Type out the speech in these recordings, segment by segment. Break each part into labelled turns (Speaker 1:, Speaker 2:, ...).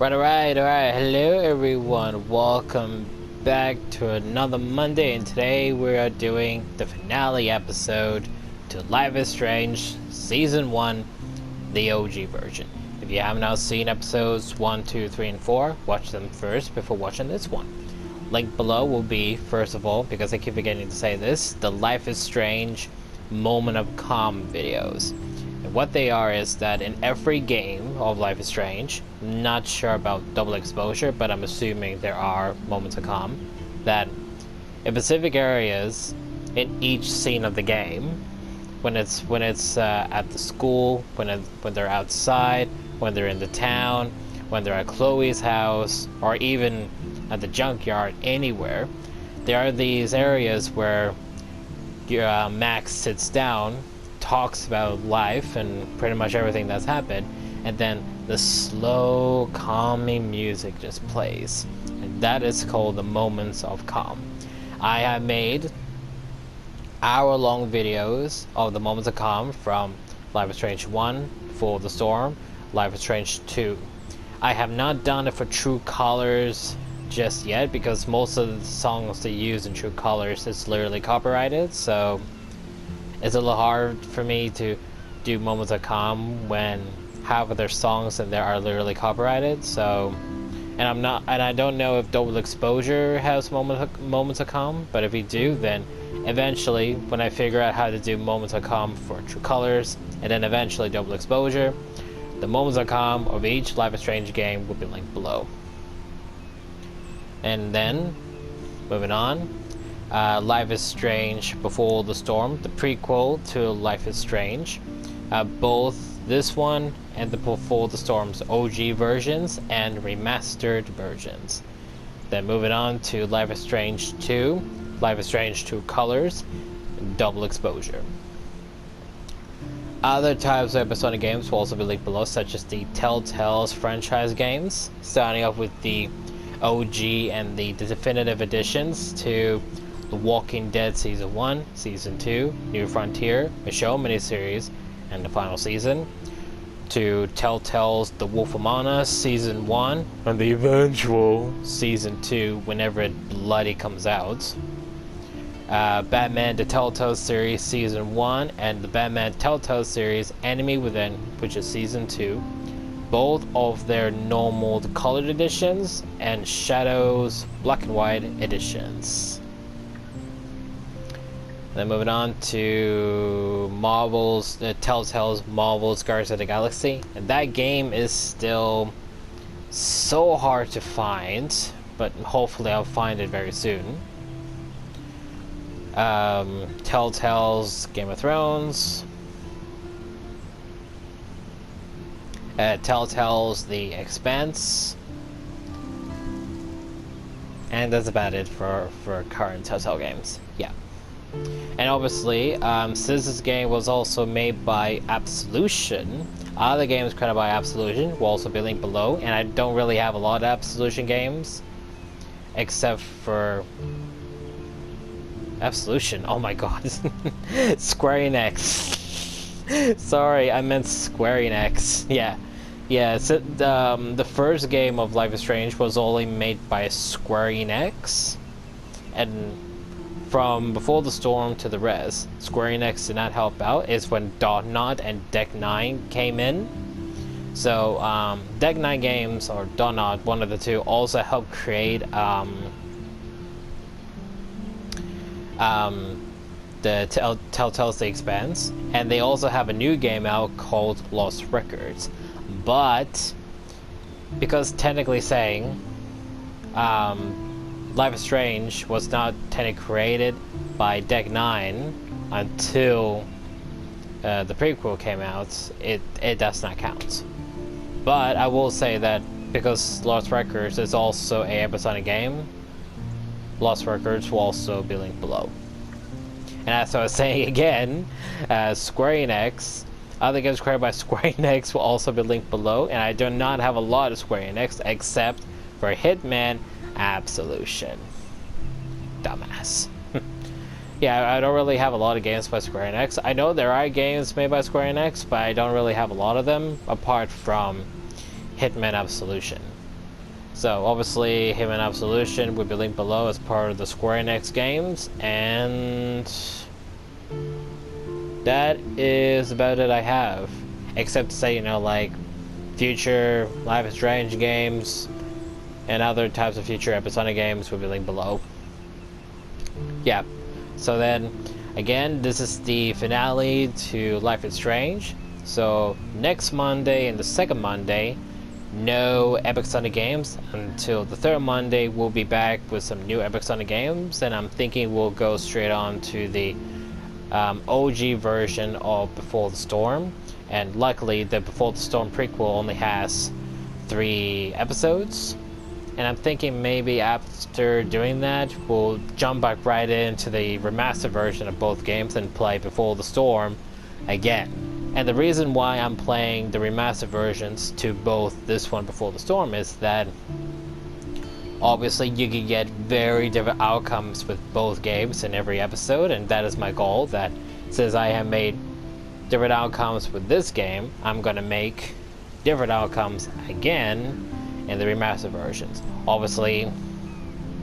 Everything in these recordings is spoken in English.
Speaker 1: Alright. Hello everyone. Welcome back to another Monday, and today we are doing the finale episode to Life is Strange Season 1, the OG version. If you have not seen episodes 1, 2, 3, and 4, watch them first before watching this one. Link below will be, first of all, because I keep forgetting to say this, the Life is Strange Moment of Calm videos. And what they are is that in every game of Life is Strange, not sure about double exposure, but I'm assuming there are moments of calm, that in specific areas in each scene of the game, when it's at the school, when they're outside, when they're in the town, when they're at Chloe's house, or even at the junkyard, anywhere, there are these areas where Max sits down, talks about life and pretty much everything that's happened, and then the slow, calming music just plays. And that is called the moments of calm. I have made hour-long videos of the moments of calm from Life is Strange 1, For the Storm, Life is Strange 2. I have not done it for True Colors just yet, because most of the songs they use in True Colors is literally copyrighted, so it's a little hard for me to do moments of calm when half of their songs in there are literally copyrighted. So, and I don't know if double exposure has moments of calm, but if you do, then eventually when I figure out how to do moments of calm for True Colors and then eventually double exposure, the moments of calm of each Life is Strange game will be linked below. And then moving on, Life is Strange Before the Storm, the prequel to Life is Strange. Both this one and the Before the Storm's OG versions and remastered versions. Then moving on to Life is Strange 2, Life is Strange 2 Colors, double exposure. Other types of episodic games will also be linked below, such as the Telltale's franchise games, starting off with the OG and the definitive editions to The Walking Dead Season 1, Season 2, New Frontier, Michonne miniseries, and the final season, to Telltale's The Wolf Among Us Season 1, and the eventual Season 2 whenever it bloody comes out. Batman The Telltale Series Season 1, and the Batman Telltale Series Enemy Within, which is Season 2. Both of their normal colored editions and Shadows black and white editions. Then moving on to Marvel's Telltale's Marvel's Guardians of the Galaxy, and that game is still so hard to find, but hopefully I'll find it very soon. Telltale's Game of Thrones, Telltale's The Expanse, and that's about it for current Telltale games. Yeah. And obviously, since this game was also made by Absolution, other games created by Absolution will also be linked below, and I don't really have a lot of Absolution games, except for Absolution, oh my god, Square Enix. Sorry, I meant Square Enix. Yeah. So the first game of Life is Strange was only made by Square Enix, and from Before the Storm to the rest, Square Enix did not help out. Is when Dotnod and Deck 9 came in. So Deck 9 Games, or Dotnod, one of the two, also helped create the Telltale's The Expanse, and they also have a new game out called Lost Records. But because technically saying, Life is Strange was not technically created by Deck 9 until the prequel came out, it does not count. But I will say that because Lost Records is also a episodic game, Lost Records will also be linked below. And as I was saying again, Square Enix, other games created by Square Enix will also be linked below, and I do not have a lot of Square Enix except for Hitman Absolution. Dumbass. Yeah, I don't really have a lot of games by Square Enix. I know there are games made by Square Enix, but I don't really have a lot of them apart from Hitman Absolution. So obviously him and Absolution will be linked below as part of the Square Enix games, and that is about it I have. Except to say, like future Life is Strange games and other types of future episodic games will be linked below. Yeah. So then, again, this is the finale to Life is Strange. So next Monday and the second Monday, no Epic Sonic games until the third Monday. We'll be back with some new Epic Sonic games, and I'm thinking we'll go straight on to the OG version of Before the Storm. And luckily, the Before the Storm prequel only has 3 episodes. And I'm thinking maybe after doing that, we'll jump back right into the remastered version of both games and play Before the Storm again. And the reason why I'm playing the remastered versions to both this one Before the Storm is that obviously you can get very different outcomes with both games in every episode, and that is my goal, that since I have made different outcomes with this game, I'm gonna make different outcomes again in the remastered versions. Obviously,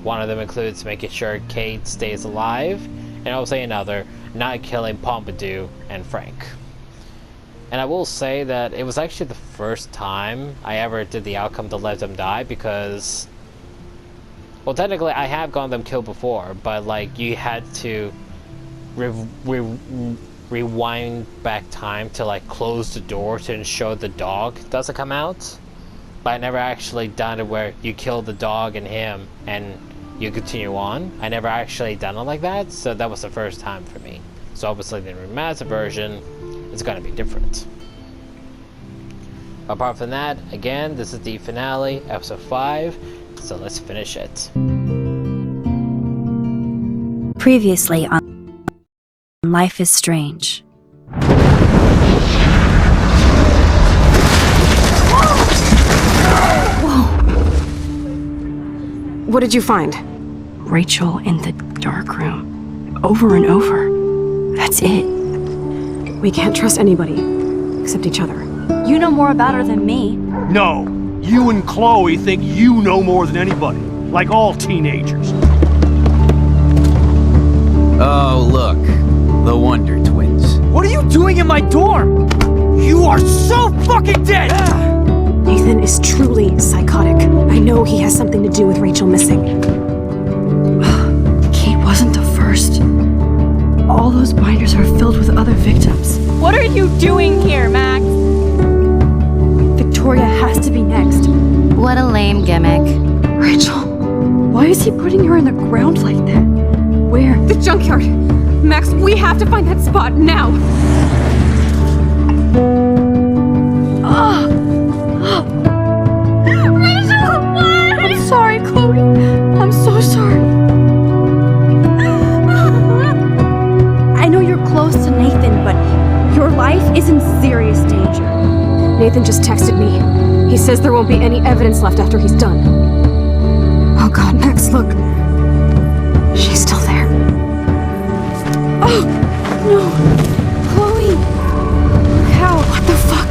Speaker 1: one of them includes making sure Kate stays alive, and obviously another, not killing Pompidou and Frank. And I will say that it was actually the first time I ever did the outcome to let them die, because, well, technically I have gotten them killed before, but like you had to rewind back time to like close the door to ensure the dog doesn't come out. But I never actually done it where you kill the dog and him and you continue on. I never actually done it like that, so that was the first time for me. So obviously the remastered version is gonna be different. Apart from that, again, this is the finale, episode 5, so let's finish it.
Speaker 2: Previously on Life is Strange.
Speaker 3: What did you find?
Speaker 2: Rachel in the dark room. Over and over. That's it.
Speaker 3: We can't trust anybody, except each other.
Speaker 2: You know more about her than me.
Speaker 4: No, you and Chloe think you know more than anybody, like all teenagers.
Speaker 5: Oh, look, the Wonder Twins.
Speaker 4: What are you doing in my dorm? You are so fucking dead!
Speaker 3: Nathan is truly psychotic. I know he has something to do with Rachel missing.
Speaker 2: Kate wasn't the first. All those binders are filled with other victims.
Speaker 6: What are you doing here, Max?
Speaker 3: Victoria has to be next.
Speaker 6: What a lame gimmick.
Speaker 3: Rachel, why is he putting her in the ground like that? Where? The junkyard. Max, we have to find that spot now. Rachel, what? I'm sorry, Chloe. I'm so sorry. I know you're close to Nathan, but your life is in serious danger. Nathan just texted me. He says there won't be any evidence left after he's done. Oh God, Max, look. She's still there. Oh, no. Chloe. How? What the fuck?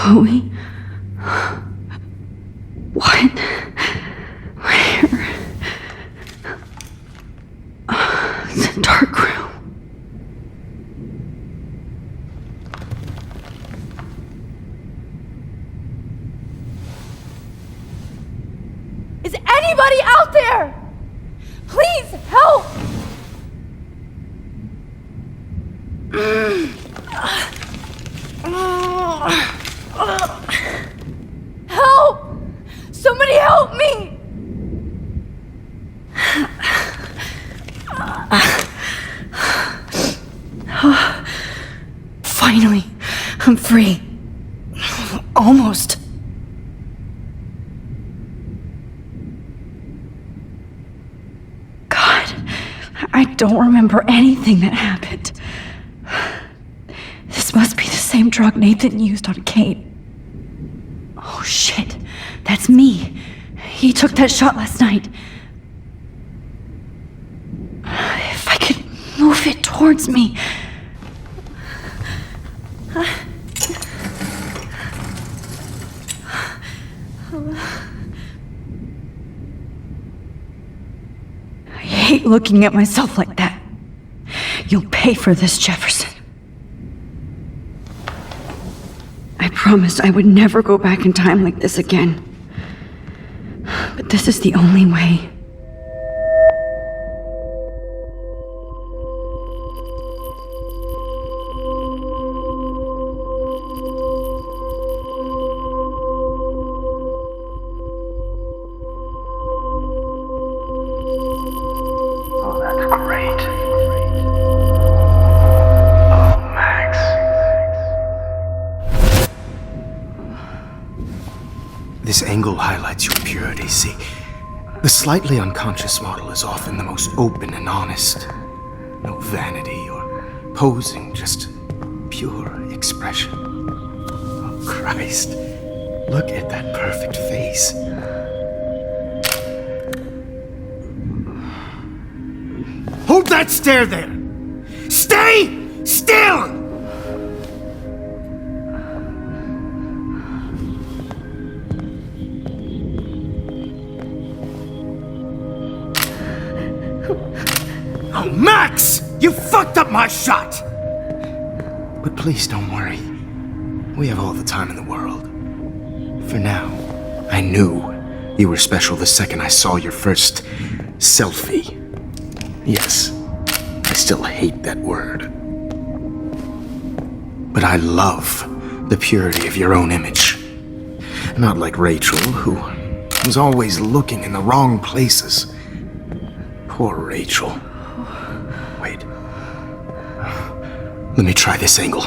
Speaker 2: Chloe? What? Where? The dark room.
Speaker 3: Is anybody out there? Please help! Help! Somebody help me!
Speaker 2: Finally, I'm free. Almost. God, I don't remember anything that happened. This must be the same drug Nathan used on Kate. Oh shit, that's me. He took that shot last night. If I could move it towards me. I hate looking at myself like that. You'll pay for this, Jefferson. I promised I would never go back in time like this again. But this is the only way.
Speaker 4: Oh, that's great. Oh, Max.
Speaker 7: This angle highlights your purity, see? The slightly unconscious model is often the most open and honest. No vanity or posing, just pure expression. Oh, Christ. Look at that perfect face. Hold that stare there! Stay still! Oh, Max! You fucked up my shot! But please don't worry. We have all the time in the world. For now, I knew you were special the second I saw your first selfie. Yes, I still hate that word. But I love the purity of your own image. Not like Rachel, who was always looking in the wrong places. Poor Rachel. Wait. Let me try this angle.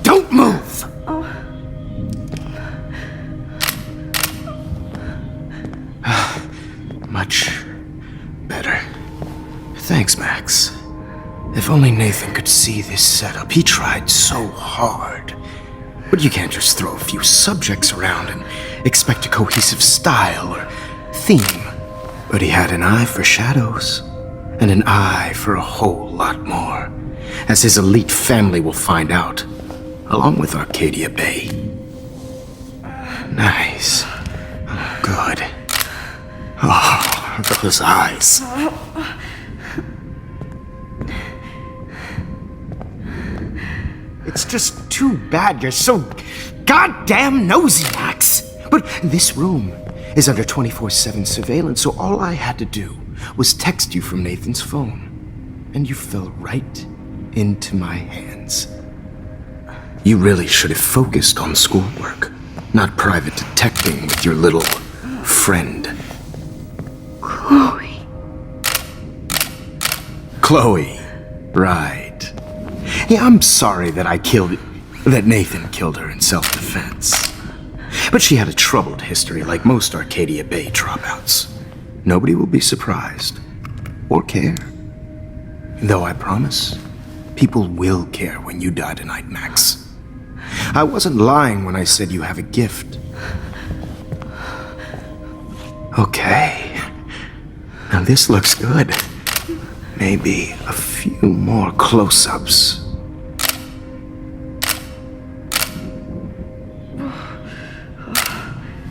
Speaker 7: Don't move! Much better. Thanks, Max. If only Nathan could see this setup. He tried so hard. But you can't just throw a few subjects around and expect a cohesive style or theme. But he had an eye for shadows, and an eye for a whole lot more, as his elite family will find out, along with Arcadia Bay. Nice. Oh, good. Oh, those eyes. It's just too bad you're so goddamn nosy, Max. But this room is under 24/7 surveillance, so all I had to do was text you from Nathan's phone. And you fell right into my hands. You really should have focused on schoolwork, not private detecting with your little friend.
Speaker 2: Chloe.
Speaker 7: Chloe, right. Yeah, I'm sorry that that Nathan killed her in self-defense. But she had a troubled history like most Arcadia Bay dropouts. Nobody will be surprised, or care. Though I promise, people will care when you die tonight, Max. I wasn't lying when I said you have a gift. Okay. Now this looks good. Maybe a few more close-ups.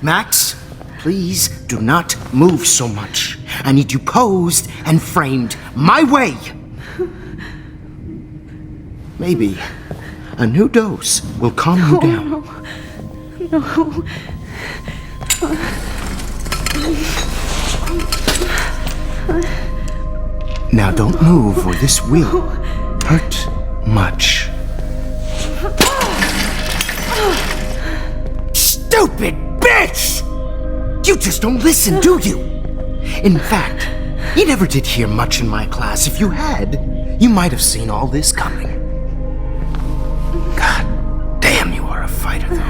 Speaker 7: Max, please do not move so much. I need you posed and framed my way. Maybe a new dose will calm you down.
Speaker 2: No.
Speaker 7: Now don't move or this will hurt much. Stupid bitch! You just don't listen, do you? In fact, you never did hear much in my class. If you had, you might have seen all this coming. God damn, you are a fighter, though.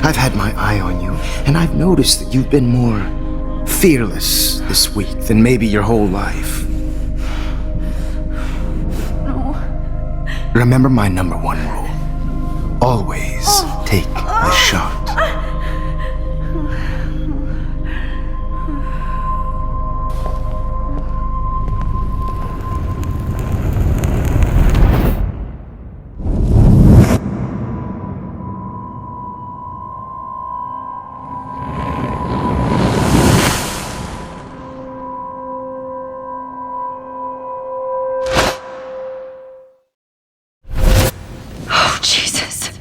Speaker 7: I've had my eye on you, and I've noticed that you've been more fearless this week than maybe your whole life.
Speaker 2: No.
Speaker 7: Remember my number one rule. Always take the shot.
Speaker 2: Jesus.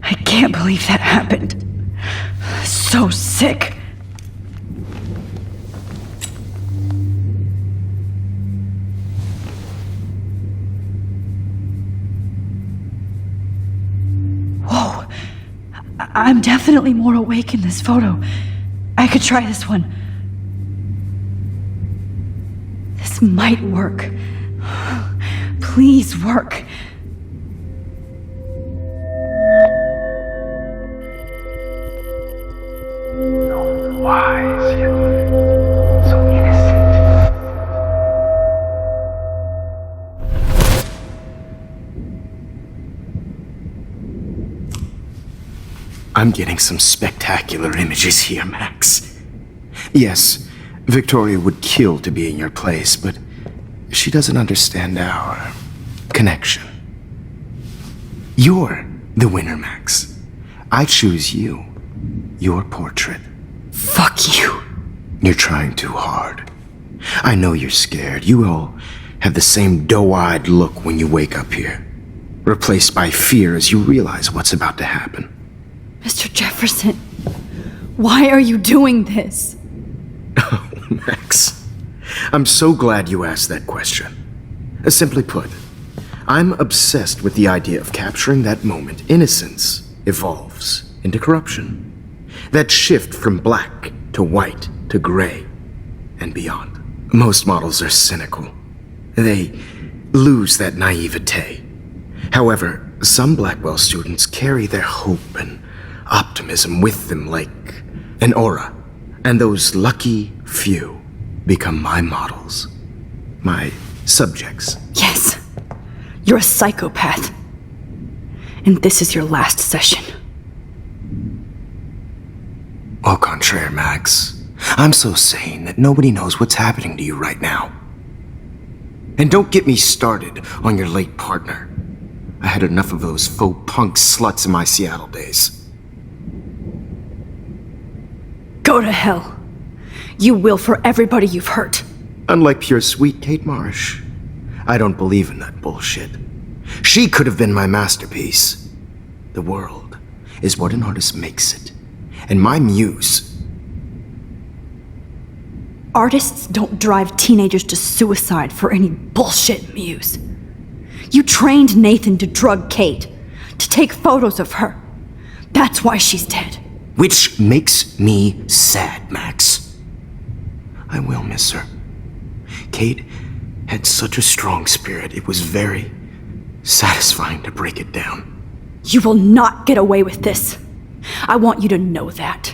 Speaker 2: I can't believe that happened. So sick. Whoa. I'm definitely more awake in this photo. I could try this one. This might work. Please work.
Speaker 7: Wise, yet so innocent. I'm getting some spectacular images here, Max. Yes, Victoria would kill to be in your place, but she doesn't understand our connection. You're the winner, Max. I choose you. Your portrait.
Speaker 2: Fuck you.
Speaker 7: You're trying too hard. I know you're scared. You all have the same doe-eyed look when you wake up here, replaced by fear as you realize what's about to happen.
Speaker 2: Mr. Jefferson, why are you doing this?
Speaker 7: Oh, Max, I'm so glad you asked that question. Simply put, I'm obsessed with the idea of capturing that moment innocence evolves into corruption. That shift from black to white to gray and beyond. Most models are cynical. They lose that naivete. However, some Blackwell students carry their hope and optimism with them like an aura. And those lucky few become my models. My subjects.
Speaker 2: Yes, you're a psychopath. And this is your last session.
Speaker 7: Au contraire, Max. I'm so sane that nobody knows what's happening to you right now. And don't get me started on your late partner. I had enough of those faux punk sluts in my Seattle days.
Speaker 2: Go to hell. You will for everybody you've hurt.
Speaker 7: Unlike pure sweet Kate Marsh, I don't believe in that bullshit. She could have been my masterpiece. The world is what an artist makes it. And my muse.
Speaker 2: Artists don't drive teenagers to suicide for any bullshit muse. You trained Nathan to drug Kate, to take photos of her. That's why she's dead.
Speaker 7: Which makes me sad, Max. I will miss her. Kate had such a strong spirit, it was very satisfying to break it down.
Speaker 2: You will not get away with this. I want you to know that.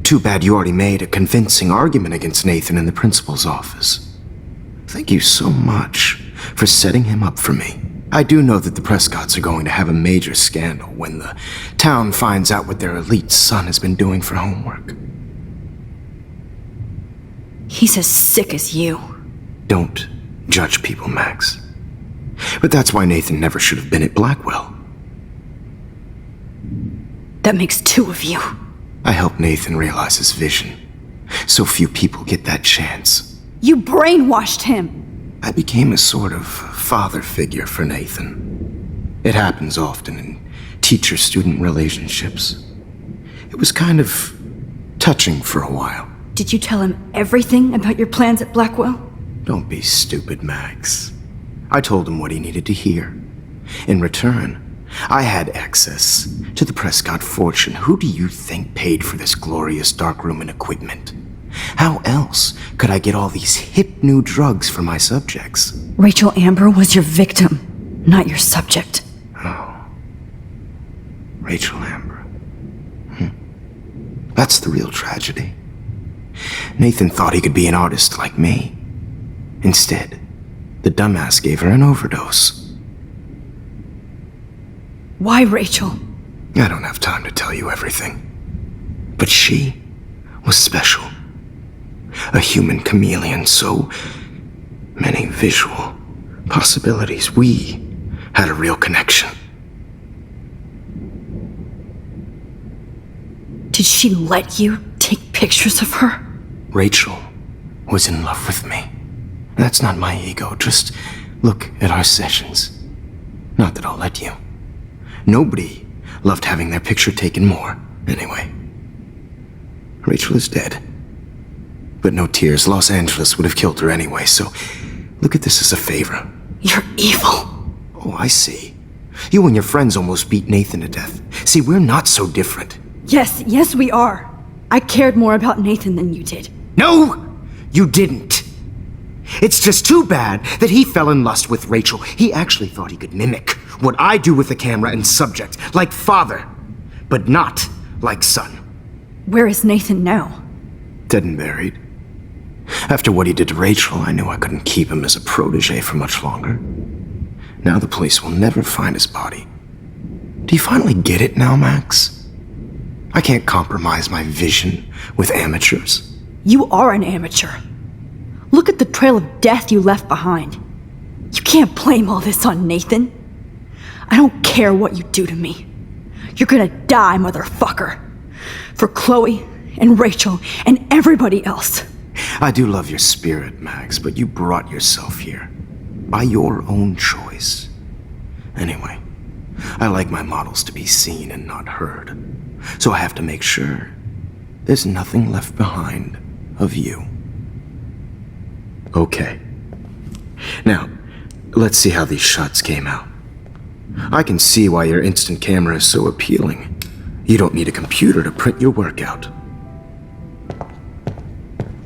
Speaker 7: Too bad you already made a convincing argument against Nathan in the principal's office. Thank you so much for setting him up for me. I do know that the Prescotts are going to have a major scandal when the town finds out what their elite son has been doing for homework.
Speaker 2: He's as sick as you.
Speaker 7: Don't judge people, Max. But that's why Nathan never should have been at Blackwell.
Speaker 2: That makes two of you.
Speaker 7: I helped Nathan realize his vision. So few people get that chance.
Speaker 2: You brainwashed him!
Speaker 7: I became a sort of father figure for Nathan. It happens often in teacher-student relationships. It was kind of touching for a while.
Speaker 2: Did you tell him everything about your plans at Blackwell?
Speaker 7: Don't be stupid, Max. I told him what he needed to hear. In return, I had access to the Prescott fortune. Who do you think paid for this glorious darkroom and equipment? How else could I get all these hip new drugs for my subjects?
Speaker 2: Rachel Amber was your victim, not your subject.
Speaker 7: Oh. Rachel Amber. That's the real tragedy. Nathan thought he could be an artist like me. Instead, the dumbass gave her an overdose.
Speaker 2: Why Rachel?
Speaker 7: I don't have time to tell you everything. But she was special. A human chameleon, so many visual possibilities. We had a real connection.
Speaker 2: Did she let you take pictures of her?
Speaker 7: Rachel was in love with me. That's not my ego. Just look at our sessions. Not that I'll let you. Nobody loved having their picture taken more. Anyway, Rachel is dead. But no tears. Los Angeles would have killed her anyway, so look at this as a favor.
Speaker 2: You're evil.
Speaker 7: Oh, I see. You and your friends almost beat Nathan to death. See, we're not so different.
Speaker 2: Yes, we are. I cared more about Nathan than you did.
Speaker 7: No, you didn't. It's just too bad that he fell in lust with Rachel. He actually thought he could mimic what I do with the camera and subject, like father, but not like son.
Speaker 2: Where is Nathan now?
Speaker 7: Dead and buried. After what he did to Rachel, I knew I couldn't keep him as a protege for much longer. Now the police will never find his body. Do you finally get it now, Max? I can't compromise my vision with amateurs.
Speaker 2: You are an amateur. Look at the trail of death you left behind. You can't blame all this on Nathan. I don't care what you do to me. You're gonna die, motherfucker. For Chloe and Rachel and everybody else.
Speaker 7: I do love your spirit, Max, but you brought yourself here. By your own choice. Anyway, I like my models to be seen and not heard. So I have to make sure there's nothing left behind of you. Okay. Now, let's see how these shots came out. I can see why your instant camera is so appealing. You don't need a computer to print your work out.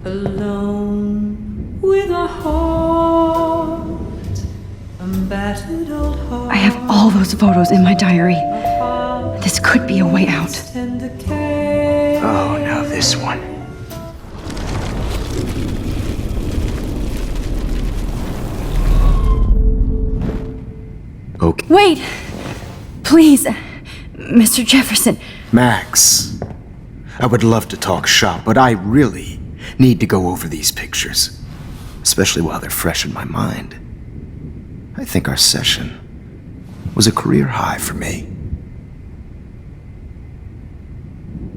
Speaker 8: Alone with a heart, a battered old heart.
Speaker 2: I have all those photos in my diary. This could be a way out.
Speaker 7: Oh, now this one. Okay.
Speaker 2: Wait! Please, Mr. Jefferson.
Speaker 7: Max, I would love to talk shop, but I really need to go over these pictures, especially while they're fresh in my mind. I think our session was a career high for me.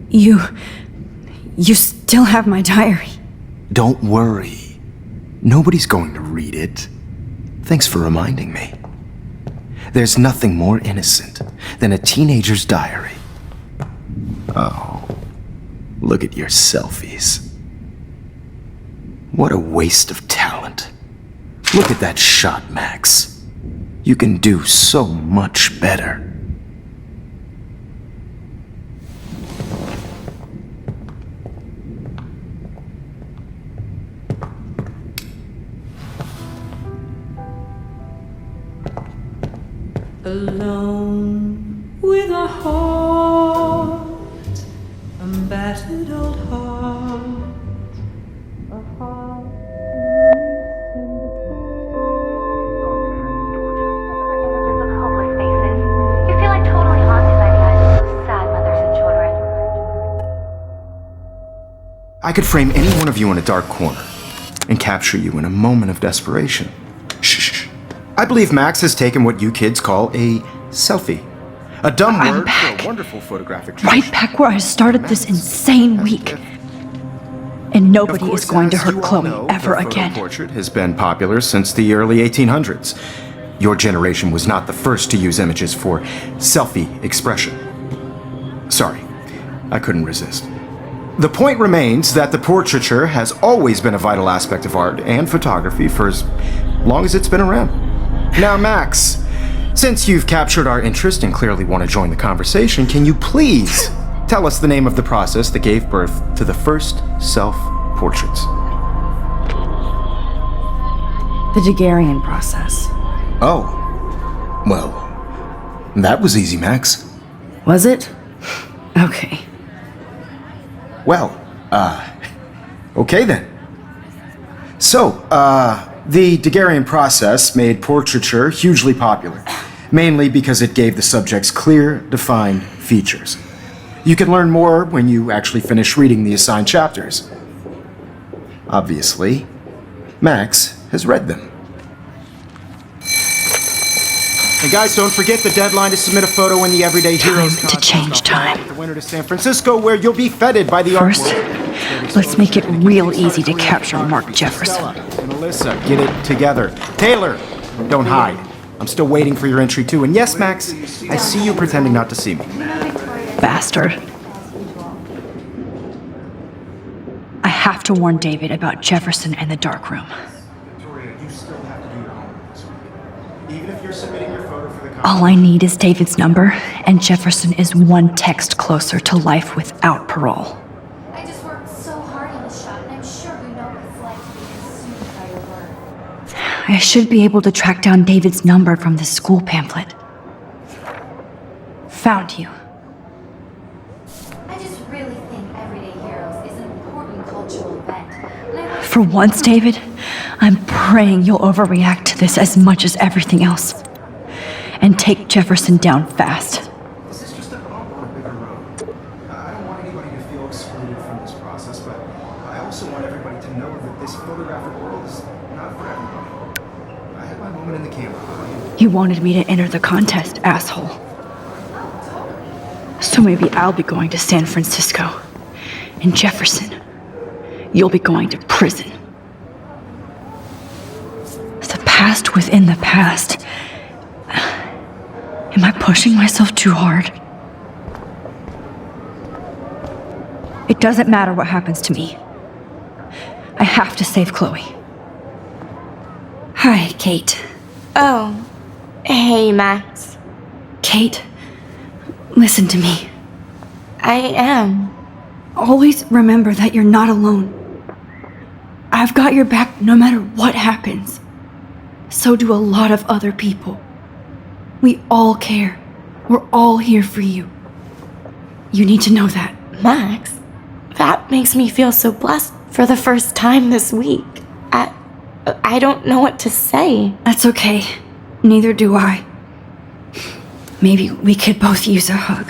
Speaker 2: You still have my diary.
Speaker 7: Don't worry. Nobody's going to read it. Thanks for reminding me. There's nothing more innocent than a teenager's diary. Oh, look at your selfies. What a waste of talent. Look at that shot, Max. You can do so much better.
Speaker 8: Alone with a heart, a battered old heart, a heart.
Speaker 9: Images of hopeless faces. You feel like totally haunted by the eyes of those sad mothers and children.
Speaker 7: I could frame any one of you in a dark corner and capture you in a moment of desperation. I believe Max has taken what you kids call a selfie. A dumb
Speaker 2: I'm
Speaker 7: word
Speaker 2: back.
Speaker 7: for a wonderful photographic
Speaker 2: Right
Speaker 7: tradition.
Speaker 2: back where I started this insane week. And nobody is going to hurt Chloe ever
Speaker 7: the
Speaker 2: again.
Speaker 7: photo portrait has been popular since the early 1800s. Your generation was not the first to use images for selfie expression. Sorry, I couldn't resist. The point remains that the portraiture has always been a vital aspect of art and photography for as long as it's been around. Now, Max, since you've captured our interest and clearly want to join the conversation, can you please tell us the name of the process that gave birth to the first self-portraits?
Speaker 2: The Daguerrean process.
Speaker 7: Oh, well, that was easy, Max.
Speaker 2: Was it? Okay.
Speaker 7: Well, okay then. So, the Daguerrean process made portraiture hugely popular, mainly because it gave the subjects clear, defined features. You can learn more when you actually finish reading the assigned chapters. Obviously, Max has read them. And guys, don't forget the deadline to submit a photo in the Everyday Heroes
Speaker 2: Time to change time.
Speaker 7: The winter to San Francisco, where you'll be feted by the art
Speaker 2: First,
Speaker 7: world.
Speaker 2: let's make it real easy to capture Mark Jefferson.
Speaker 7: And Alyssa, get it together. Taylor, don't hide. I'm still waiting for your entry too. And yes, Max, I see you pretending not to see me.
Speaker 2: Bastard. I have to warn David about Jefferson and the dark room.
Speaker 7: Victoria, you still have to do your homework this week. Even if you're submitting your photo for the
Speaker 2: All I need is David's number, and Jefferson is one text closer to life without parole.
Speaker 9: I just worked so hard on the shot, and I'm sure you know what it's like to be consumed by your work.
Speaker 2: I should be able to track down David's number from the school pamphlet. Found you.
Speaker 9: I just really think Everyday Heroes is an important cultural event. And I want
Speaker 2: For once, David, I'm praying you'll overreact to this as much as everything else. And take Jefferson down fast.
Speaker 7: This is just a bump on a bigger road. I don't want anybody to feel excluded from this process, but I also want everybody to know that this photographic world is not for everybody. I had my moment in the camera.
Speaker 2: You wanted me to enter the contest, asshole. So maybe I'll be going to San Francisco. And Jefferson, you'll be going to prison. The past within the past. Am I pushing myself too hard? It doesn't matter what happens to me. I have to save Chloe. Hi, Kate.
Speaker 6: Oh, hey, Max.
Speaker 2: Kate, listen to me.
Speaker 6: I am.
Speaker 2: Always remember that you're not alone. I've got your back no matter what happens. So do a lot of other people. We all care. We're all here for you. You need to know that.
Speaker 6: Max, that makes me feel so blessed for the first time this week. I don't know what to say.
Speaker 2: That's okay. Neither do I. Maybe we could both use a hug.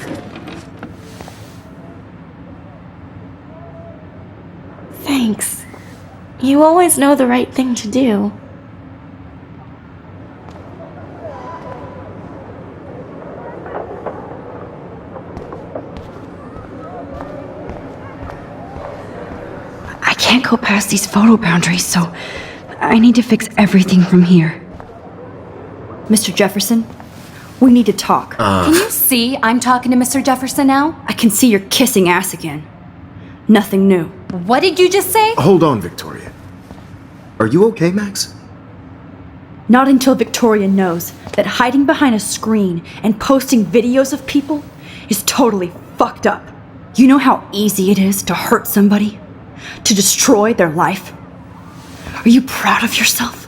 Speaker 6: Thanks. You always know the right thing to do.
Speaker 2: I can't go past these photo boundaries, so I need to fix everything from here. Mr. Jefferson, we need to talk.
Speaker 10: Can you see I'm talking to Mr. Jefferson now?
Speaker 2: I can see you're kissing ass again. Nothing new.
Speaker 10: What did you just say?
Speaker 7: Hold on, Victoria. Are you okay, Max?
Speaker 2: Not until Victoria knows that hiding behind a screen and posting videos of people is totally fucked up. You know how easy it is to hurt somebody? To destroy their life? Are you proud of yourself?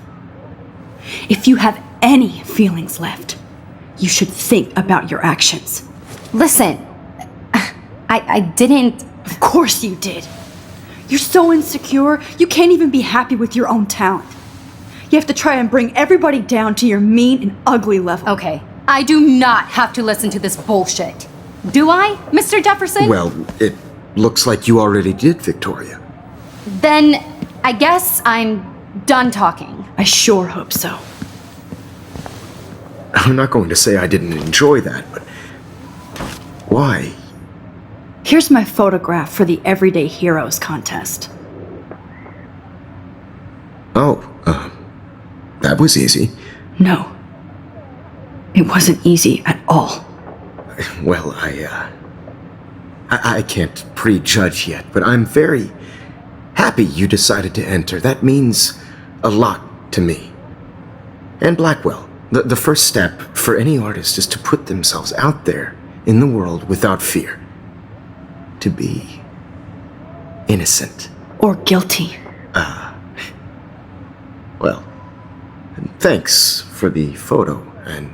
Speaker 2: If you have any feelings left, you should think about your actions.
Speaker 10: Listen, I didn't.
Speaker 2: Of course you did. You're so insecure, you can't even be happy with your own talent. You have to try and bring everybody down to your mean and ugly level.
Speaker 10: Okay, I do not have to listen to this bullshit. Do I, Mr. Jefferson?
Speaker 7: Well, it looks like you already did, Victoria.
Speaker 10: Then I guess I'm done talking.
Speaker 2: I sure hope so.
Speaker 7: I'm not going to say I didn't enjoy that, but why?
Speaker 2: Here's my photograph for the Everyday Heroes contest.
Speaker 7: Oh, that was easy.
Speaker 2: No. It wasn't easy at all.
Speaker 7: Well, I can't prejudge yet, but I'm very happy you decided to enter. That means a lot to me. And Blackwell. The first step for any artist is to put themselves out there in the world without fear. To be innocent.
Speaker 2: Or guilty.
Speaker 7: Well, thanks for the photo, and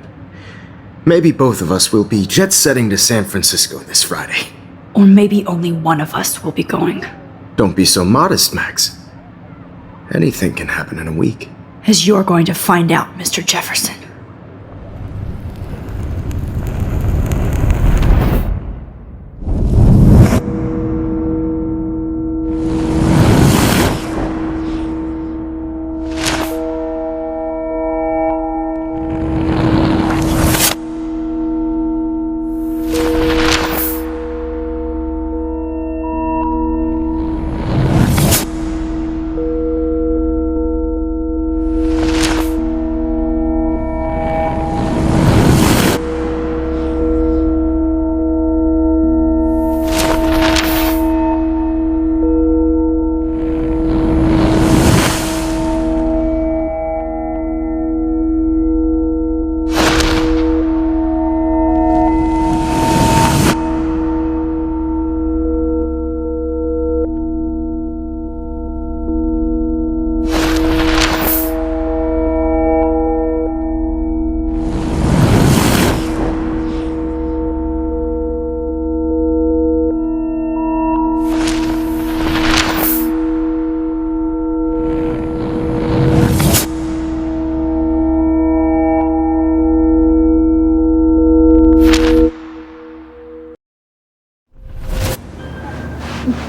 Speaker 7: maybe both of us will be jet-setting to San Francisco this Friday.
Speaker 2: Or maybe only one of us will be going.
Speaker 7: Don't be so modest, Max. Anything can happen in a week.
Speaker 2: As you're going to find out, Mr. Jefferson.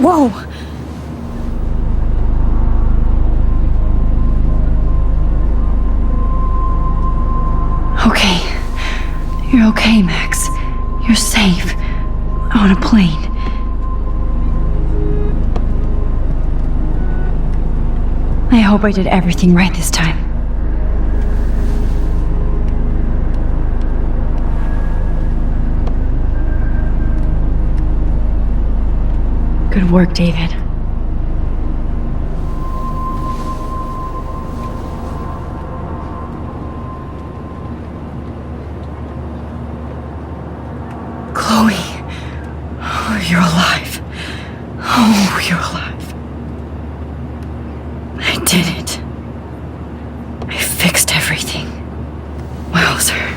Speaker 2: Whoa! Okay. You're okay, Max. You're safe. On a plane. I hope I did everything right this time. Good work, David. Chloe. Oh, you're alive. Oh, you're alive. I did it. I fixed everything. Wowzer.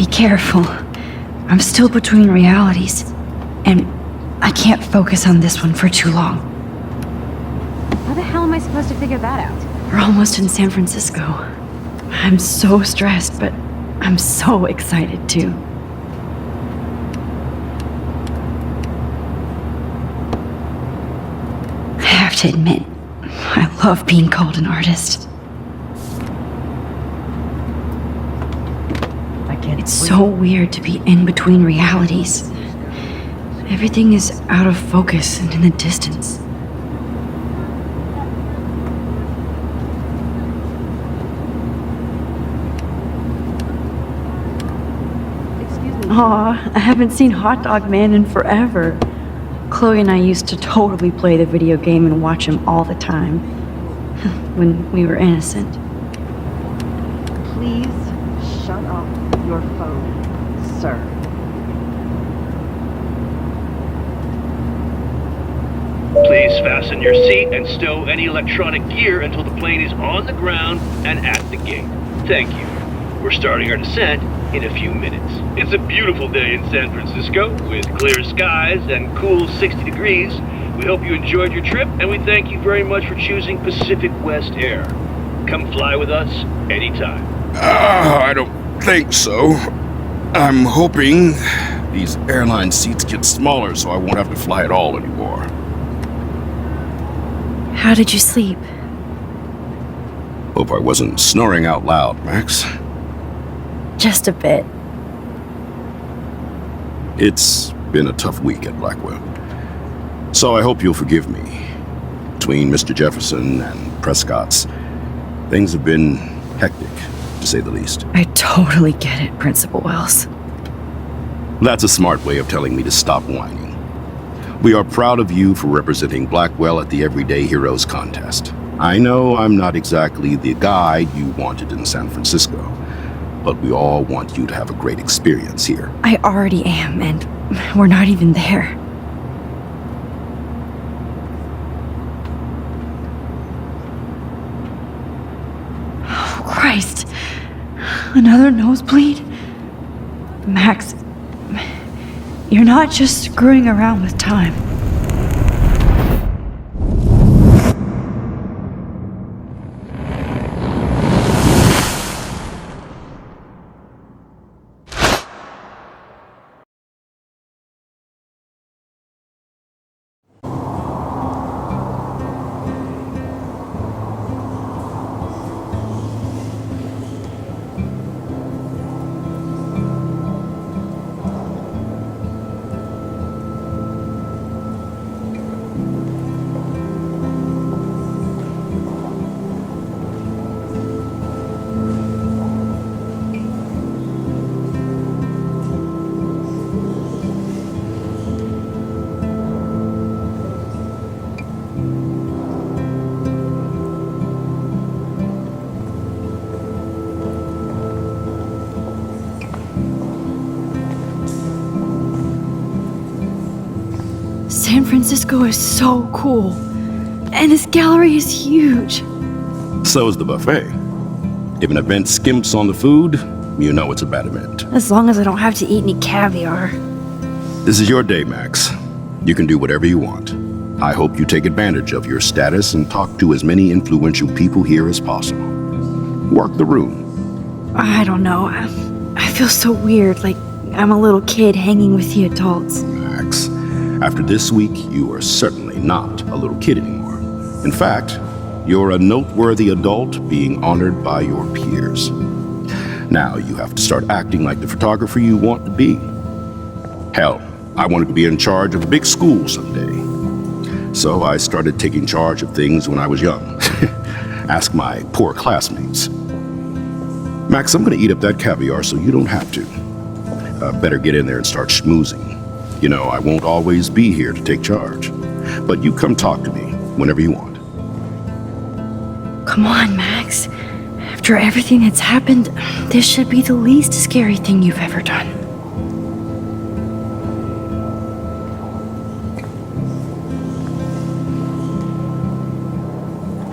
Speaker 2: Be careful. I'm still between realities, and I can't focus on this one for too long.
Speaker 3: How the hell am I supposed to figure that out?
Speaker 2: We're almost in San Francisco. I'm so stressed, but I'm so excited too. I have to admit, I love being called an artist. It's so weird to be in between realities. Everything is out of focus and in the distance. Aw, I haven't seen Hot Dog Man in forever. Chloe and I used to totally play the video game and watch him all the time. When we were innocent.
Speaker 11: Please shut off your phone, sir.
Speaker 12: Please fasten your seat and stow any electronic gear until the plane is on the ground and at the gate. Thank you. We're starting our descent in a few minutes. It's a beautiful day in San Francisco with clear skies and cool 60 degrees. We hope you enjoyed your trip, and we thank you very much for choosing Pacific West Air. Come fly with us anytime.
Speaker 13: I don't think so. I'm hoping these airline seats get smaller so I won't have to fly at all anymore.
Speaker 2: How did you sleep?
Speaker 13: Hope I wasn't snoring out loud, Max.
Speaker 2: Just a bit.
Speaker 13: It's been a tough week at Blackwell. So I hope you'll forgive me. Between Mr. Jefferson and Prescott's, things have been hectic, to say the least.
Speaker 2: I totally get it, Principal Wells.
Speaker 13: That's a smart way of telling me to stop whining. We are proud of you for representing Blackwell at the Everyday Heroes contest. I know I'm not exactly the guy you wanted in San Francisco, but we all want you to have a great experience here.
Speaker 2: I already am, and we're not even there. Oh, Christ. Another nosebleed? Max, you're not just screwing around with time. San Francisco is so cool. And this gallery is huge.
Speaker 13: So is the buffet. If an event skimps on the food, you know it's a bad event.
Speaker 2: As long as I don't have to eat any caviar.
Speaker 13: This is your day, Max. You can do whatever you want. I hope you take advantage of your status and talk to as many influential people here as possible. Work the room.
Speaker 2: I don't know. I feel so weird, like I'm a little kid hanging with the adults.
Speaker 13: Max, after this week, you are certainly not a little kid anymore. In fact, you're a noteworthy adult being honored by your peers. Now you have to start acting like the photographer you want to be. Hell, I wanted to be in charge of a big school someday. So I started taking charge of things when I was young. Ask my poor classmates. Max, I'm gonna eat up that caviar so you don't have to. Better get in there and start schmoozing. You know, I won't always be here to take charge. But you come talk to me whenever you want.
Speaker 2: Come on, Max. After everything that's happened, this should be the least scary thing you've ever done.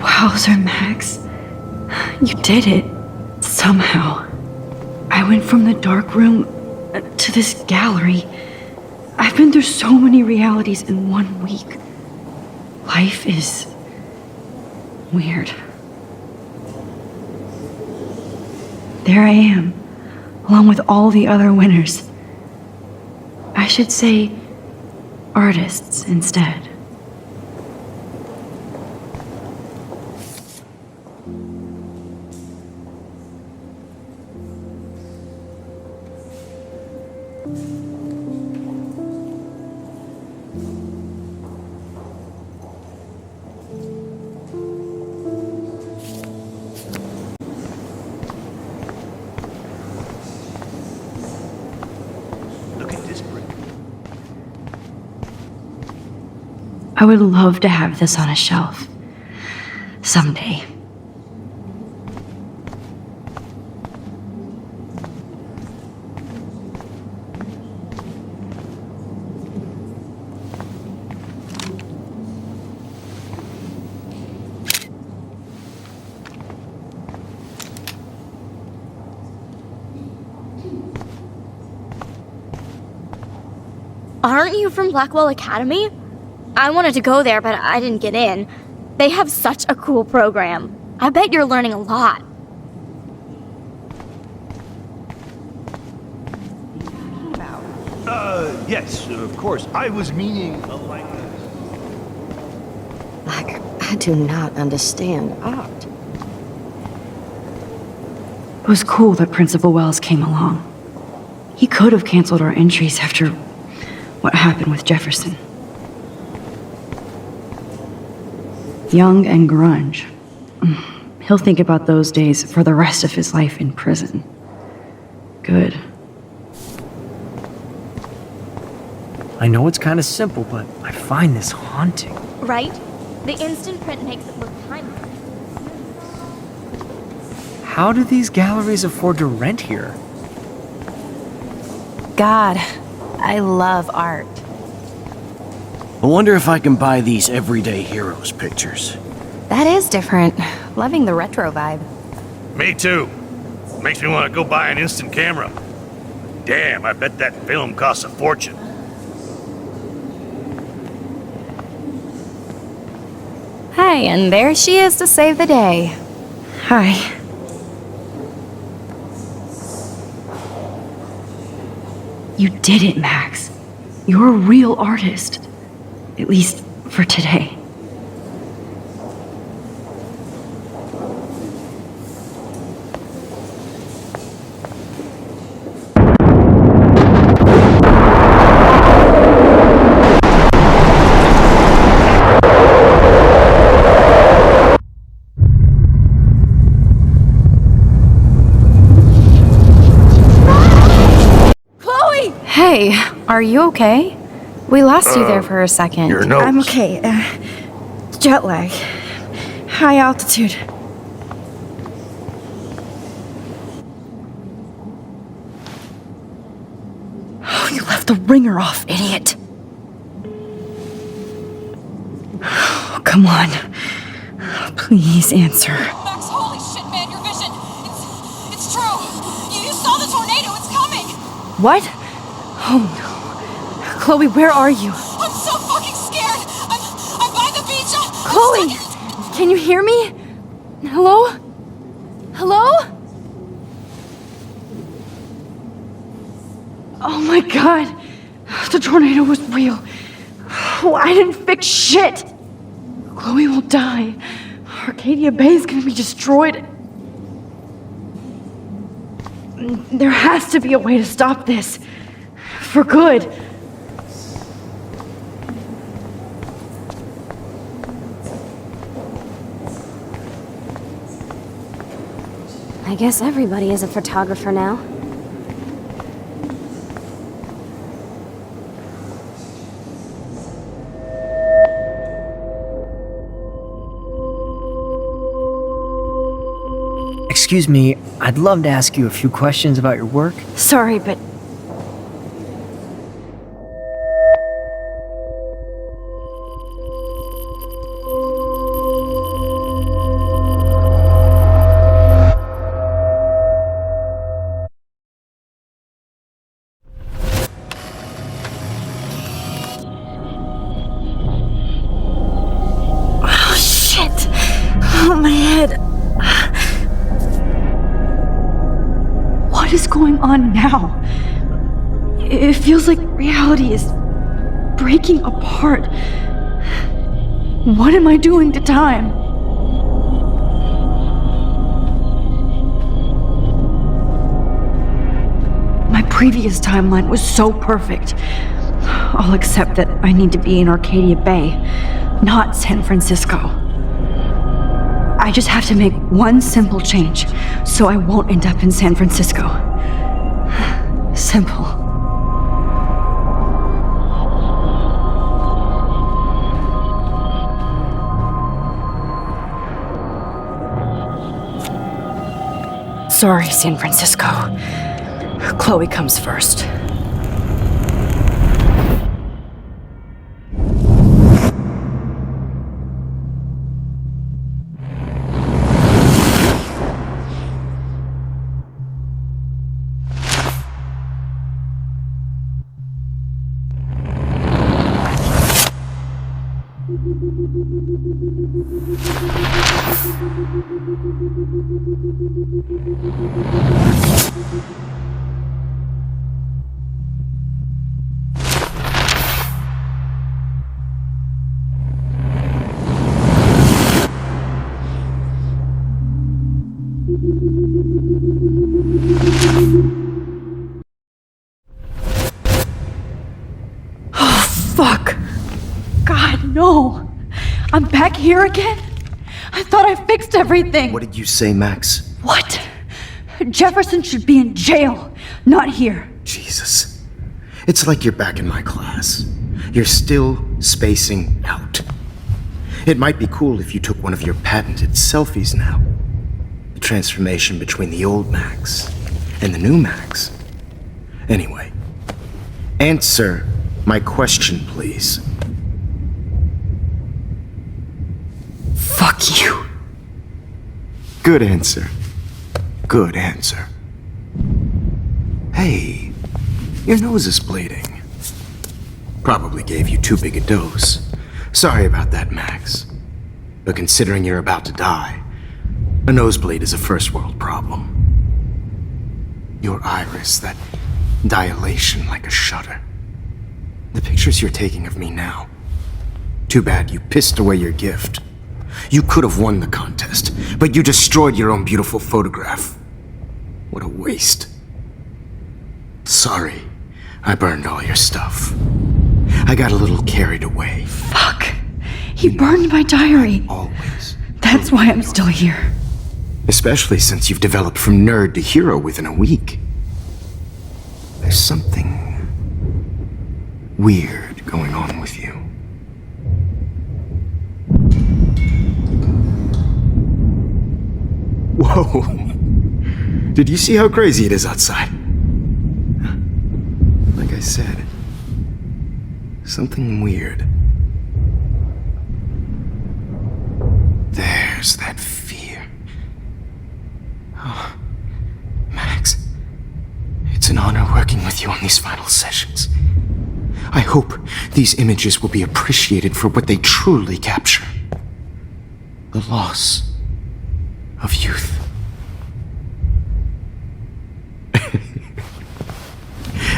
Speaker 2: Wowzer, Max. You did it. Somehow. I went from the dark room to this gallery. I've been through so many realities in 1 week. Life is weird. There I am, along with all the other winners. I should say artists instead. I would love to have this on a shelf. Someday.
Speaker 6: Aren't you from Blackwell Academy? I wanted to go there, but I didn't get in. They have such a cool program. I bet you're learning a lot.
Speaker 4: Yes, of course. I was meaning like
Speaker 14: I do not understand art.
Speaker 2: It was cool that Principal Wells came along. He could have canceled our entries after what happened with Jefferson. Young and grunge. He'll think about those days for the rest of his life in prison. Good.
Speaker 15: I know it's kind of simple, but I find this haunting.
Speaker 6: Right? The instant print makes it look timeless.
Speaker 15: How do these galleries afford to rent here?
Speaker 16: God, I love art.
Speaker 17: I wonder if I can buy these everyday heroes pictures.
Speaker 16: That is different. Loving the retro vibe.
Speaker 12: Me too. Makes me want to go buy an instant camera. Damn, I bet that film costs a fortune.
Speaker 16: Hi, and there she is to save the day.
Speaker 2: Hi. You did it, Max. You're a real artist. At least for today.
Speaker 16: Hey, are you okay? We lost you there for a second.
Speaker 4: Your nose.
Speaker 2: I'm okay. Jet lag. High altitude. Oh, you left the ringer off, idiot. Oh, come on. Please answer.
Speaker 18: Max, holy shit, man, your vision. It's true. You saw the tornado. It's coming.
Speaker 2: What? Oh no. Chloe, where are you?
Speaker 18: I'm so fucking scared. I'm by the beach.
Speaker 2: Chloe! Can you hear me? Hello? Hello? Oh my god. The tornado was real. Oh, I didn't fix shit. Chloe will die. Arcadia Bay is gonna be destroyed. There has to be a way to stop this. For good.
Speaker 3: I guess everybody is a photographer now.
Speaker 15: Excuse me, I'd love to ask you a few questions about your work.
Speaker 2: Sorry, but my head. What is going on now? It feels like reality is breaking apart. What am I doing to time? My previous timeline was so perfect. I'll accept that I need to be in Arcadia Bay, not San Francisco. I just have to make one simple change, so I won't end up in San Francisco. Simple. Sorry, San Francisco. Chloe comes first. Fuck. God, no. I'm back here again? I thought I fixed everything.
Speaker 7: What did you say, Max?
Speaker 2: What? Jefferson should be in jail, not here.
Speaker 7: Jesus. It's like you're back in my class. You're still spacing out. It might be cool if you took one of your patented selfies now. The transformation between the old Max and the new Max. Anyway, answer my question, please.
Speaker 2: Fuck you.
Speaker 7: Good answer. Good answer. Hey, your nose is bleeding. Probably gave you too big a dose. Sorry about that, Max. But considering you're about to die, a nosebleed is a first world problem. Your iris, that dilation like a shutter. The pictures you're taking of me now. Too bad you pissed away your gift. You could have won the contest, but you destroyed your own beautiful photograph. What a waste. Sorry, I burned all your stuff. I got a little carried away.
Speaker 2: Fuck. He burned my diary.
Speaker 7: Always.
Speaker 2: That's why I'm still here.
Speaker 7: Especially since you've developed from nerd to hero within a week. There's something weird going on with you. Whoa! Did you see how crazy it is outside? Like I said, something weird. There's that fear. Oh, Max, it's an honor working with you on these final sessions. I hope these images will be appreciated for what they truly capture. The loss of youth.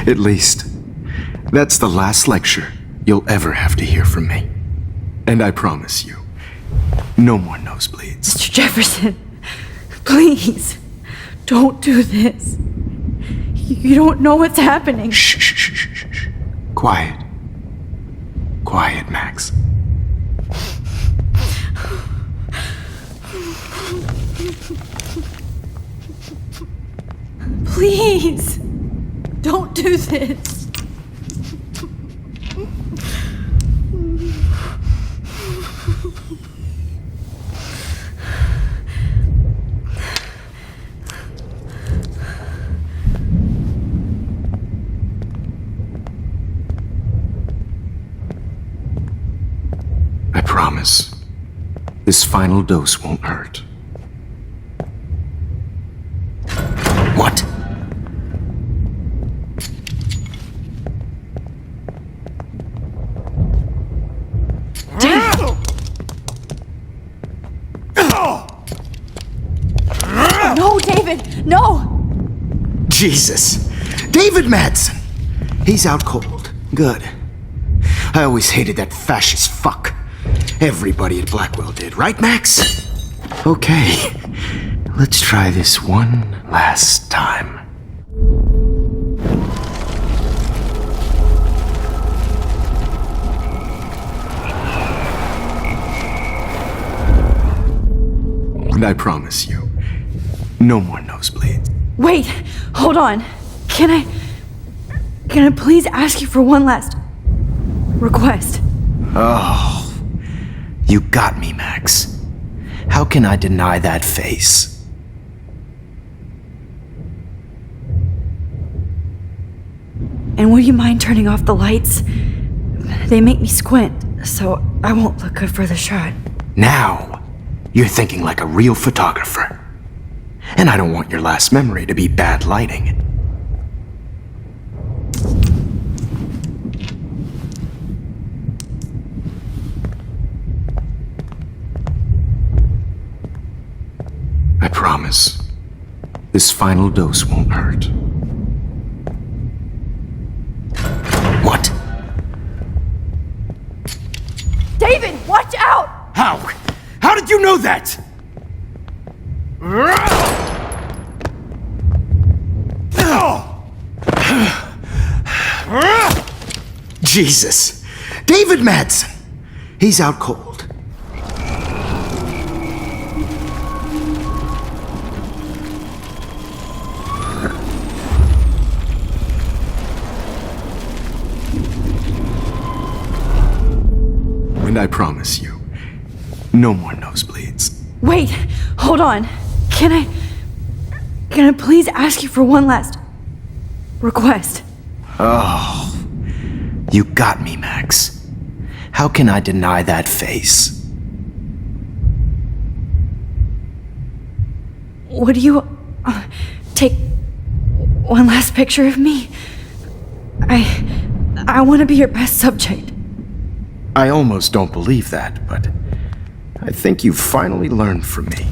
Speaker 7: At least, that's the last lecture you'll ever have to hear from me. And I promise you, no more nosebleeds.
Speaker 2: Mr. Jefferson, please, don't do this. You don't know what's happening.
Speaker 7: Shh, shh, shh, shh, shh. Quiet. Quiet, Max.
Speaker 2: Please, don't do this.
Speaker 7: I promise, this final dose won't hurt. What?
Speaker 2: David, no!
Speaker 7: Jesus. David Madsen. He's out cold. Good. I always hated that fascist fuck. Everybody at Blackwell did, right, Max? Okay. Let's try this one last time. And I promise you, no more nosebleeds.
Speaker 2: Wait, hold on. Can I please ask you for one last request?
Speaker 7: Oh, you got me, Max. How can I deny that face?
Speaker 2: And would you mind turning off the lights? They make me squint, so I won't look good for the shot.
Speaker 7: Now, you're thinking like a real photographer. And I don't want your last memory to be bad lighting. I promise, this final dose won't hurt. What?
Speaker 2: David, watch out!
Speaker 7: How? How did you know that? Jesus. David Madsen. He's out cold. And I promise you, no more nosebleeds.
Speaker 2: Wait, hold on. Can I please ask you for one last request?
Speaker 7: Oh, you got me, Max. How can I deny that face?
Speaker 2: Would you take one last picture of me? I want to be your best subject.
Speaker 7: I almost don't believe that, but I think you've finally learned from me.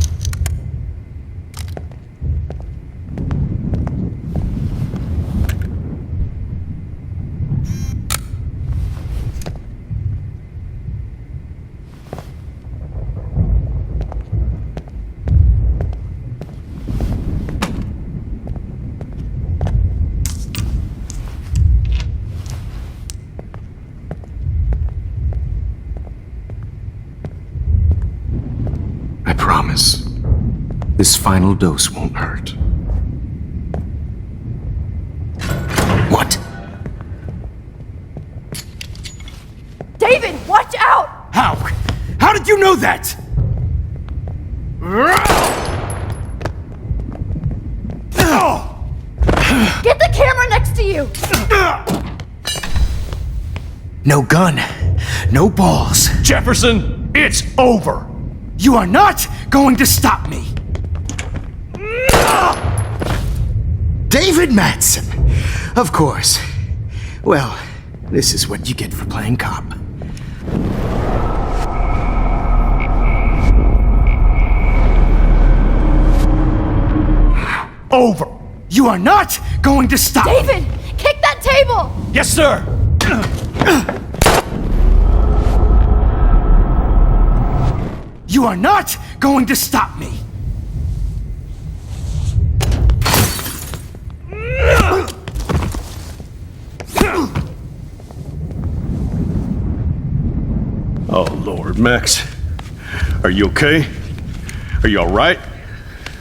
Speaker 7: I promise, this final dose won't hurt. What?
Speaker 2: David, watch out!
Speaker 7: How? How did you know that?
Speaker 2: Get the camera next to you!
Speaker 7: No gun, no balls.
Speaker 4: Jefferson, it's over!
Speaker 7: You are not going to stop me! David Madsen! Of course. Well, this is what you get for playing cop.
Speaker 4: Over!
Speaker 7: You are not going to stop me!
Speaker 2: David, kick that table!
Speaker 4: Yes, sir!
Speaker 7: You are not going to stop me!
Speaker 4: Oh, Lord, Max. Are you okay? Are you alright?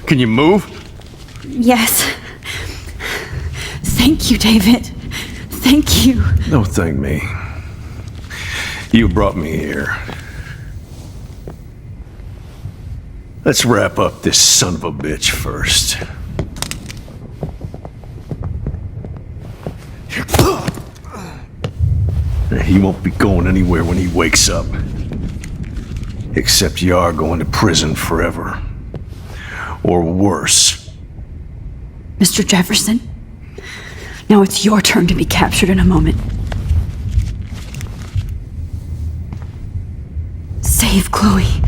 Speaker 4: Can you move?
Speaker 2: Yes. Thank you, David. Thank you.
Speaker 4: Don't thank me. You brought me here. Let's wrap up this son of a bitch first. He won't be going anywhere when he wakes up. Except you are going to prison forever. Or worse.
Speaker 2: Mr. Jefferson, now it's your turn to be captured in a moment. Save Chloe.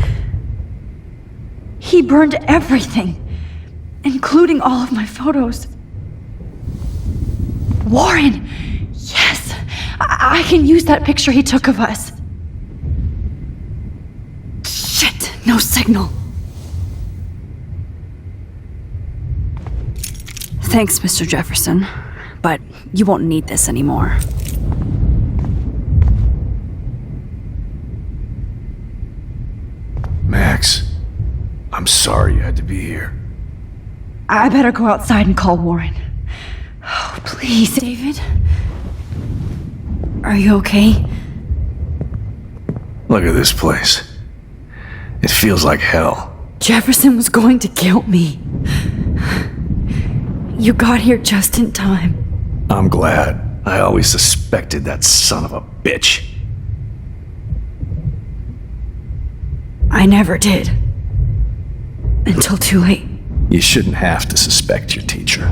Speaker 2: He burned everything. including all of my photos. Warren! Yes! I can use that picture he took of us. Shit, no signal. Thanks, Mr. Jefferson, but you won't need this anymore.
Speaker 4: Max, I'm sorry you had to be here.
Speaker 2: I better go outside and call Warren. Oh, please, David. Are you okay?
Speaker 4: Look at this place. It feels like hell.
Speaker 2: Jefferson was going to kill me. You got here just in time.
Speaker 4: I'm glad. I always suspected that son of a bitch.
Speaker 2: I never did. Until too late.
Speaker 4: You shouldn't have to suspect your teacher.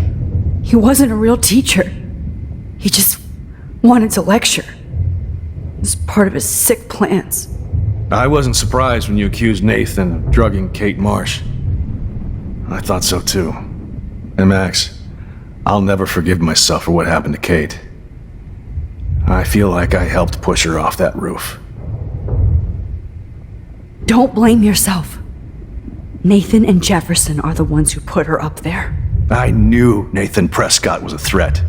Speaker 2: He wasn't a real teacher. He just wanted to lecture. It was part of his sick plans.
Speaker 4: I wasn't surprised when you accused Nathan of drugging Kate Marsh. I thought so too. And Max, I'll never forgive myself for what happened to Kate. I feel like I helped push her off that roof.
Speaker 2: Don't blame yourself. Nathan and Jefferson are the ones who put her up there.
Speaker 4: I knew Nathan Prescott was a threat.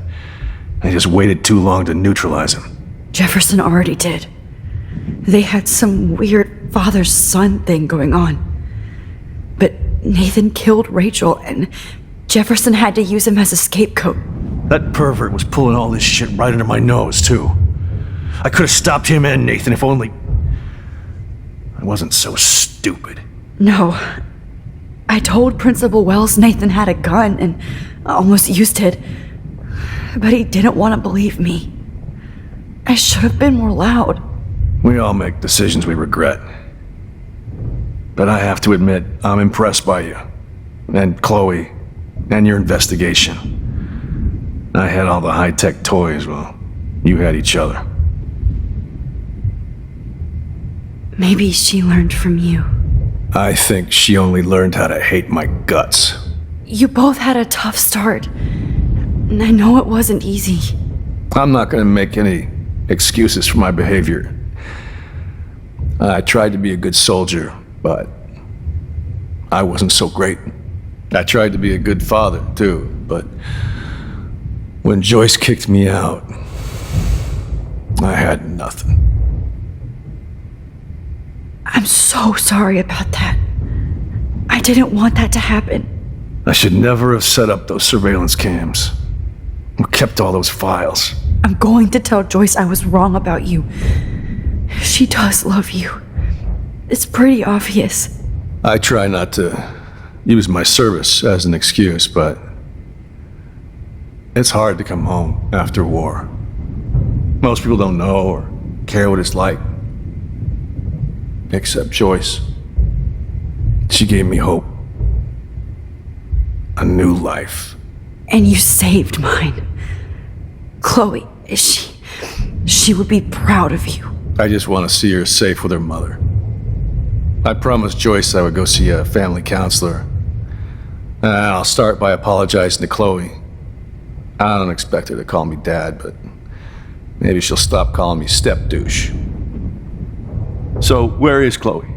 Speaker 4: I just waited too long to neutralize him.
Speaker 2: Jefferson already did. They had some weird father-son thing going on. But Nathan killed Rachel, and Jefferson had to use him as a scapegoat.
Speaker 4: That pervert was pulling all this shit right under my nose, too. I could have stopped him and Nathan if only I wasn't so stupid.
Speaker 2: No. I told Principal Wells Nathan had a gun and almost used it. But he didn't want to believe me. I should have been more loud.
Speaker 4: We all make decisions we regret. But I have to admit, I'm impressed by you. And Chloe. And your investigation. I had all the high-tech toys, well, you had each other.
Speaker 2: Maybe she learned from you.
Speaker 4: I think she only learned how to hate my guts.
Speaker 2: You both had a tough start. And I know it wasn't easy.
Speaker 4: I'm not gonna make any excuses for my behavior. I tried to be a good soldier, but I wasn't so great. I tried to be a good father, too, but when Joyce kicked me out, I had nothing.
Speaker 2: I'm so sorry about that. I didn't want that to happen.
Speaker 4: I should never have set up those surveillance cams. Or kept all those files.
Speaker 2: I'm going to tell Joyce I was wrong about you. She does love you. It's pretty obvious.
Speaker 4: I try not to use my service as an excuse, but it's hard to come home after war. Most people don't know or care what it's like. Except Joyce. She gave me hope. A new life.
Speaker 2: And you saved mine. Chloe, she would be proud of you.
Speaker 4: I just want to see her safe with her mother. I promised Joyce I would go see a family counselor. And I'll start by apologizing to Chloe. I don't expect her to call me dad, but maybe she'll stop calling me step douche. So, where is Chloe?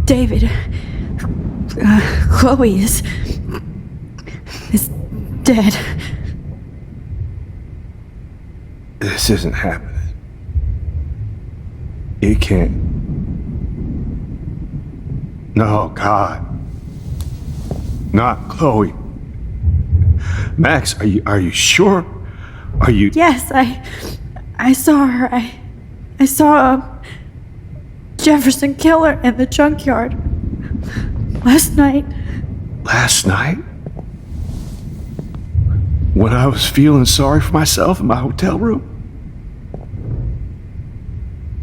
Speaker 2: David, Chloe is dead.
Speaker 4: This isn't happening. It can't. No, God. Not Chloe. Max, are you sure? Are you...
Speaker 2: Yes, I saw her. I saw Jefferson kill her in the junkyard. Last night.
Speaker 4: Last night? When I was feeling sorry for myself in my hotel room?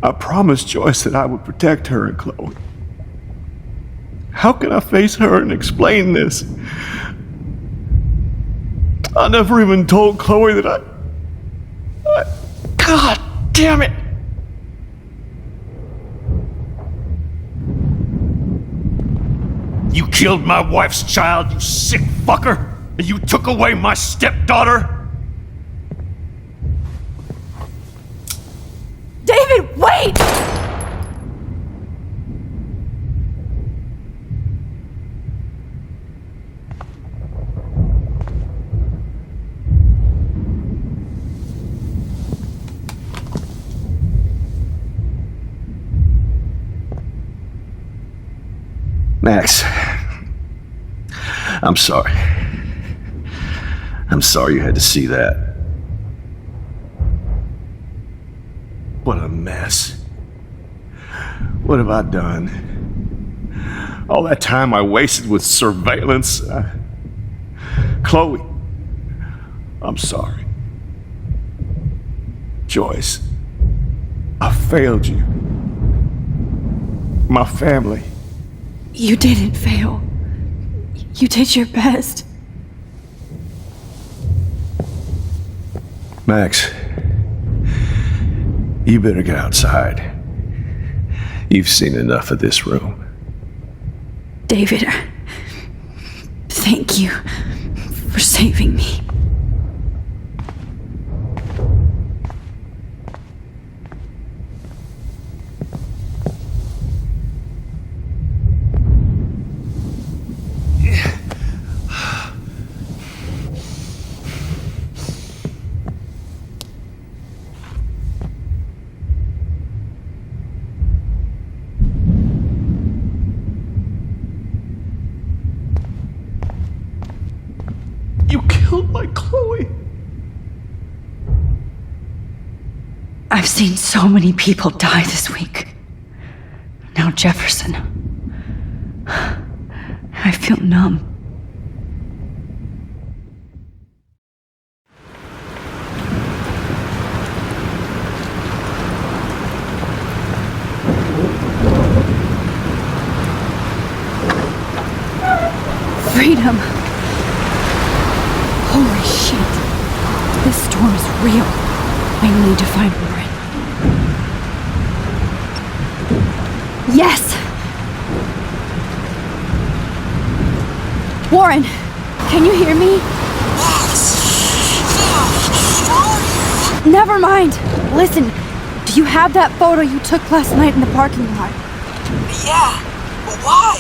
Speaker 4: I promised Joyce that I would protect her and Chloe. How can I face her and explain this? I never even told Chloe that I... God damn it!
Speaker 19: killed my wife's child, you sick fucker! And you took away my stepdaughter?
Speaker 2: David, wait!
Speaker 4: Max, I'm sorry. I'm sorry you had to see that. What a mess. What have I done? All that time I wasted with surveillance. Chloe, I'm sorry. Joyce, I failed you. My family.
Speaker 2: You didn't fail. You did your best.
Speaker 4: Max, you better get outside. You've seen enough of this room.
Speaker 2: David, thank you for saving me.
Speaker 4: You killed my Chloe.
Speaker 2: I've seen so many people die this week. Now Jefferson. I feel numb. Freedom. Holy shit. This storm is real. I need to find Warren. Yes! Warren, can you hear me?
Speaker 18: Max! Where are you?
Speaker 2: Never mind. Listen, do you have that photo you took last night in the parking lot?
Speaker 18: Yeah, but why?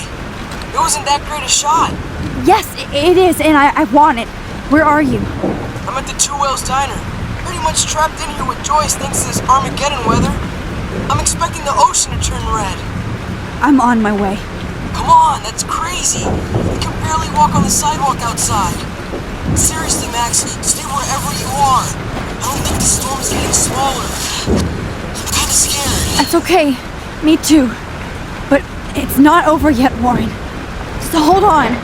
Speaker 18: It wasn't that great a shot.
Speaker 2: Yes, it is, and I want it. Where are you?
Speaker 18: I'm at the Two Whales Diner. Pretty much trapped in here with Joyce thanks to this Armageddon weather. I'm expecting the ocean to turn red.
Speaker 2: I'm on my way.
Speaker 18: Come on, that's crazy. You can barely walk on the sidewalk outside. Seriously, Max, stay wherever you are. I don't think the storm's getting smaller. I'm kinda scared.
Speaker 2: That's okay. Me too. But it's not over yet, Warren. So hold on.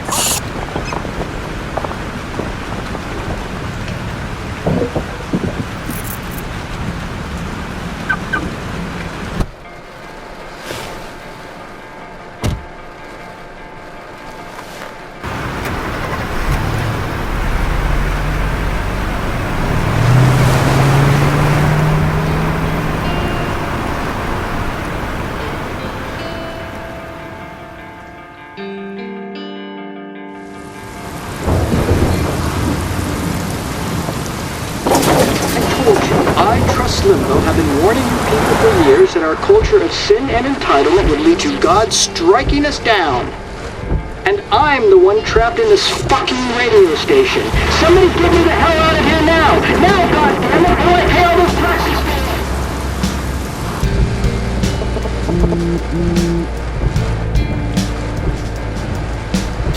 Speaker 20: Limbo have been warning you people for years that our culture of sin and entitlement would lead to God striking us down. And I'm the one trapped in this fucking radio station. Somebody get me the hell out of here now! Now, goddammit, or I pay all those taxes!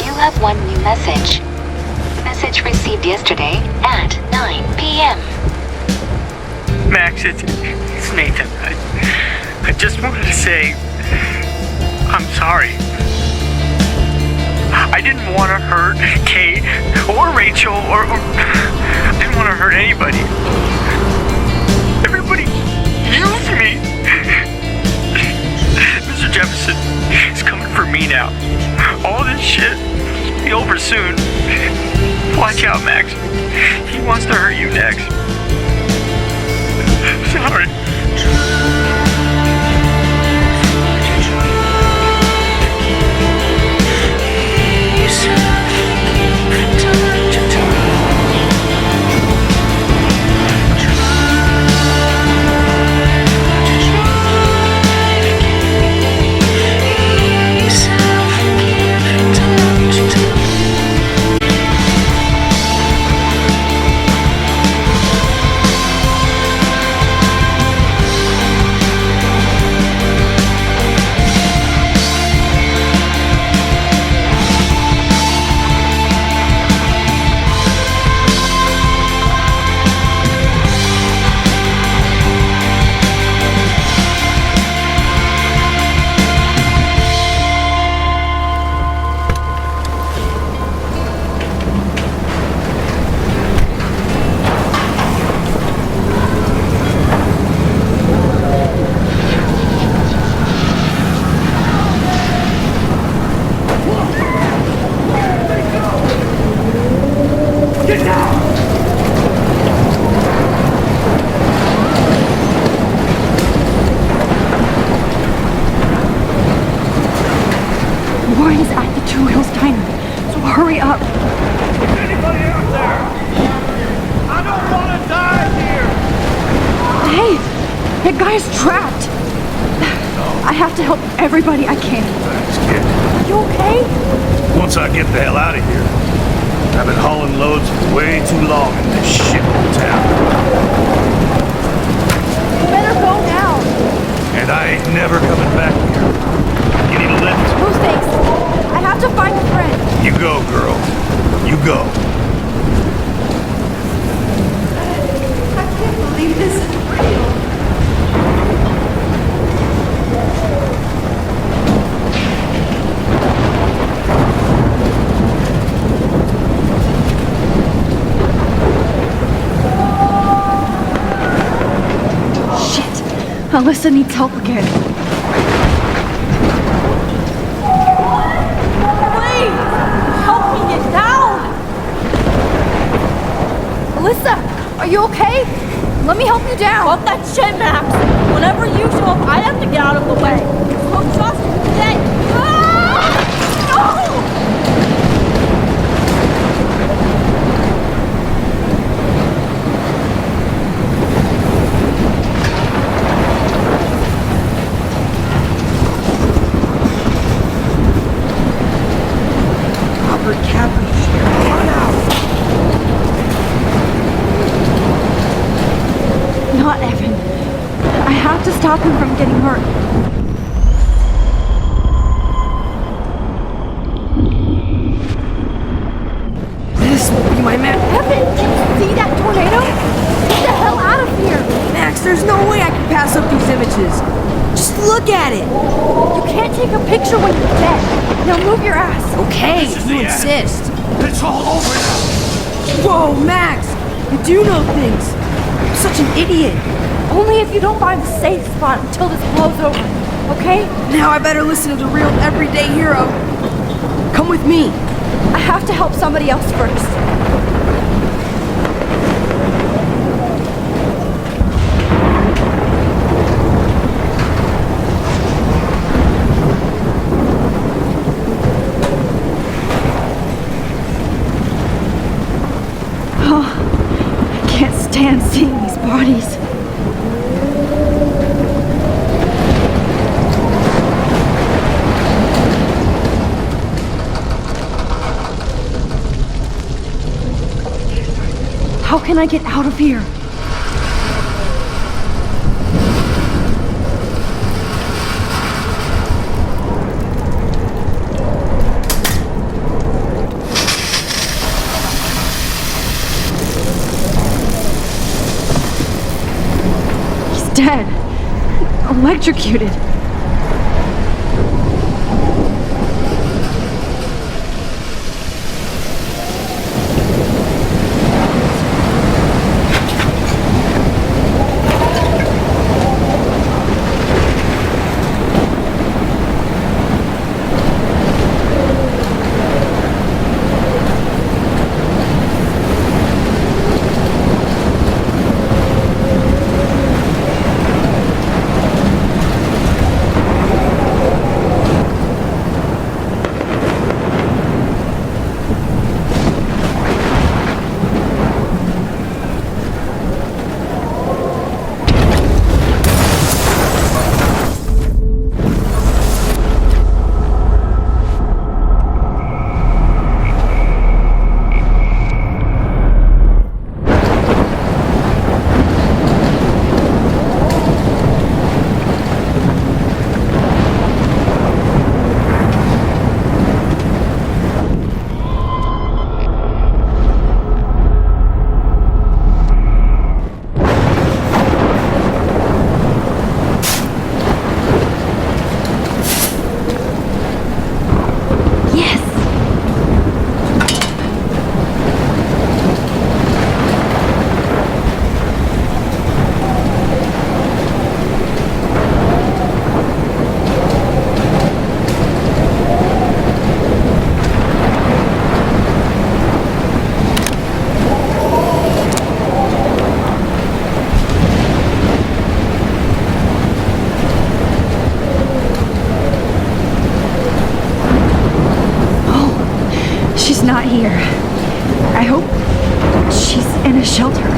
Speaker 9: You have one new message. Message received yesterday at 9 p.m.
Speaker 21: Max, it's Nathan. I just wanted to say I'm sorry. I didn't want to hurt Kate or Rachel or I didn't want to hurt anybody. Everybody used me. Mr. Jefferson is coming for me now. All this shit will be over soon. Watch out, Max. He wants to hurt you next. Sorry.
Speaker 2: trapped. I have to help everybody I can.
Speaker 19: Thanks, kid.
Speaker 2: Are you okay?
Speaker 19: Once I get the hell out of here, I've been hauling loads for way too long in this shithole town.
Speaker 2: You better go now.
Speaker 19: And I ain't never coming back here. You need a lift?
Speaker 2: No thanks. I have to find a friend.
Speaker 19: You go, girl. You go.
Speaker 2: I can't believe this is real. Alyssa needs help again. Please! Help me get down! Alyssa, are you okay? Let me help you down.
Speaker 6: Fuck that shit, Max! Whenever you show up, I have to get out of the way. Don't trust me today. Ah! No!
Speaker 2: Not Evan. I have to stop him from getting hurt.
Speaker 18: This will be my man.
Speaker 2: Evan, can you see that tornado? Get the hell out of here!
Speaker 18: Max, there's no way I can pass up these images. Just look at it.
Speaker 2: You can't take a picture when you're dead. Now move your ass.
Speaker 18: Okay, if you insist.
Speaker 19: It's all over now.
Speaker 18: Whoa, Max! You do know things. You're such an idiot.
Speaker 2: Only if you don't find a safe spot until this blows over, okay?
Speaker 18: Now I better listen to the real everyday hero. Come with me.
Speaker 2: I have to help somebody else first. Oh, I can't stand seeing these bodies. How can I get out of here? He's dead. Electrocuted. Not here. I hope she's in a shelter.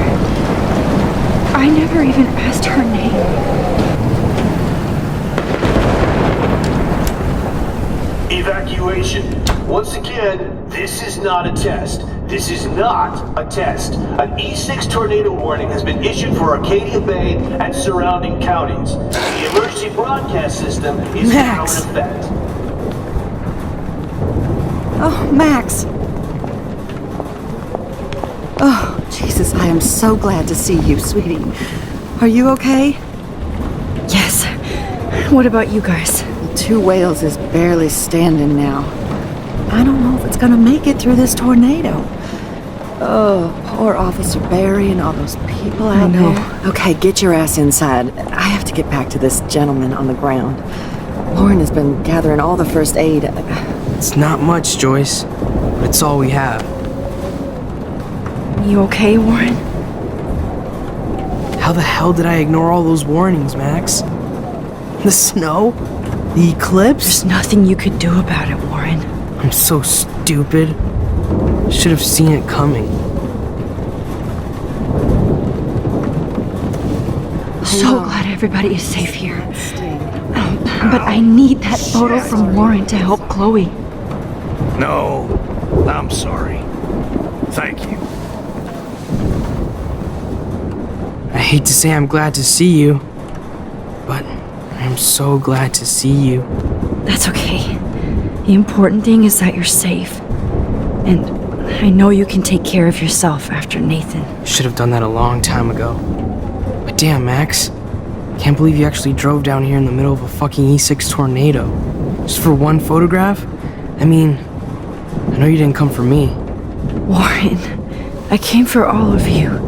Speaker 2: I never even asked her name.
Speaker 12: Once again, this is not a test. This is not a test. An E6 tornado warning has been issued for Arcadia Bay and surrounding counties. The emergency broadcast system is now in effect.
Speaker 14: Oh, Max. Oh, Jesus, I am so glad to see you, sweetie. Are you okay?
Speaker 2: Yes. What about you guys?
Speaker 14: The Two Whales is barely standing now. I don't know if it's gonna make it through this tornado. Oh, poor Officer Barry and all those people out there. Okay, get your ass inside. I have to get back to this gentleman on the ground. Lauren has been gathering all the first aid.
Speaker 15: It's not much, Joyce, but it's all we have.
Speaker 2: You okay, Warren?
Speaker 15: How the hell did I ignore all those warnings, Max? The snow? The eclipse?
Speaker 2: There's nothing you could do about it, Warren.
Speaker 15: I'm so stupid. Should have seen it coming.
Speaker 2: So glad everybody is safe here. But I need that photo from Warren to help Chloe.
Speaker 19: No, I'm sorry. Thank you.
Speaker 15: I hate to say I'm glad to see you, but I'm so glad to see you.
Speaker 2: That's okay. The important thing is that you're safe. And I know you can take care of yourself after Nathan.
Speaker 15: Should have done that a long time ago. But damn, Max. Can't believe you actually drove down here in the middle of a fucking E6 tornado. Just for one photograph? I mean, I know you didn't come for me.
Speaker 2: Warren, I came for all of you.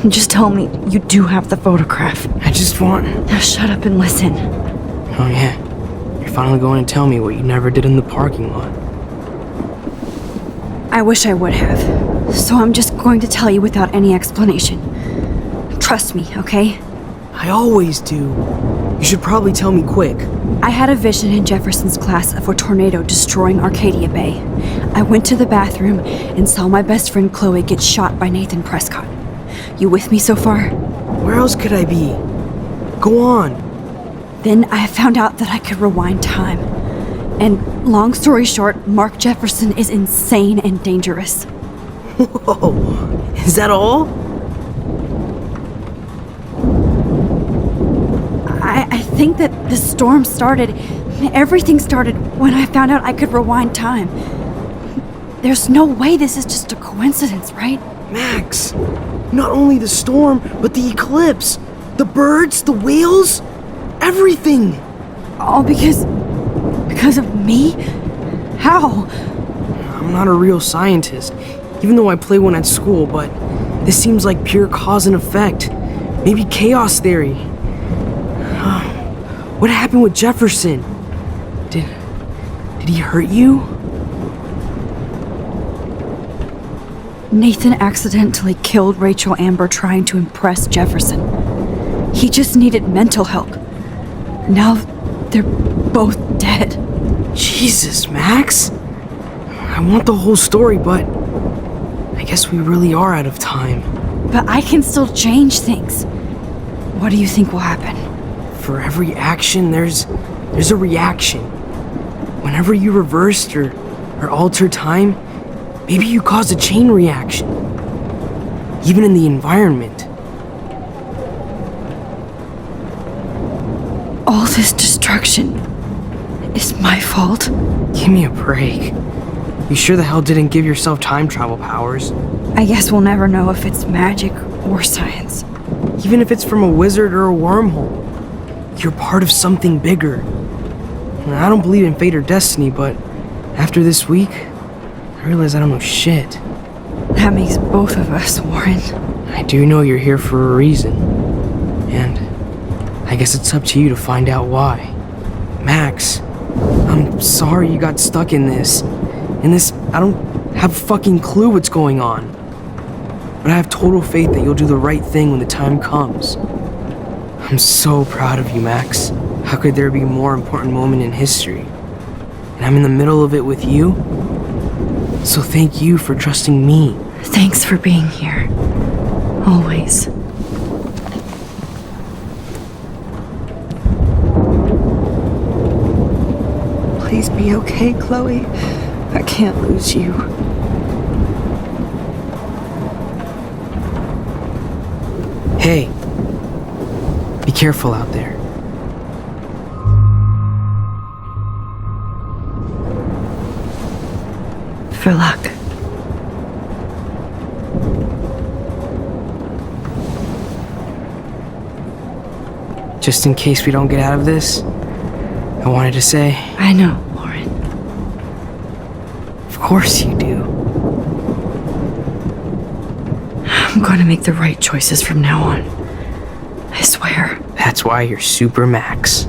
Speaker 2: Just tell me you do have the photograph.
Speaker 15: I just want...
Speaker 2: Now shut up and listen.
Speaker 15: Oh yeah, you're finally going to tell me what you never did in the parking lot.
Speaker 2: I wish I would have. So I'm just going to tell you without any explanation. Trust me, okay?
Speaker 15: I always do. You should probably tell me quick.
Speaker 2: I had a vision in Jefferson's class of a tornado destroying Arcadia Bay. I went to the bathroom and saw my best friend Chloe get shot by Nathan Prescott. You with me so far?
Speaker 15: Where else could I be? Go on.
Speaker 2: Then I found out that I could rewind time. And long story short, Mark Jefferson is insane and dangerous.
Speaker 15: Whoa, is that all?
Speaker 2: I think that the storm started, everything started when I found out I could rewind time. There's no way this is just a coincidence, right?
Speaker 15: Max, not only the storm, but the eclipse, the birds, the whales, everything.
Speaker 2: All because of me? How?
Speaker 15: I'm not a real scientist, even though I play one at school, but this seems like pure cause and effect. Maybe chaos theory. What happened with Jefferson? Did he hurt you?
Speaker 2: Nathan accidentally killed Rachel Amber trying to impress Jefferson. He just needed mental help. Now they're both dead.
Speaker 15: Jesus, Max. I want the whole story, but I guess we really are out of time.
Speaker 2: But I can still change things. What do you think will happen?
Speaker 15: For every action, there's a reaction. Whenever you reversed or alter time, maybe you cause a chain reaction. Even in the environment.
Speaker 2: All this destruction is my fault?
Speaker 15: Give me a break. You sure the hell didn't give yourself time travel powers?
Speaker 2: I guess we'll never know if it's magic or science.
Speaker 15: Even if it's from a wizard or a wormhole. You're part of something bigger. I don't believe in fate or destiny, but after this week, I realize I don't know shit.
Speaker 2: That makes both of us, Warren.
Speaker 15: I do know you're here for a reason. And I guess it's up to you to find out why. Max, I'm sorry you got stuck in this. I don't have a fucking clue what's going on. But I have total faith that you'll do the right thing when the time comes. I'm so proud of you, Max. How could there be a more important moment in history? And I'm in the middle of it with you? So thank you for trusting me.
Speaker 2: Thanks for being here. Always.
Speaker 14: Please be okay, Chloe.
Speaker 3: I can't lose you.
Speaker 15: Hey, be careful out there.
Speaker 2: For luck.
Speaker 15: Just in case we don't get out of this, I wanted to say...
Speaker 2: I know, Lauren.
Speaker 15: Of course you do.
Speaker 2: I'm going to make the right choices from now on. I swear.
Speaker 15: That's why you're Super Max.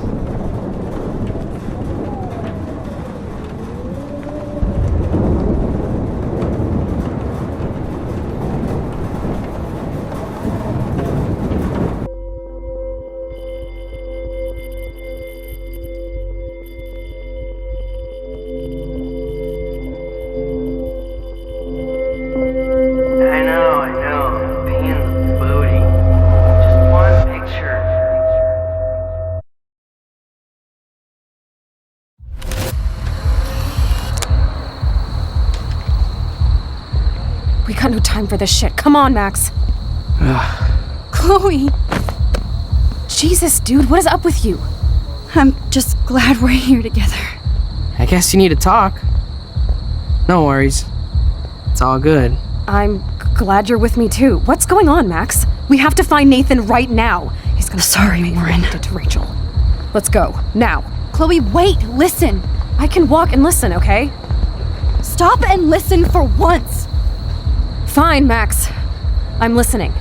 Speaker 15: I know. Pain in the booty. Just one picture.
Speaker 3: We got no time for this shit. Come on, Max. Chloe! Jesus, dude, what is up with you?
Speaker 2: I'm just glad we're here together.
Speaker 15: I guess you need to talk. No worries. It's all good.
Speaker 3: I'm glad you're with me too. What's going on, Max? We have to find Nathan right now. He's gonna
Speaker 2: Sorry, Lauren.
Speaker 3: to Rachel. Let's go, now. Chloe, wait, listen. I can walk and listen, okay?
Speaker 2: Stop and listen for once.
Speaker 3: Fine, Max. I'm listening.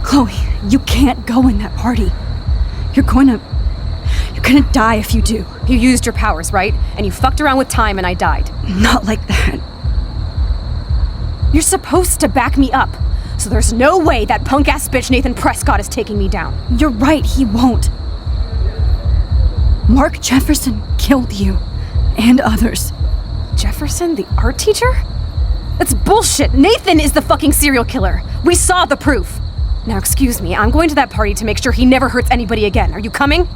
Speaker 2: Chloe, you can't go in that party. You're gonna die if you do.
Speaker 3: You used your powers, right? And you fucked around with time and I died.
Speaker 2: Not like that.
Speaker 3: You're supposed to back me up. So there's no way that punk-ass bitch Nathan Prescott is taking me down.
Speaker 2: You're right, he won't. Mark Jefferson killed you. And others.
Speaker 3: Jefferson, the art teacher? That's bullshit. Nathan is the fucking serial killer. We saw the proof. Now, excuse me, I'm going to that party to make sure he never hurts anybody again. Are you coming?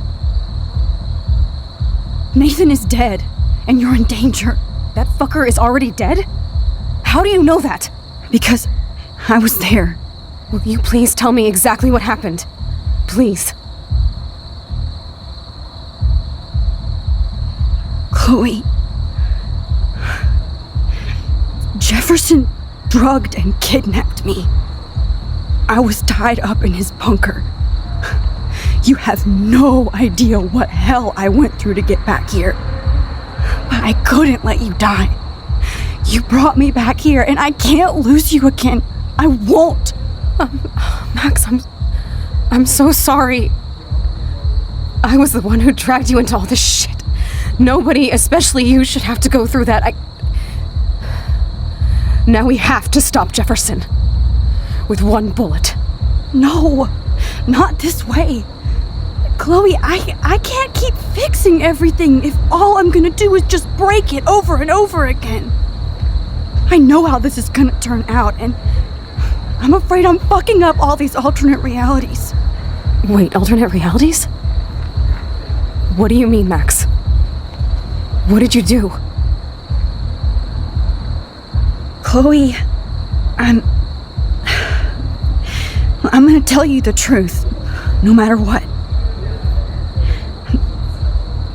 Speaker 2: Nathan is dead, and you're in danger.
Speaker 3: That fucker is already dead? How do you know that?
Speaker 2: Because I was there.
Speaker 3: Will you please tell me exactly what happened? Please.
Speaker 2: Chloe. Jefferson drugged and kidnapped me. I was tied up in his bunker. You have no idea what hell I went through to get back here. But I couldn't let you die. You brought me back here, and I can't lose you again. I won't.
Speaker 3: Max, I'm so sorry. I was the one who dragged you into all this shit. Nobody, especially you, should have to go through that. Now we have to stop Jefferson. With one bullet.
Speaker 2: No, not this way. Chloe, I can't keep fixing everything if all I'm gonna do is just break it over and over again. I know how this is gonna turn out, and I'm afraid I'm fucking up all these alternate realities.
Speaker 3: Wait, alternate realities? What do you mean, Max? What did you do?
Speaker 2: Chloe, I'm gonna tell you the truth, no matter what.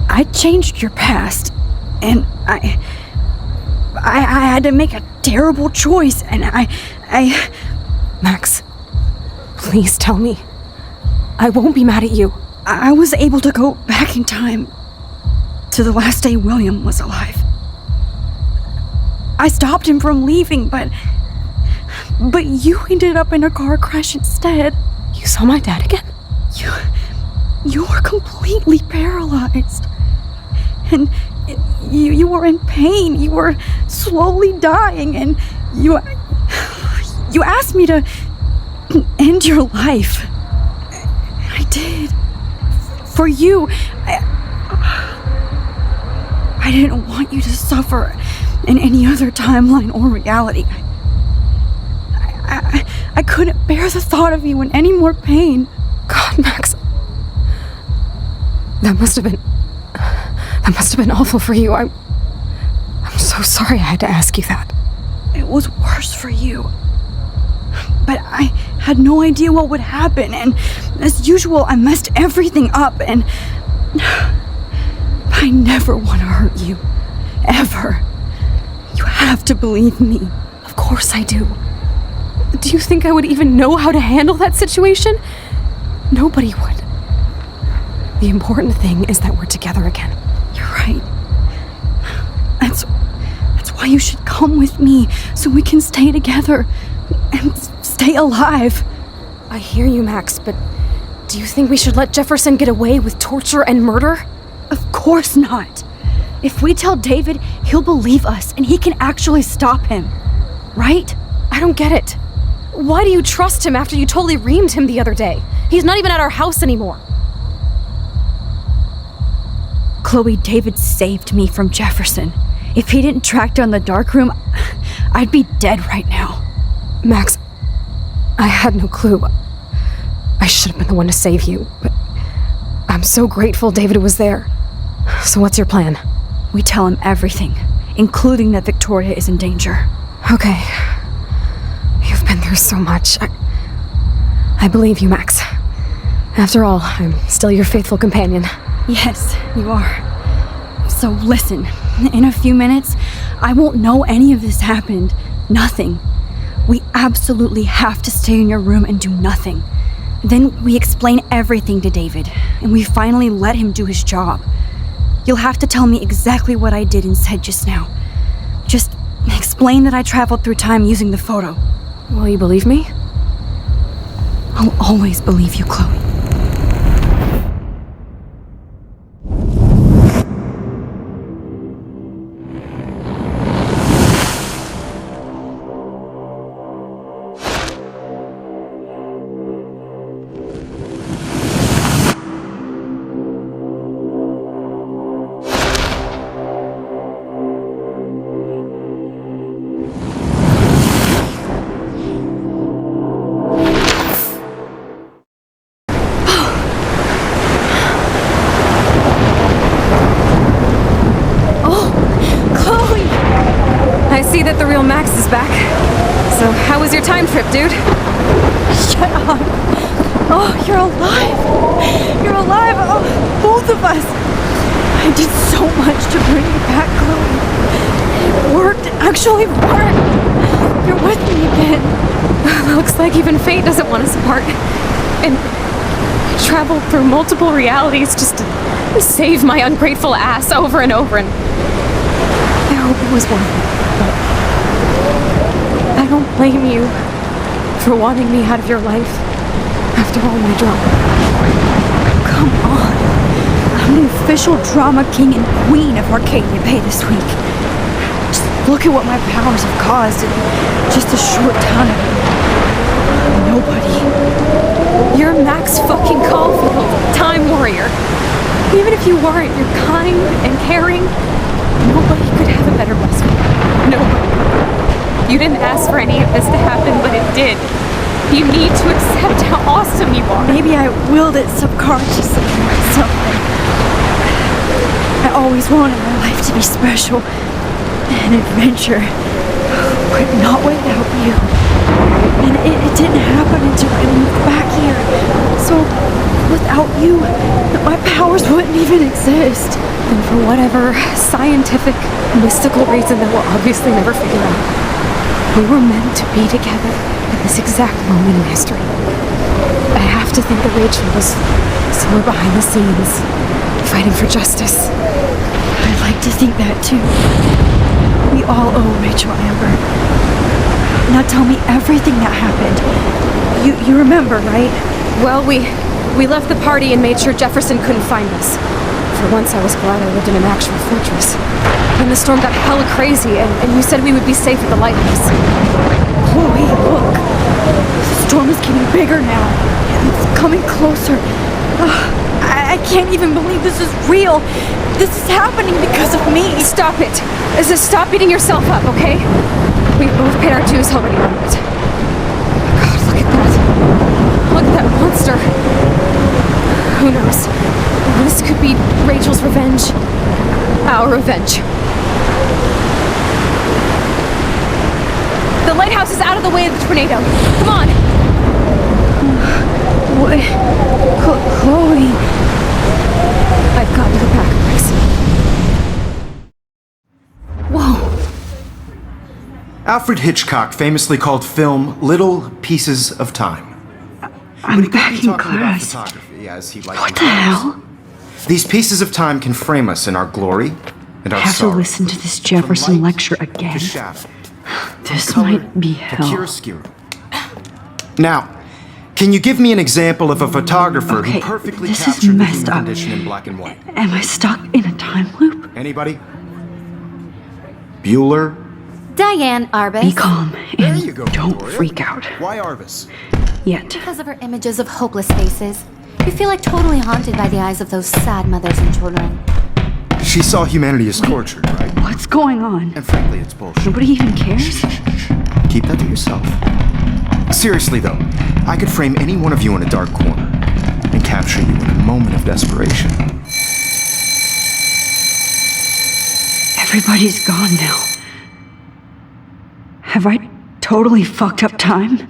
Speaker 2: I changed your past, and I had to make a terrible choice, and I...
Speaker 3: Max, please tell me. I won't be mad at you.
Speaker 2: I was able to go back in time to the last day William was alive. I stopped him from leaving, but you ended up in a car crash instead.
Speaker 3: You saw my dad again?
Speaker 2: You were completely paralyzed. And you were in pain. You were slowly dying, and you asked me to end your life. I did. For you. I didn't want you to suffer in any other timeline or reality. I couldn't bear the thought of you in any more pain.
Speaker 3: God, Max. That must have been awful for you. I'm so so sorry I had to ask you that.
Speaker 2: It was worse for you. But I had no idea what would happen, and as usual, I messed everything up, and I never want to hurt you. Ever. You have to believe me.
Speaker 3: Of course I do. Do you think I would even know how to handle that situation? Nobody would. The important thing is that we're together again.
Speaker 2: You're right. That's why you should come with me, so we can stay together and stay alive.
Speaker 3: I hear you, Max, but do you think we should let Jefferson get away with torture and murder?
Speaker 2: Of course not. If we tell David, he'll believe us and he can actually stop him. Right?
Speaker 3: I don't get it. Why do you trust him after you totally reamed him the other day? He's not even at our house anymore.
Speaker 2: Chloe, David saved me from Jefferson. If he didn't track down the darkroom, I'd be dead right now.
Speaker 3: Max, I had no clue. I should have been the one to save you, but I'm so grateful David was there. So what's your plan?
Speaker 2: We tell him everything, including that Victoria is in danger.
Speaker 3: Okay. You've been through so much. I believe you, Max. After all, I'm still your faithful companion.
Speaker 2: Yes, you are. So listen, in a few minutes, I won't know any of this happened. Nothing. We absolutely have to stay in your room and do nothing. Then we explain everything to David, and we finally let him do his job. You'll have to tell me exactly what I did and said just now. Just explain that I traveled through time using the photo.
Speaker 3: Will you believe me?
Speaker 2: I'll always believe you, Chloe.
Speaker 3: That the real Max is back. So, how was your time trip, dude?
Speaker 2: Shut up. Oh, you're alive. You're alive. Oh, both of us. I did so much to bring you back, Chloe. It worked. It actually worked. You're with me again.
Speaker 3: Looks like even fate doesn't want us apart. And I traveled through multiple realities just to save my ungrateful ass over and over, and I hope it was worth it. I don't blame you for wanting me out of your life after all my drama.
Speaker 2: Come on. I'm the official drama king and queen of Arcadia Bay this week. Just look at what my powers have caused in just a short time. Nobody.
Speaker 3: You're Max fucking Caulfield, Time Warrior. Even if you weren't, you're kind and caring. Nobody could have a better best friend. Nobody. You didn't ask for any of this to happen, but it did. You need to accept how awesome you are.
Speaker 2: Maybe I willed it subconsciously or something. I always wanted my life to be special. An adventure. But not without you. And it didn't happen until I moved back here. So, without you, my powers wouldn't even exist.
Speaker 3: And for whatever scientific, mystical reason that we'll obviously never figure out, we were meant to be together at this exact moment in history. I have to think that Rachel was somewhere behind the scenes, fighting for justice.
Speaker 2: I'd like to think that too. We all owe Rachel Amber. Now tell me everything that happened. You remember, right?
Speaker 3: Well, we left the party and made sure Jefferson couldn't find us. For once, I was glad I lived in an actual fortress. Then the storm got hella crazy, and you said we would be safe at the lighthouse.
Speaker 2: Chloe, look. The storm is getting bigger now. It's coming closer. I can't even believe this is real. This is happening because of me.
Speaker 3: Stop it. Stop beating yourself up, okay? We've both paid our dues already on it. God, look at that. Look at that monster. Who knows? This could be Rachel's revenge. Our revenge. The lighthouse is out of the way of the tornado. Come on! What? Chloe... I've got your back, Max.
Speaker 2: Whoa.
Speaker 7: Alfred Hitchcock famously called film little pieces of time.
Speaker 2: I'm back in
Speaker 7: Talking about
Speaker 2: class.
Speaker 7: photography as he liked
Speaker 2: What
Speaker 7: to
Speaker 2: the
Speaker 7: call it.
Speaker 2: hell?
Speaker 7: These pieces of time can frame us in our glory and
Speaker 2: I
Speaker 7: our
Speaker 2: have to
Speaker 7: sorrow.
Speaker 2: listen to this Jefferson lecture again.
Speaker 7: To shadow.
Speaker 2: This
Speaker 7: Color
Speaker 2: might be
Speaker 7: to
Speaker 2: hell.
Speaker 7: chiaroscuro. Now, can you give me an example of a photographer
Speaker 2: Okay,
Speaker 7: who perfectly
Speaker 2: this is
Speaker 7: captured the
Speaker 2: messed
Speaker 7: human
Speaker 2: up.
Speaker 7: condition in black and white?
Speaker 2: Am I stuck in a time loop?
Speaker 7: Anybody? Bueller?
Speaker 16: Diane Arbus.
Speaker 2: Be calm
Speaker 7: There
Speaker 2: and
Speaker 7: you go,
Speaker 2: don't
Speaker 7: Victoria.
Speaker 2: freak out.
Speaker 7: Why Arvis?
Speaker 2: Yet.
Speaker 16: Because of her images of hopeless faces. You feel like totally haunted by the eyes of those sad mothers and children.
Speaker 7: She saw humanity as tortured, right?
Speaker 2: What's going on?
Speaker 7: And frankly, it's bullshit.
Speaker 2: Nobody even cares?
Speaker 7: Keep that to yourself. Seriously, though, I could frame any one of you in a dark corner and capture you in a moment of desperation.
Speaker 2: Everybody's gone now. Have I totally fucked up time?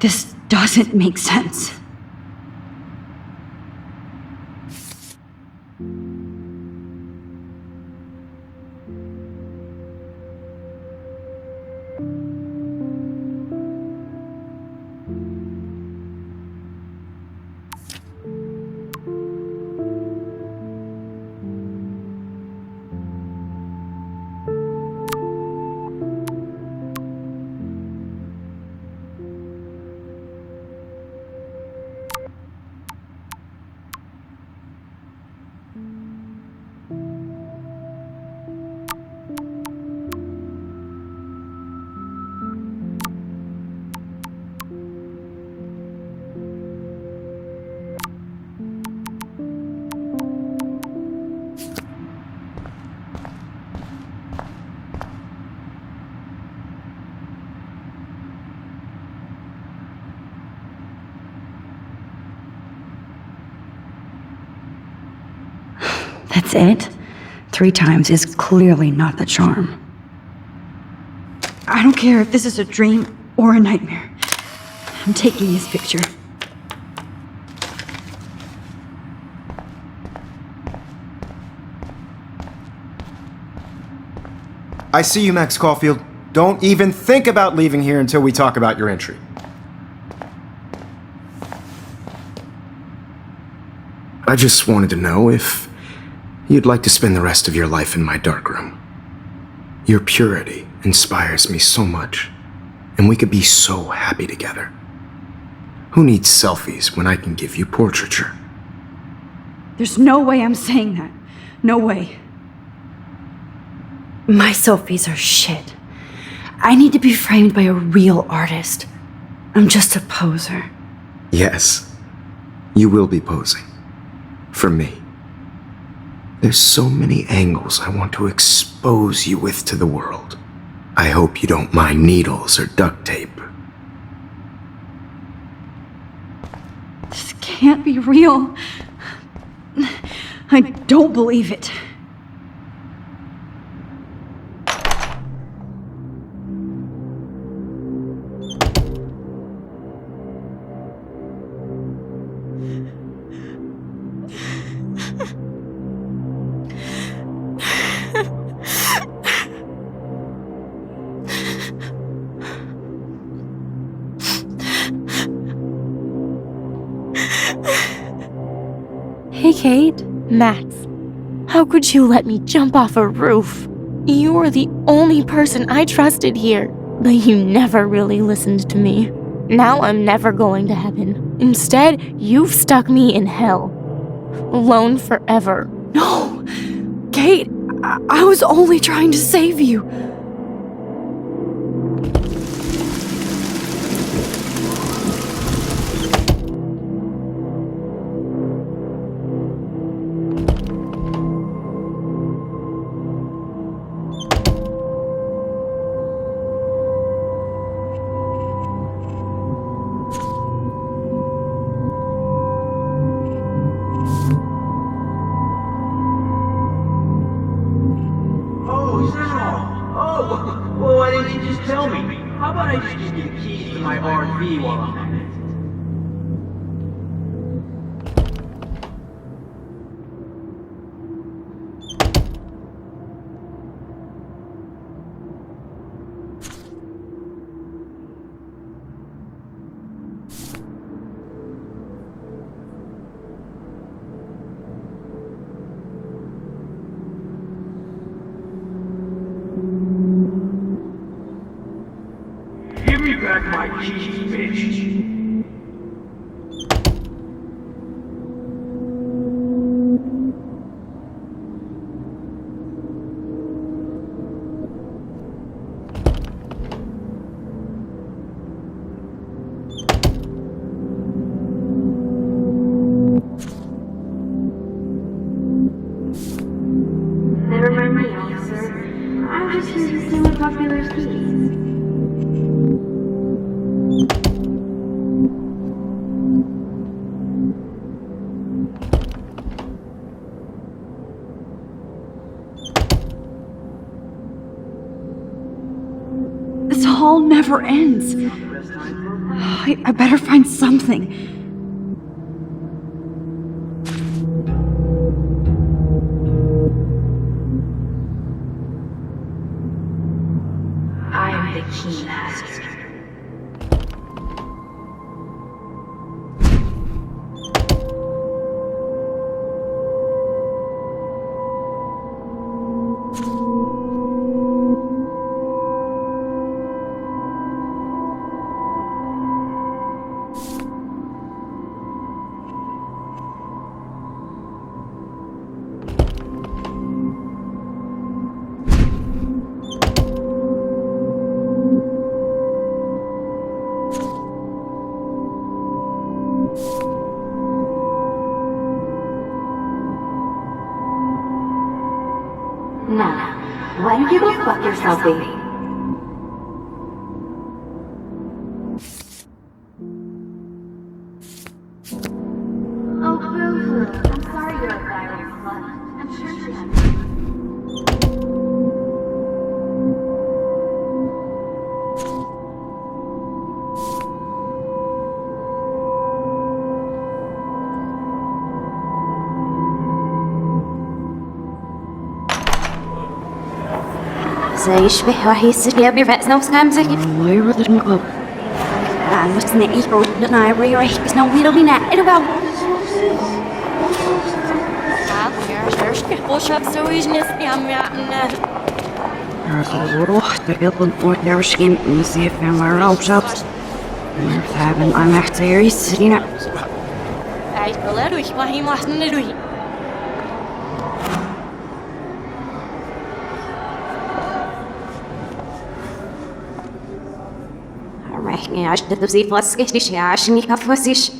Speaker 2: This doesn't make sense. That's it? 3 times is clearly not the charm. I don't care if this is a dream or a nightmare. I'm taking this picture.
Speaker 7: I see you, Max Caulfield. Don't even think about leaving here until we talk about your entry. I just wanted to know if you'd like to spend the rest of your life in my darkroom. Your purity inspires me so much, and we could be so happy together. Who needs selfies when I can give you portraiture?
Speaker 2: There's no way I'm saying that. No way. My selfies are shit. I need to be framed by a real artist. I'm just a poser.
Speaker 7: Yes, you will be posing. For me. There's so many angles I want to expose you with to the world. I hope you don't mind needles or duct tape.
Speaker 2: This can't be real. I don't believe it.
Speaker 6: Hey, Kate. Max, how could you let me jump off a roof? You were the only person I trusted here, but you never really listened to me. Now I'm never going to heaven. Instead, you've stuck me in hell. Alone forever.
Speaker 2: No! Kate, I was only trying to save you.
Speaker 1: Oh, Cyril! Oh, well, why didn't you just tell me? How about I just give you the keys to my RV while I'm at it? Give me back my keys, bitch.
Speaker 22: Never mind me, officer. I'm just here to steal a popular keys.
Speaker 2: This hall never ends. I better find something.
Speaker 22: I am the key master. Now, why don't you go fuck yourself, baby? Oh, boo-hoo. I'm sorry you're a violent slut. I'm sure she has.
Speaker 16: زي يشبه وحي السرية بيرفع سنوس خامسة
Speaker 2: الله يرضى المقلب. أنا مستني يقول لنا يبري ريح بس نومي لو بينا إلو قاو. روح تقبل فوق درشين نسيف ما روشت. مرتابن أنا احتيري سرينا.
Speaker 6: عايش بلا روح وحي محسن روحي
Speaker 16: رحني عشت تزيد واسكتش عشان يكفوسيش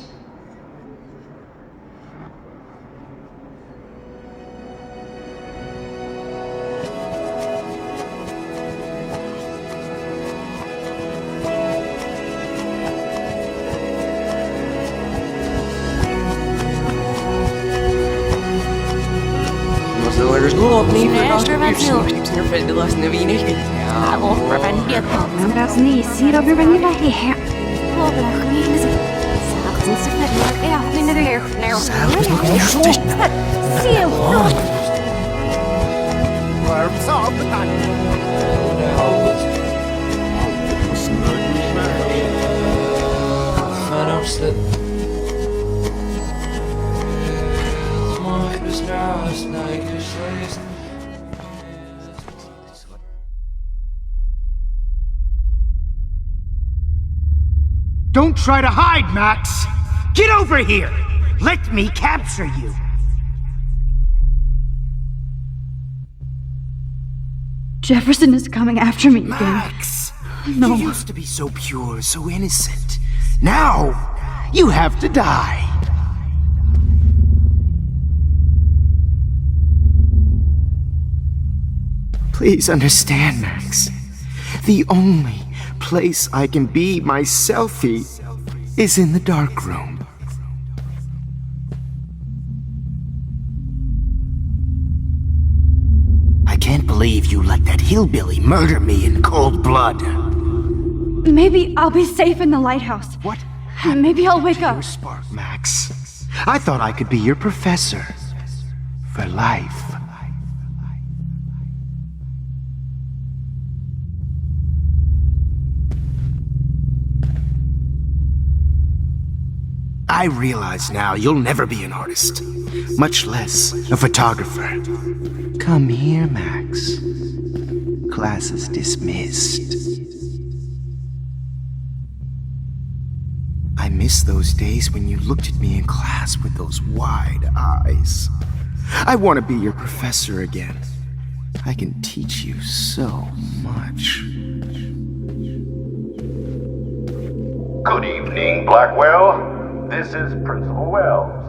Speaker 23: Don't try to hide, Max! Get over here! Let me capture you!
Speaker 2: Jefferson is coming after me again.
Speaker 23: Max!
Speaker 2: No.
Speaker 23: You used to be so pure, so innocent. Now, you have to die. Please understand, Max. The only place I can be myself is in the dark room. I can't believe you let that hillbilly murder me in cold blood.
Speaker 2: Maybe I'll be safe in the lighthouse.
Speaker 23: What?
Speaker 2: Maybe I'll wake up.
Speaker 23: Your spark, Max. I thought I could be your professor. For life. I realize now you'll never be an artist, much less a photographer. Come here, Max. Class is dismissed. I miss those days when you looked at me in class with those wide eyes. I want to be your professor again. I can teach you so much.
Speaker 5: Good evening, Blackwell. This is Principal Wells,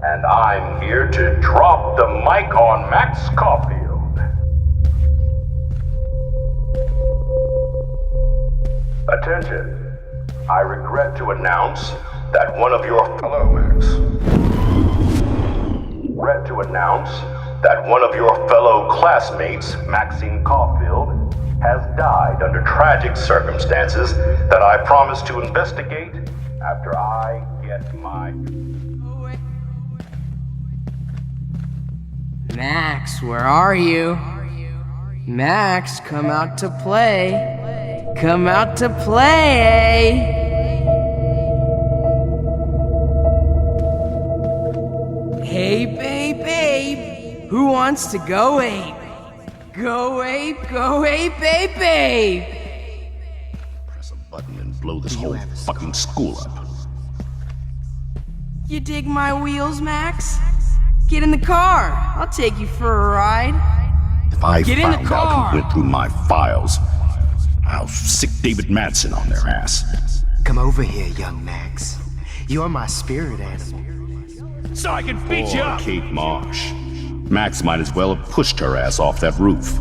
Speaker 5: and I'm here to drop the mic on Max Caulfield. Attention. I regret to announce that one of your... Hello, Max. Regret to announce that one of your fellow classmates, Maxine Caulfield, has died under tragic circumstances that I promise to investigate after I get my...
Speaker 15: Max, where are you? Max, come out to play. Come out to play. Hey, babe. Who wants to go ape? Go ape, babe.
Speaker 13: Press a button and blow this whole fucking school up.
Speaker 15: You dig my wheels, Max? Get in the car. I'll take you for a ride.
Speaker 13: If I
Speaker 15: Get in the
Speaker 13: found
Speaker 15: car.
Speaker 13: out who went through my files, I'll sick David Madsen on their ass.
Speaker 23: Come over here, young Max. You're my spirit animal.
Speaker 19: So I can beat you
Speaker 13: Poor
Speaker 19: up.
Speaker 13: Kate Marsh. Max might as well have pushed her ass off that roof.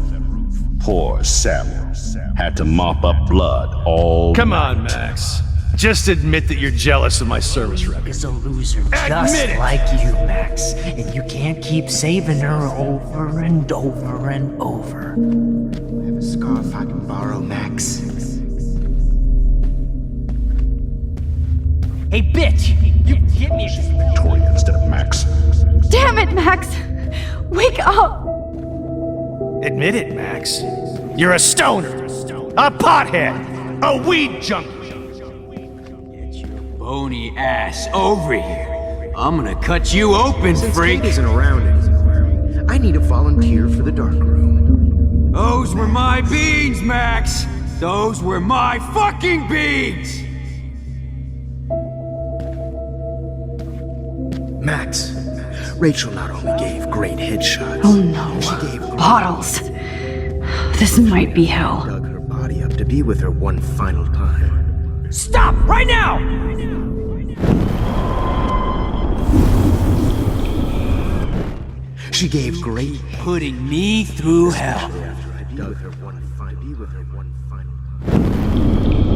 Speaker 13: Poor Samuel. Had to mop up blood all
Speaker 4: Come
Speaker 13: night.
Speaker 4: on, Max. Just admit that you're jealous of my service record.
Speaker 8: Is a loser just
Speaker 4: Admit it.
Speaker 8: like you, Max. And you can't keep saving her over and over and over.
Speaker 23: I have a scarf I can borrow, Max.
Speaker 8: Hey, bitch! You hit me!
Speaker 13: Victoria instead of Max.
Speaker 2: Damn it, Max! Wake up!
Speaker 19: Admit it, Max. You're a stoner, a pothead, a weed junkie.
Speaker 10: Bony ass over here. I'm gonna cut you open,
Speaker 23: Since
Speaker 10: freak.
Speaker 23: Kate isn't around anymore, I need a volunteer for the dark room.
Speaker 10: Those were my beans, Max. Those were my fucking beans.
Speaker 23: Max, Rachel not only gave great headshots.
Speaker 2: Oh no.
Speaker 23: She gave
Speaker 2: Bottles. This might be hell.
Speaker 23: dug her body up to be with her one final time.
Speaker 8: Stop! Right now!
Speaker 23: She gave great
Speaker 10: Putting me through hell.
Speaker 23: after I dug her one final be with her one final time.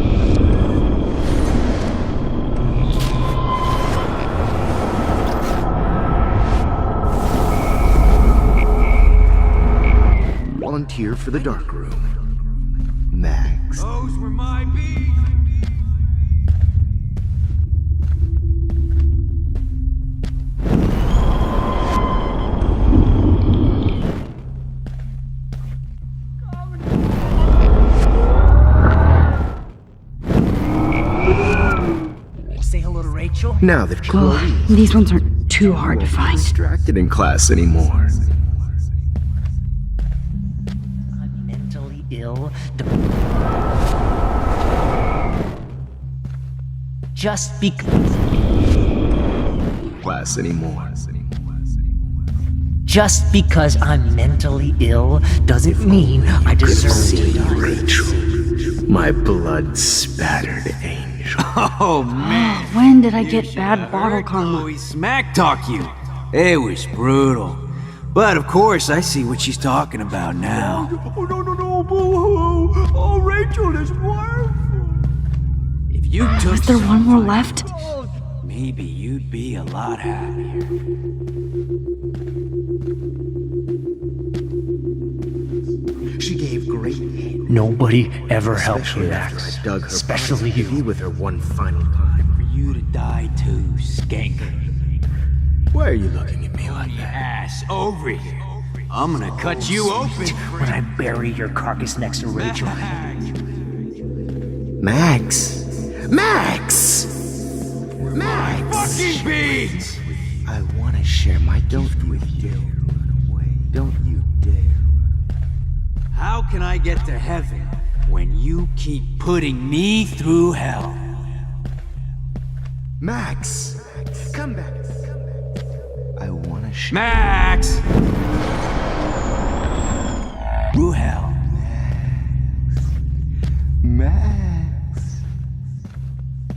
Speaker 23: Volunteer for the dark room. Max.
Speaker 10: Those were my beans.
Speaker 8: Say hello to Rachel.
Speaker 23: Now that Chloe
Speaker 2: Ugh, these ones aren't too hard to find.
Speaker 23: distracted in class anymore.
Speaker 8: I'm mentally ill. Just because.
Speaker 23: Class anymore.
Speaker 8: Just because I'm mentally ill doesn't mean I deserve to die.
Speaker 23: Rachel, my blood spattered angel.
Speaker 10: Oh man.
Speaker 2: When did I get bad bottle karma?
Speaker 10: Chloe smack talk you. It was brutal. But of course, I see what she's talking about now.
Speaker 18: Oh, no, boo-hoo. Oh, Rachel is wonderful.
Speaker 10: If you took
Speaker 2: Was there one more left?
Speaker 10: maybe you'd be a lot happier.
Speaker 23: She gave great
Speaker 8: Nobody ever helped
Speaker 23: Especially
Speaker 8: you,
Speaker 23: after
Speaker 8: Max.
Speaker 23: I dug her
Speaker 8: Especially
Speaker 23: body to
Speaker 8: you.
Speaker 23: be with her one final time.
Speaker 8: For you to die too, skank.
Speaker 23: Why are you looking at me like
Speaker 8: Your
Speaker 23: that?
Speaker 8: ass over here. I'm gonna cut you open when I bury your carcass next to Rachel.
Speaker 23: Max! Max! Max!
Speaker 8: Fucking beats!
Speaker 23: I want to share my gift with you. Don't you dare.
Speaker 10: How can I get to heaven when you keep putting me through hell?
Speaker 23: Max! Come back. I want to share.
Speaker 10: Max! Through hell.
Speaker 23: Max!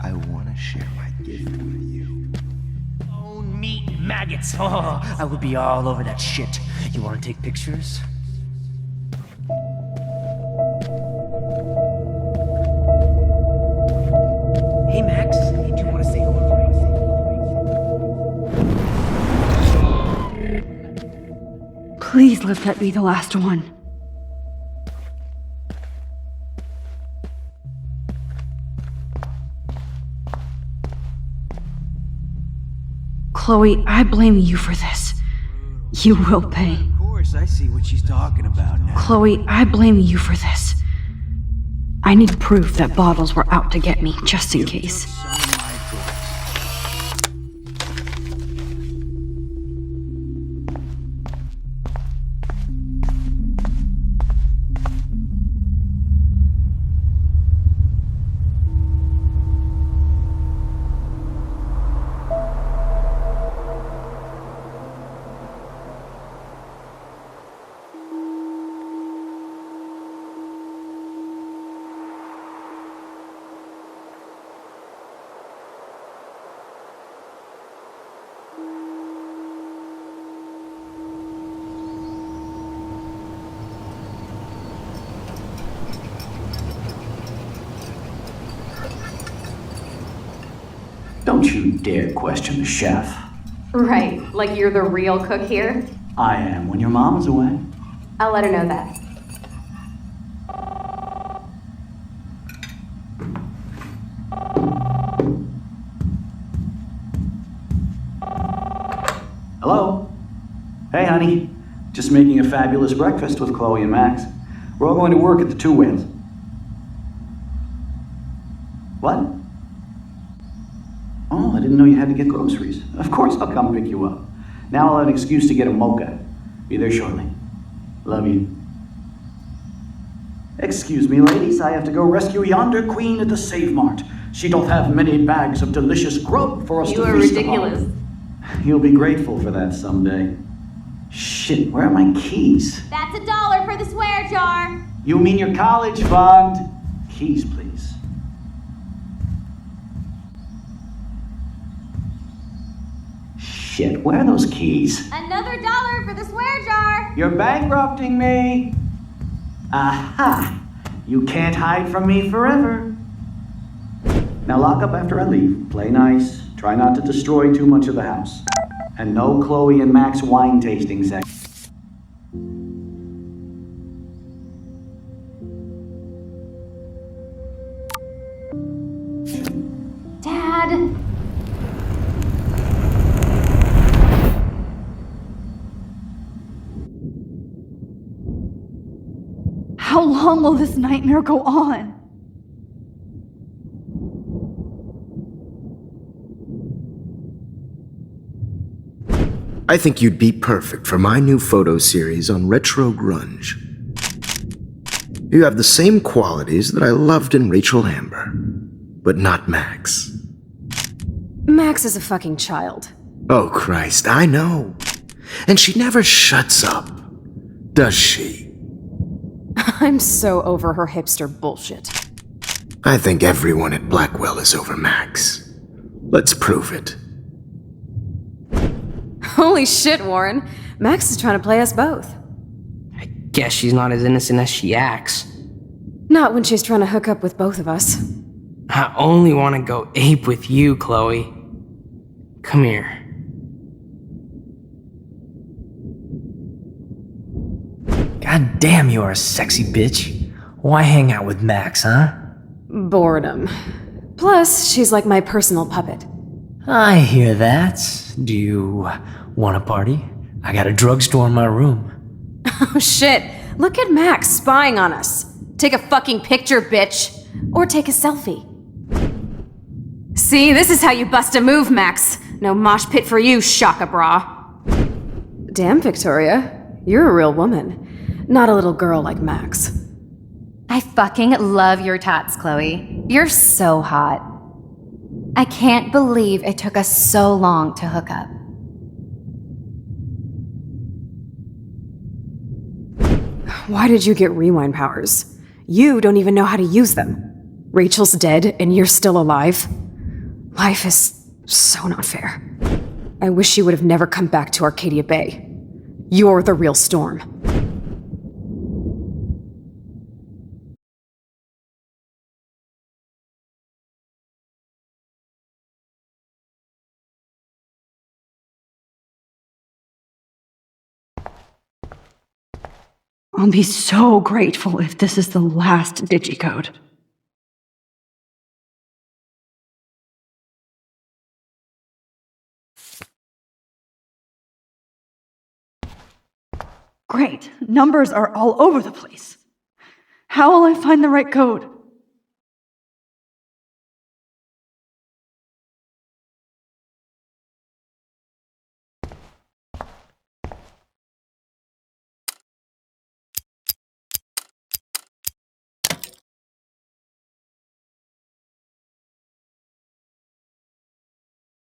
Speaker 23: I want to share my gift with you.
Speaker 8: Bone meat maggots. Oh, I would be all over that shit. You wanna take pictures? Hey, Max. Do you wanna say hello?
Speaker 2: Please let that be the last one. Chloe, I blame you for this. You will pay.
Speaker 10: Of course, I see what she's talking about now.
Speaker 2: Chloe, I blame you for this. I need proof that bottles were out to get me, just in case.
Speaker 11: Don't you dare question the chef.
Speaker 3: Right, like you're the real cook here?
Speaker 11: I am when your mom is away.
Speaker 3: I'll let her know that.
Speaker 11: Hello? Hey, honey. Just making a fabulous breakfast with Chloe and Max. We're all going to work at the Two Whales. What? Oh, I didn't know you had to get groceries. Of course I'll come pick you up. Now I'll have an excuse to get a mocha. Be there shortly. Love you. Excuse me, ladies. I have to go rescue yonder queen at the Save Mart. She doth have many bags of delicious grub for us to
Speaker 3: You are
Speaker 11: feast
Speaker 3: ridiculous.
Speaker 11: upon. You'll be grateful for that someday. Shit, where are my keys?
Speaker 22: That's $1 for the swear jar.
Speaker 11: You mean your college fund? Keys, please. Shit, where are those keys?
Speaker 22: Another $1 for the swear jar.
Speaker 11: You're bankrupting me. Aha! You can't hide from me forever. Now lock up after I leave. Play nice. Try not to destroy too much of the house. And no Chloe and Max wine tasting sex.
Speaker 22: Dad.
Speaker 2: How long will this nightmare go on?
Speaker 23: I think you'd be perfect for my new photo series on retro grunge. You have the same qualities that I loved in Rachel Amber, but not Max.
Speaker 3: Max is a fucking child.
Speaker 23: Oh, Christ, I know. And she never shuts up, does she?
Speaker 3: I'm so over her hipster bullshit.
Speaker 23: I think everyone at Blackwell is over Max. Let's prove it.
Speaker 3: Holy shit, Warren. Max is trying to play us both.
Speaker 15: Guess she's not as innocent as she acts.
Speaker 3: Not when she's trying to hook up with both of us.
Speaker 15: I only want to go ape with you, Chloe. Come here.
Speaker 8: God damn, you are a sexy bitch. Why hang out with Max, huh?
Speaker 3: Boredom. Plus, she's like my personal puppet.
Speaker 8: I hear that. Do you want a party? I got a drugstore in my room.
Speaker 3: Oh shit, look at Max spying on us. Take a fucking picture, bitch. Or take a selfie. See, this is how you bust a move, Max. No mosh pit for you, Shaka Bra. Damn, Victoria. You're a real woman. Not a little girl like Max.
Speaker 16: I fucking love your tats, Chloe. You're so hot. I can't believe it took us so long to hook up.
Speaker 3: Why did you get rewind powers? You don't even know how to use them. Rachel's dead and you're still alive. Life is so not fair. I wish you would have never come back to Arcadia Bay. You're the real Storm.
Speaker 2: I'll be so grateful if this is the last digicode. Great. Numbers are all over the place. How will I find the right code?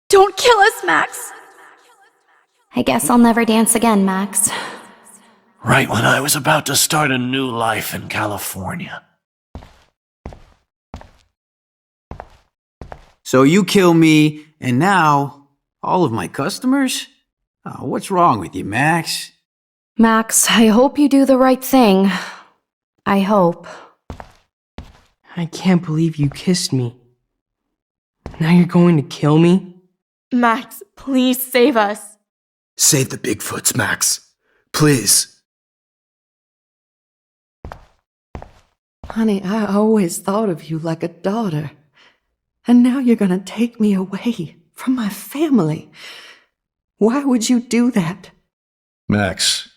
Speaker 2: Don't kill us, Max!
Speaker 16: I guess I'll never dance again, Max.
Speaker 19: Right when I was about to start a new life in California.
Speaker 10: So you kill me, and now all of my customers? Oh, what's wrong with you, Max?
Speaker 3: Max, I hope you do the right thing. I hope.
Speaker 15: I can't believe you kissed me. Now you're going to kill me?
Speaker 6: Max, please save us.
Speaker 23: Save the Bigfoots, Max. Please.
Speaker 14: Honey, I always thought of you like a daughter. And now you're gonna take me away from my family. Why would you do that?
Speaker 4: Max,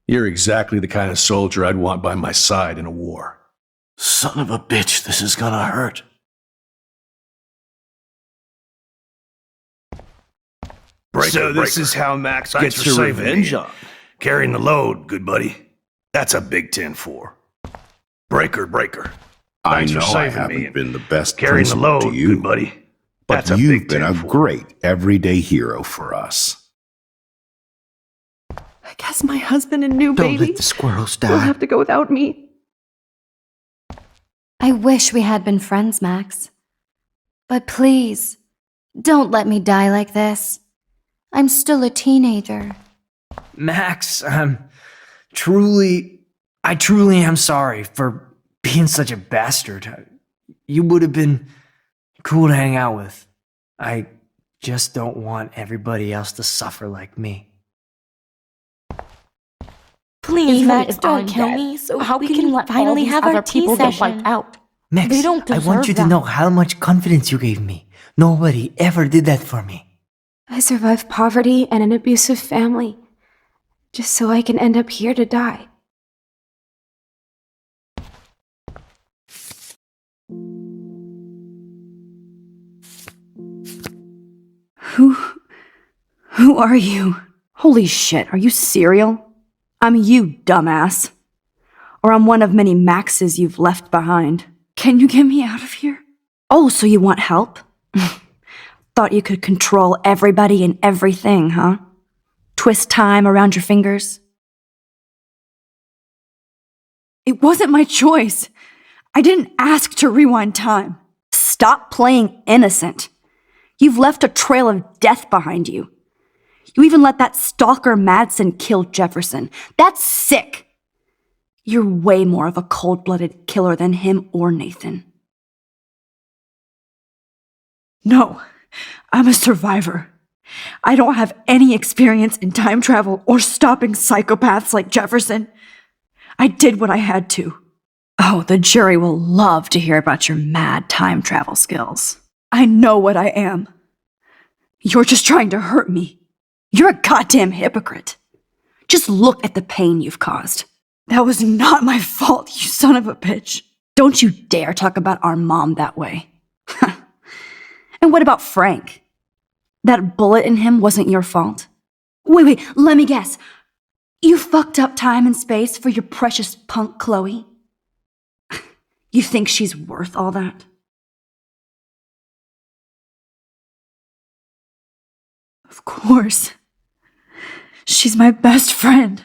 Speaker 4: you're exactly the kind of soldier I'd want by my side in a war.
Speaker 19: Son of a bitch, this is gonna hurt. So this is how Max gets her revenge on. Carrying the load, good buddy. That's a Big 10-4. Breaker.
Speaker 13: I
Speaker 19: Thanks for
Speaker 13: know I
Speaker 19: saving me
Speaker 13: haven't
Speaker 19: and
Speaker 13: been the best
Speaker 19: carrying the
Speaker 13: principal
Speaker 19: load,
Speaker 13: to you,
Speaker 19: good buddy.
Speaker 13: but
Speaker 19: That's a
Speaker 13: you've
Speaker 19: Big
Speaker 13: been a
Speaker 19: 10-4.
Speaker 13: great everyday hero for us.
Speaker 14: I guess my husband and new
Speaker 10: Don't
Speaker 14: baby
Speaker 10: let the squirrels
Speaker 14: will
Speaker 10: die.
Speaker 14: have to go without me.
Speaker 16: I wish we had been friends, Max. But please, don't let me die like this. I'm still a teenager.
Speaker 8: Max, I truly am sorry for being such a bastard. You would have been cool to hang out with. I just don't want everybody else to suffer like me.
Speaker 6: Please,
Speaker 9: Even
Speaker 6: Max,
Speaker 9: if
Speaker 6: don't
Speaker 9: I'm
Speaker 6: kill
Speaker 9: dead,
Speaker 6: me so
Speaker 9: how
Speaker 6: we
Speaker 9: can
Speaker 6: can
Speaker 9: you let
Speaker 6: finally
Speaker 9: all these
Speaker 6: have
Speaker 9: other
Speaker 6: our tea
Speaker 9: people get
Speaker 6: session.
Speaker 9: wiped out?
Speaker 8: Max,
Speaker 9: They don't
Speaker 8: I want
Speaker 9: deserve
Speaker 8: you to
Speaker 9: that.
Speaker 8: know how much confidence you gave me. Nobody ever did that for me.
Speaker 3: I survived poverty and an abusive family, just so I can end up here to die.
Speaker 2: Who are you? Holy shit, are you serial? I'm you, dumbass. Or I'm one of many Maxes you've left behind. Can you get me out of here? Oh, so you want help? Thought you could control everybody and everything, huh? Twist time around your fingers? It wasn't my choice. I didn't ask to rewind time. Stop playing innocent. You've left a trail of death behind you. You even let that stalker Madsen kill Jefferson. That's sick. You're way more of a cold-blooded killer than him or Nathan. No, I'm a survivor. I don't have any experience in time travel or stopping psychopaths like Jefferson. I did what I had to. Oh, the jury will love to hear about your mad time travel skills. I know what I am. You're just trying to hurt me. You're a goddamn hypocrite. Just look at the pain you've caused. That was not my fault, you son of a bitch. Don't you dare talk about our mom that way. And what about Frank? That bullet in him wasn't your fault? Wait, let me guess. You fucked up time and space for your precious punk Chloe? You think she's worth all that? Of course. She's my best friend.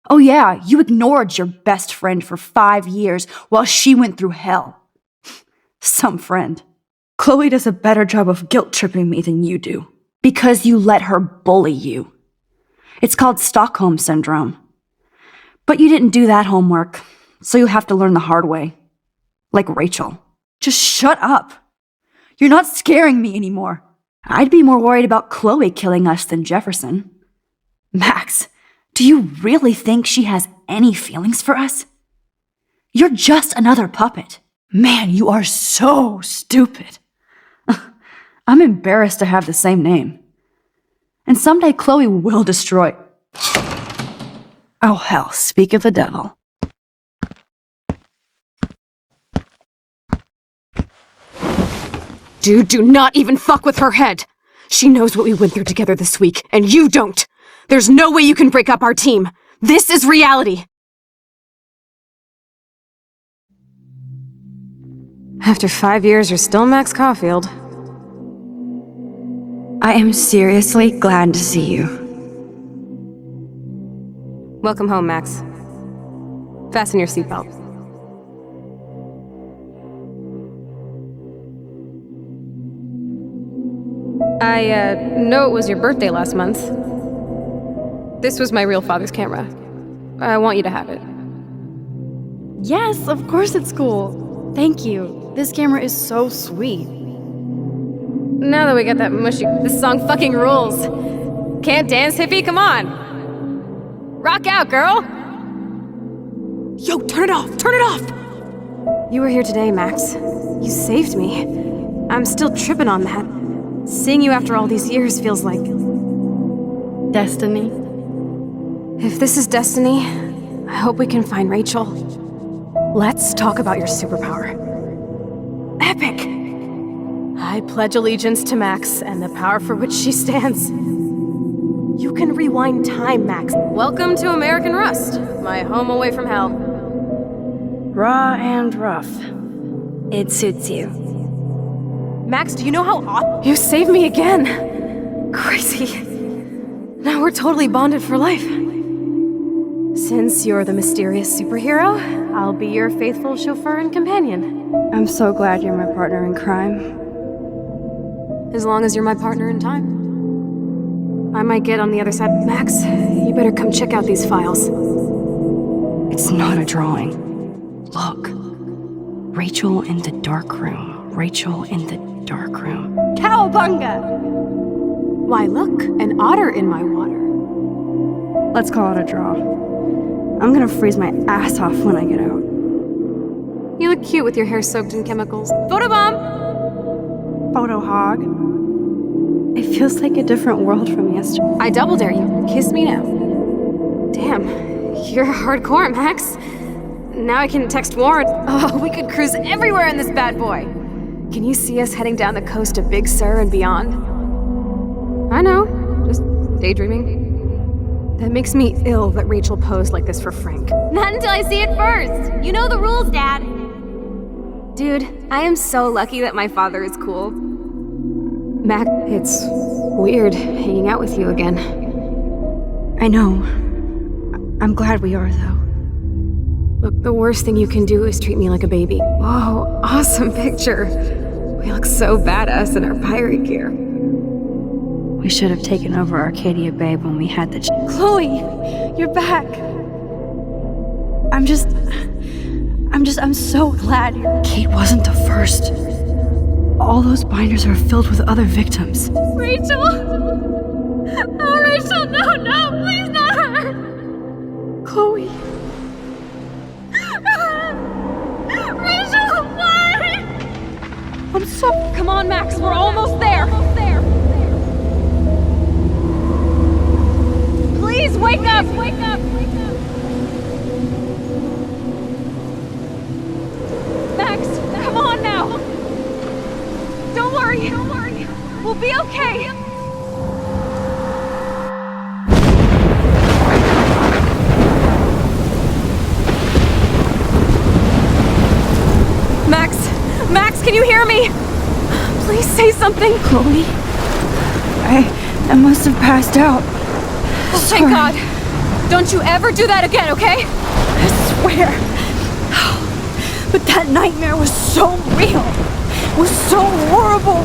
Speaker 2: Oh yeah, you ignored your best friend for 5 years while she went through hell. Some friend. Chloe does a better job of guilt-tripping me than you do. Because you let her bully you. It's called Stockholm Syndrome. But you didn't do that homework, so you'll have to learn the hard way. Like Rachel. Just shut up. You're not scaring me anymore. I'd be more worried about Chloe killing us than Jefferson. Max, do you really think she has any feelings for us? You're just another puppet. Man, you are so stupid. I'm embarrassed to have the same name. And someday Chloe will destroy... Oh hell, speak of the devil.
Speaker 3: Dude, do not even fuck with her head. She knows what we went through together this week, and you don't. There's no way you can break up our team. This is reality. After 5 years, you're still Max Caulfield.
Speaker 2: I am seriously glad to see you.
Speaker 3: Welcome home, Max. Fasten your seatbelt. I know it was your birthday last month. This was my real father's camera. I want you to have it.
Speaker 9: Yes, of course it's cool. Thank you. This camera is so sweet.
Speaker 3: Now that we got that mushy, this song fucking rules. Can't dance, hippie? Come on. Rock out, girl. Yo, turn it off. Turn it off. You were here today, Max. You saved me. I'm still tripping on that. Seeing you after all these years feels like...
Speaker 9: destiny.
Speaker 3: If this is destiny, I hope we can find Rachel. Let's talk about your superpower. Epic! I pledge allegiance to Max and the power for which she stands. You can rewind time, Max. Welcome to American Rust, my home away from hell.
Speaker 9: Raw and rough. It suits you.
Speaker 3: Max, do you know how you saved me again? Crazy. Now we're totally bonded for life. Since you're the mysterious superhero, I'll be your faithful chauffeur and companion.
Speaker 9: I'm so glad you're my partner in crime.
Speaker 3: As long as you're my partner in time. I might get on the other side. Max, you better come check out these files.
Speaker 2: It's not a drawing. Look. Rachel in the dark room. Rachel in the dark room.
Speaker 9: Cowabunga!
Speaker 3: Why, look, an otter in my water.
Speaker 9: Let's call it a draw. I'm gonna freeze my ass off when I get out.
Speaker 3: You look cute with your hair soaked in chemicals. Photobomb!
Speaker 9: Photo hog. It feels like a different world from yesterday.
Speaker 3: I double dare you. Kiss me now. Damn, you're hardcore, Max. Now I can text Warren. Oh, we could cruise everywhere in this bad boy. Can you see us heading down the coast of Big Sur and beyond? I know, just daydreaming. That makes me ill that Rachel posed like this for Frank.
Speaker 22: Not until I see it first. You know the rules, Dad.
Speaker 3: Dude, I am so lucky that my father is cool. Mac, it's weird hanging out with you again.
Speaker 9: I know. I'm glad we are, though.
Speaker 3: Look, the worst thing you can do is treat me like a baby. Whoa, awesome picture. We look so badass in our pirate gear.
Speaker 9: We should have taken over Arcadia Bay when we had the...
Speaker 3: Chloe, you're back.
Speaker 9: I'm so glad you're...
Speaker 2: Kate wasn't the first. All those binders are filled with other victims.
Speaker 22: Rachel? Oh, Rachel, no, please not her.
Speaker 9: Chloe.
Speaker 3: on, Max, we're almost there. Please wake up! Max, come on now. Don't worry. We'll be okay. Max, can you hear me? Please say something.
Speaker 2: Chloe, I must have passed out.
Speaker 3: Oh, thank God. Don't you ever do that again, okay?
Speaker 2: I swear. But that nightmare was so real. It was so horrible.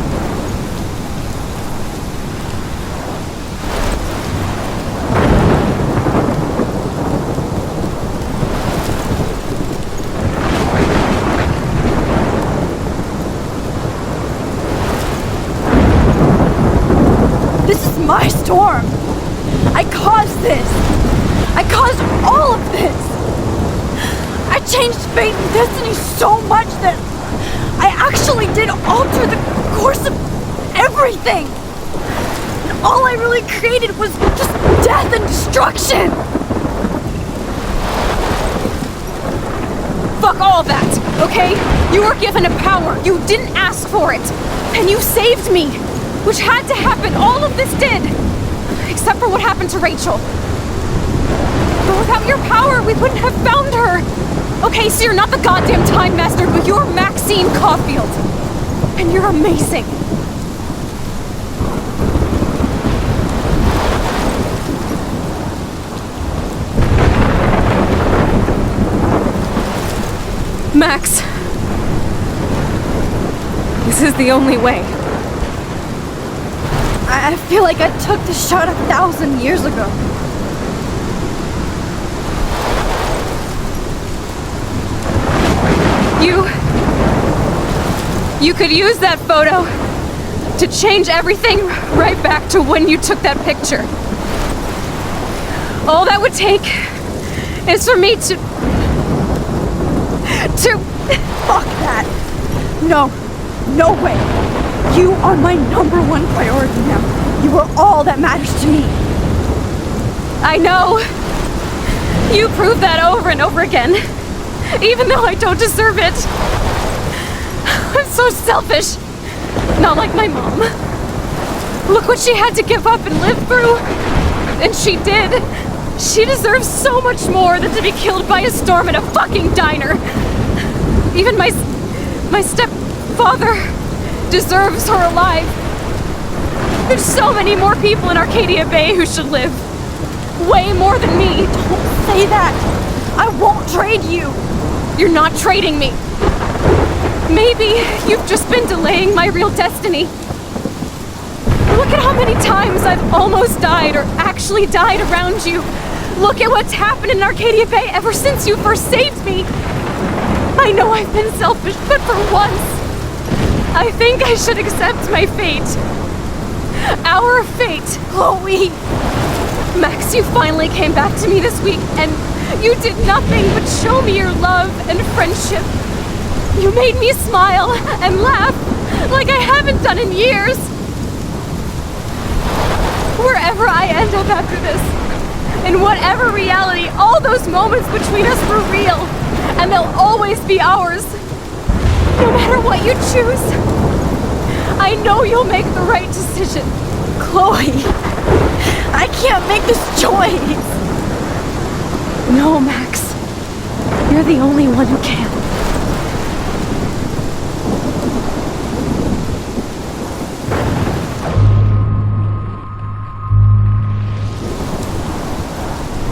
Speaker 2: This is my storm. I caused this. I caused all of this. I changed fate and destiny so much that I actually did alter the course of everything. And all I really created was just death and destruction.
Speaker 3: Fuck all that, okay? You were given a power. You didn't ask for it. And you saved me. Which had to happen. All of this did. Except for what happened to Rachel. But without your power, we wouldn't have found her. Okay, so you're not the goddamn Time Master, but you're Maxine Caulfield. And you're amazing. Max. This is the only way.
Speaker 2: I feel like I took the shot 1,000 years ago.
Speaker 3: You could use that photo to change everything right back to when you took that picture. All that would take is for me to...
Speaker 2: Fuck that. No way. You are my #1 priority now. You are all that matters to me.
Speaker 3: I know. You prove that over and over again. Even though I don't deserve it. I'm so selfish. Not like my mom. Look what she had to give up and live through. And she did. She deserves so much more than to be killed by a storm in a fucking diner. Even my stepfather deserves her alive. There's so many more people in Arcadia Bay who should live. Way more than me.
Speaker 2: Don't say that. I won't trade you.
Speaker 3: You're not trading me. Maybe you've just been delaying my real destiny. Look at how many times I've almost died or actually died around you. Look at what's happened in Arcadia Bay ever since you first saved me. I know I've been selfish, but for once, I think I should accept my fate. Our fate.
Speaker 2: Chloe!
Speaker 3: Max, you finally came back to me this week, and you did nothing but show me your love and friendship. You made me smile and laugh like I haven't done in years. Wherever I end up after this, in whatever reality, all those moments between us were real, and they'll always be ours. No matter what you choose, I know you'll make the right decision.
Speaker 2: Chloe, I can't make this choice.
Speaker 3: No, Max. You're the only one who can.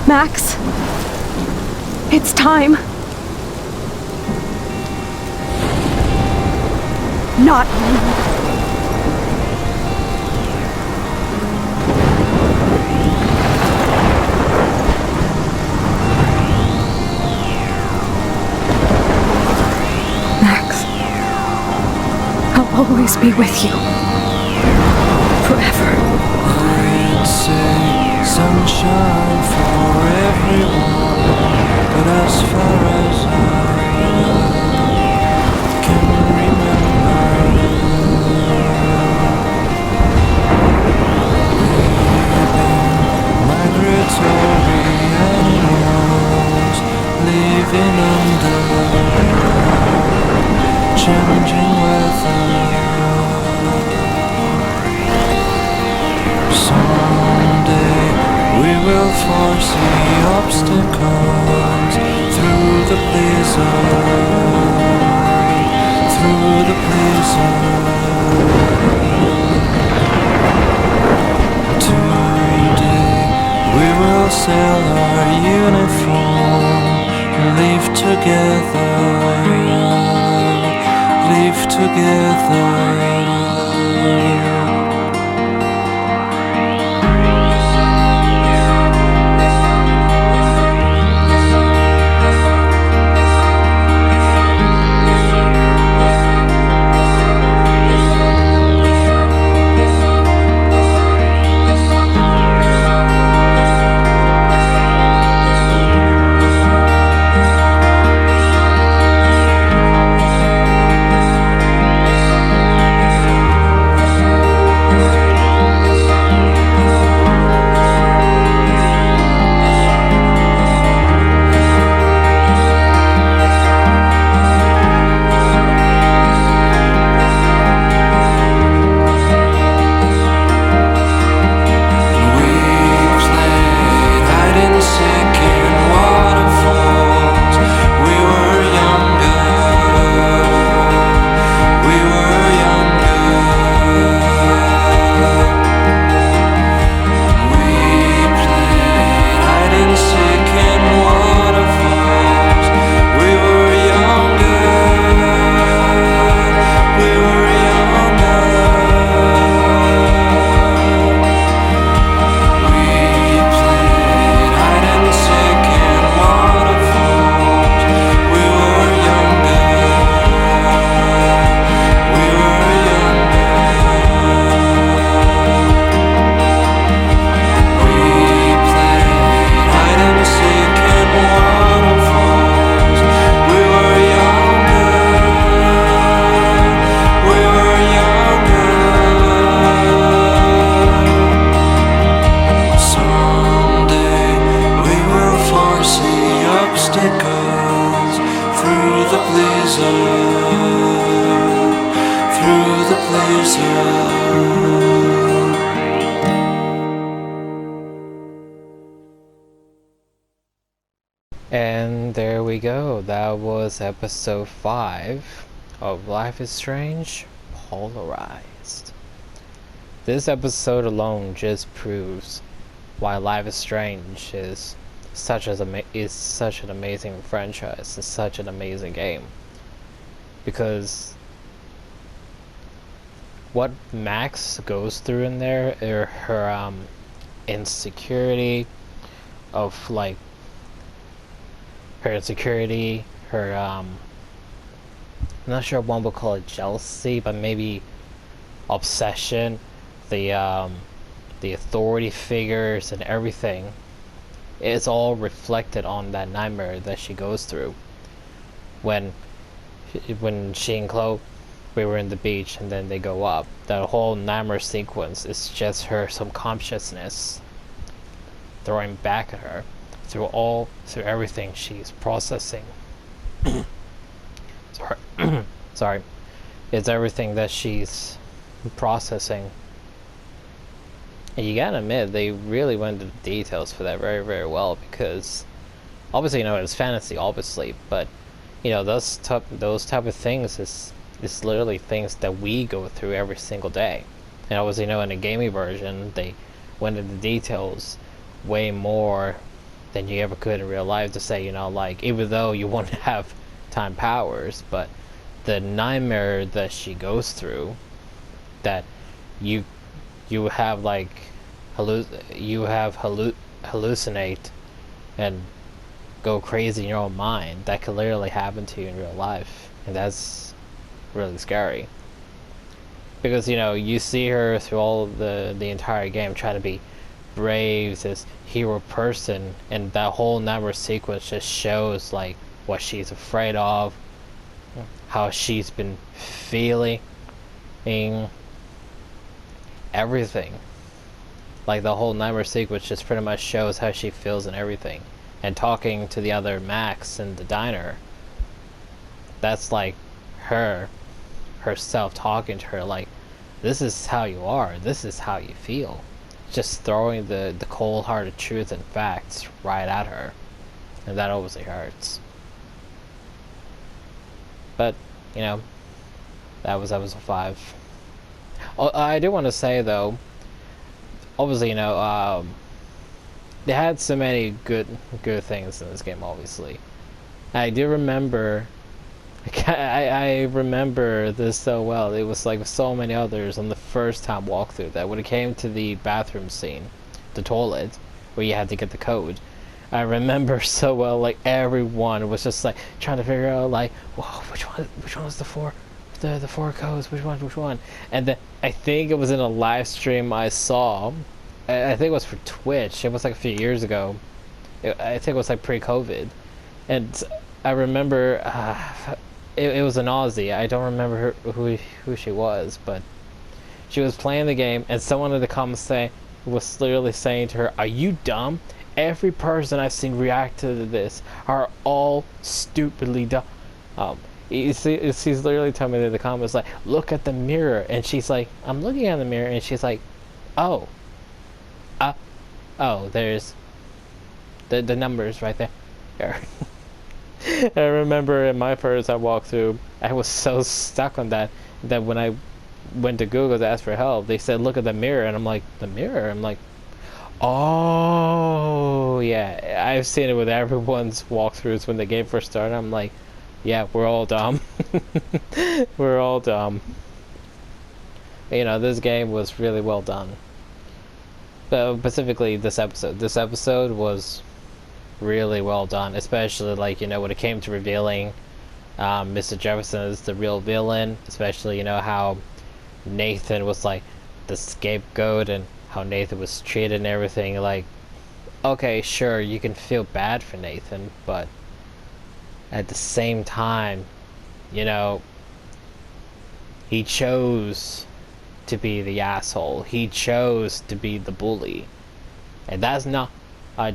Speaker 3: Max, it's time.
Speaker 2: Not you.
Speaker 3: Max, I'll always be with you. Forever.
Speaker 17: I'd say sunshine for everyone, but as far as I can remember, living under challenging weather. Someday we will foresee obstacles through the blizzard, through the blizzard. Today we will sell our uniform, live together, live together.
Speaker 12: And there we go. That was episode 5 of Life is Strange, Polarized. This episode alone just proves why Life is Strange is such an amazing franchise. It's such an amazing game. Because what Max goes through in there, her insecurity of like her insecurity, her I'm not sure one would call it jealousy, but maybe obsession, the authority figures and everything. It's all reflected on that nightmare that she goes through. When she and Chloe, we were in the beach and then they go up. That whole nightmare sequence is just her subconsciousness throwing back at her through everything she's processing. Sorry. It's everything that she's processing. And you gotta admit, they really went into the details for that very, very well, because obviously, it's fantasy, obviously, but those type of things is literally things that we go through every single day. And obviously, in a gaming version, they went into details way more than you ever could in real life to say, like, even though you won't have time powers, but the nightmare that she goes through, that you have like hallucinate and go crazy in your own mind, that could literally happen to you in real life, and that's really scary. Because you see her through all the entire game trying to be brave, this hero person, and that whole nightmare sequence just shows like what she's afraid of, how she's been feeling, everything. Like the whole nightmare sequence just pretty much shows how she feels and everything. and talking to the other Max in the diner. That's like herself talking to her like, this is how you are, this is how you feel. Just throwing the cold-hearted truth and facts right at her. And that obviously hurts. But, you know, that was episode 5. Oh, I do want to say, though, obviously, you know, they had so many good things in this game, obviously. I do remember... I remember this so well. It was like so many others on the first time walkthrough that when it came to the bathroom scene, the toilet, where you had to get the code, I remember so well, like, everyone was just like trying to figure out, like, whoa, which one was the four codes, which one? And then I think it was in a live stream I saw, I think it was for Twitch, it was like a few years ago, I think it was like pre-COVID, and I remember, it was an Aussie, I don't remember who she was, but she was playing the game, and someone in the comments was literally saying to her, are you dumb? Every person I've seen react to this are all stupidly dumb. She's literally telling me in the comments, like, look at the mirror, and she's like, I'm looking at the mirror, and she's like, oh, there's the numbers right there. I remember in my first I walked through, I was so stuck on that when I went to Google to ask for help, they said look at the mirror, and I'm like, the mirror? I'm like, oh yeah, I've seen it with everyone's walkthroughs when the game first started. I'm like, yeah, we're all dumb. We're all dumb. You know, this game was really well done. Specifically this episode was really well done, especially, like, you know, when it came to revealing Mr. Jefferson is the real villain, especially, you know, how Nathan was like the scapegoat and how Nathan was treated and everything. Like, okay, sure, you can feel bad for Nathan, but at the same time, you know, he chose to be the asshole, he chose to be the bully, and that's not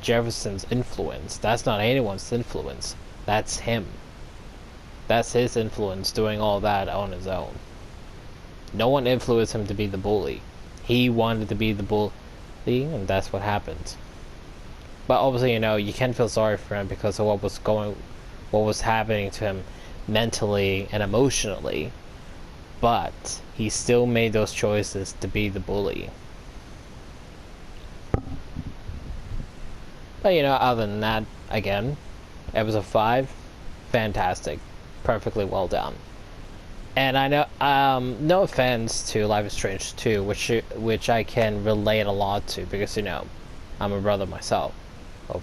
Speaker 12: Jefferson's influence. That's not anyone's influence. That's him. That's his influence doing all that on his own. No one influenced him to be the bully. He wanted to be the bully, and that's what happened. But obviously, you know, you can feel sorry for him because of what was happening to him mentally and emotionally. But he still made those choices to be the bully. But, you know, other than that, again, episode 5, fantastic, perfectly well done. And I know, no offense to Life is Strange 2, which I can relate a lot to, because, you know, I'm a brother myself.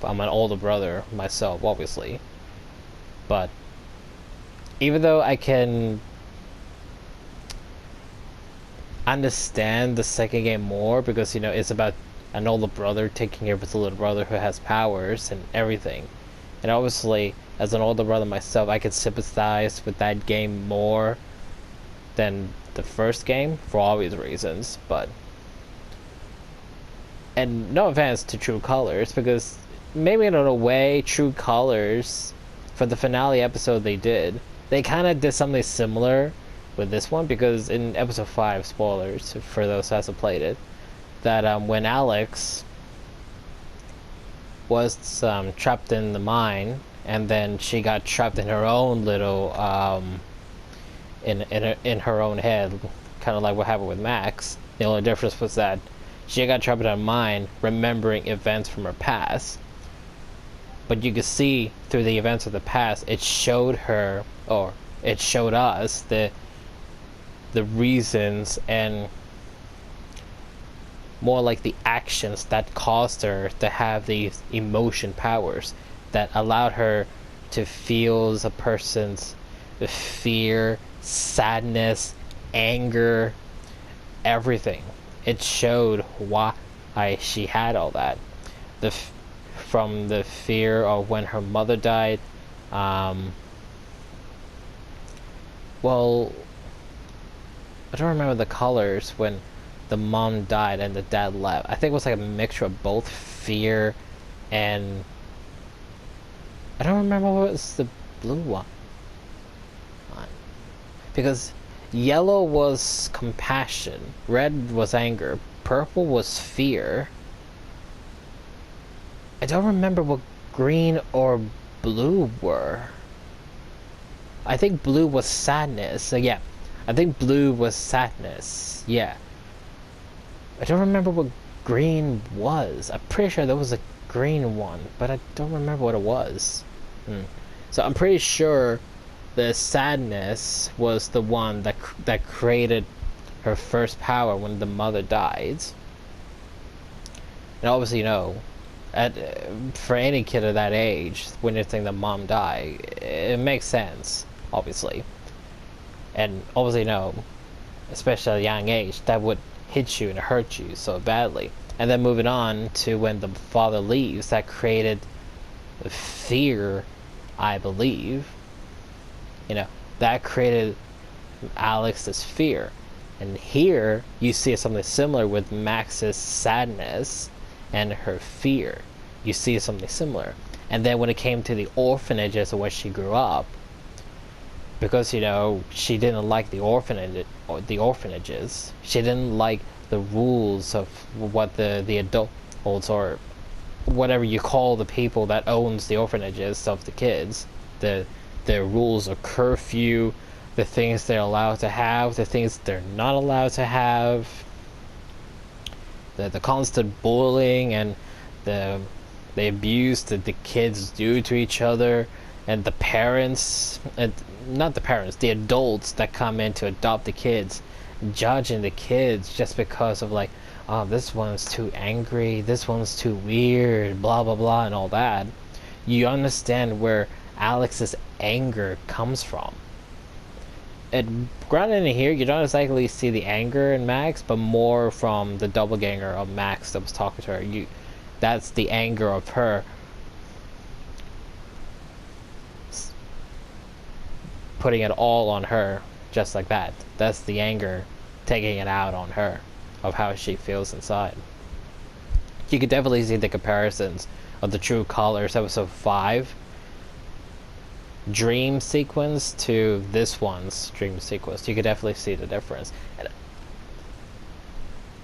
Speaker 12: I'm an older brother myself, obviously. But even though I can understand the second game more, because, you know, it's about an older brother taking care of his little brother who has powers and everything. And obviously, as an older brother myself, I could sympathize with that game more than the first game, for obvious reasons, but... And no offense to True Colors, because maybe in a way, True Colors, for the finale episode they kind of did something similar with this one, because in episode 5, spoilers for those who hasn't played it, that when Alex was trapped in the mine, and then she got trapped in her own little in her own head, kind of like what happened with Max. The only difference was that she got trapped in her mind, remembering events from her past. But you could see through the events of the past, it showed her, or it showed us, the reasons and more like the actions that caused her to have these emotion powers that allowed her to feel a person's fear, sadness, anger, everything. It showed why she had all that. From the fear of when her mother died, well, I don't remember the colors when the mom died and the dad left. I think it was like a mixture of both fear and I don't remember what was the blue one. Because yellow was compassion, red was anger, purple was fear. I don't remember what green or blue were. I think blue was sadness. So yeah, I think blue was sadness. Yeah. I don't remember what green was. I'm pretty sure there was a green one, but I don't remember what it was. So I'm pretty sure the sadness was the one that created her first power when the mother died. And obviously, you know, for any kid of that age, when you think that mom died, it makes sense, obviously. And obviously, you know, especially at a young age, that would hit you and hurt you so badly. And then moving on to when the father leaves, that created fear, I believe. You know, that created Alex's fear. And here you see something similar with Max's sadness and her fear. You see something similar. And then when it came to the orphanages where she grew up, because, you know, she didn't like the orphanages, she didn't like the rules of what the adults, or whatever you call the people that owns the orphanages of the kids, the rules of curfew, the things they're allowed to have, the things they're not allowed to have, the constant bullying and the abuse that the kids do to each other, and the parents, and not the parents, the adults that come in to adopt the kids, judging the kids just because of like, oh, this one's too angry, this one's too weird, blah blah blah, and all that. You understand where Alex's anger comes from. And granted, in here, you don't exactly see the anger in Max, but more from the doppelganger of Max that was talking to her. That's the anger of her putting it all on her, just like that. That's the anger taking it out on her, of how she feels inside. You could definitely see the comparisons of the True Colors episode 5 dream sequence to this one's dream sequence. You could definitely see the difference. And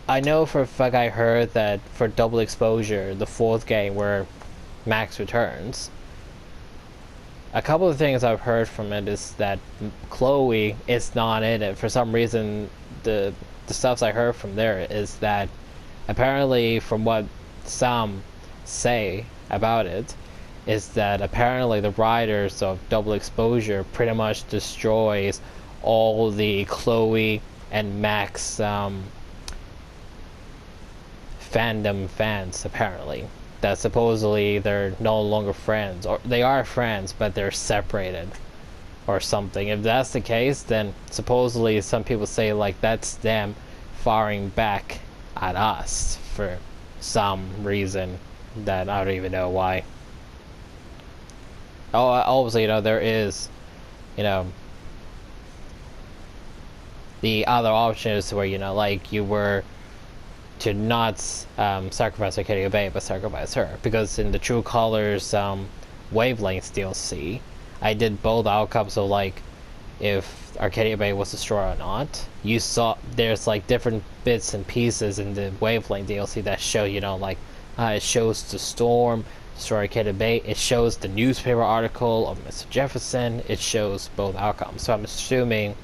Speaker 12: I know for a fact I heard that for Double Exposure, the 4th game where Max returns, a couple of things I've heard from it is that Chloe is not in it. For some reason, the stuff I heard from there is that apparently, from what some say about it, is that apparently the writers of Double Exposure pretty much destroys all the Chloe and Max fandom fans, apparently. That supposedly they're no longer friends, or they are friends, but they're separated, or something. If that's the case, then supposedly some people say like that's them firing back at us for some reason that I don't even know why. Oh, obviously, you know, there is, you know, the other option is where, you know, like you were to not sacrifice Arcadia Bay, but sacrifice her. Because in the True Colors Wavelengths DLC, I did both outcomes, so like, if Arcadia Bay was destroyed or not, you saw there's like different bits and pieces in the Wavelength DLC that show, you know, like, it shows the storm, destroy Arcadia Bay, it shows the newspaper article of Mr. Jefferson, it shows both outcomes. So I'm assuming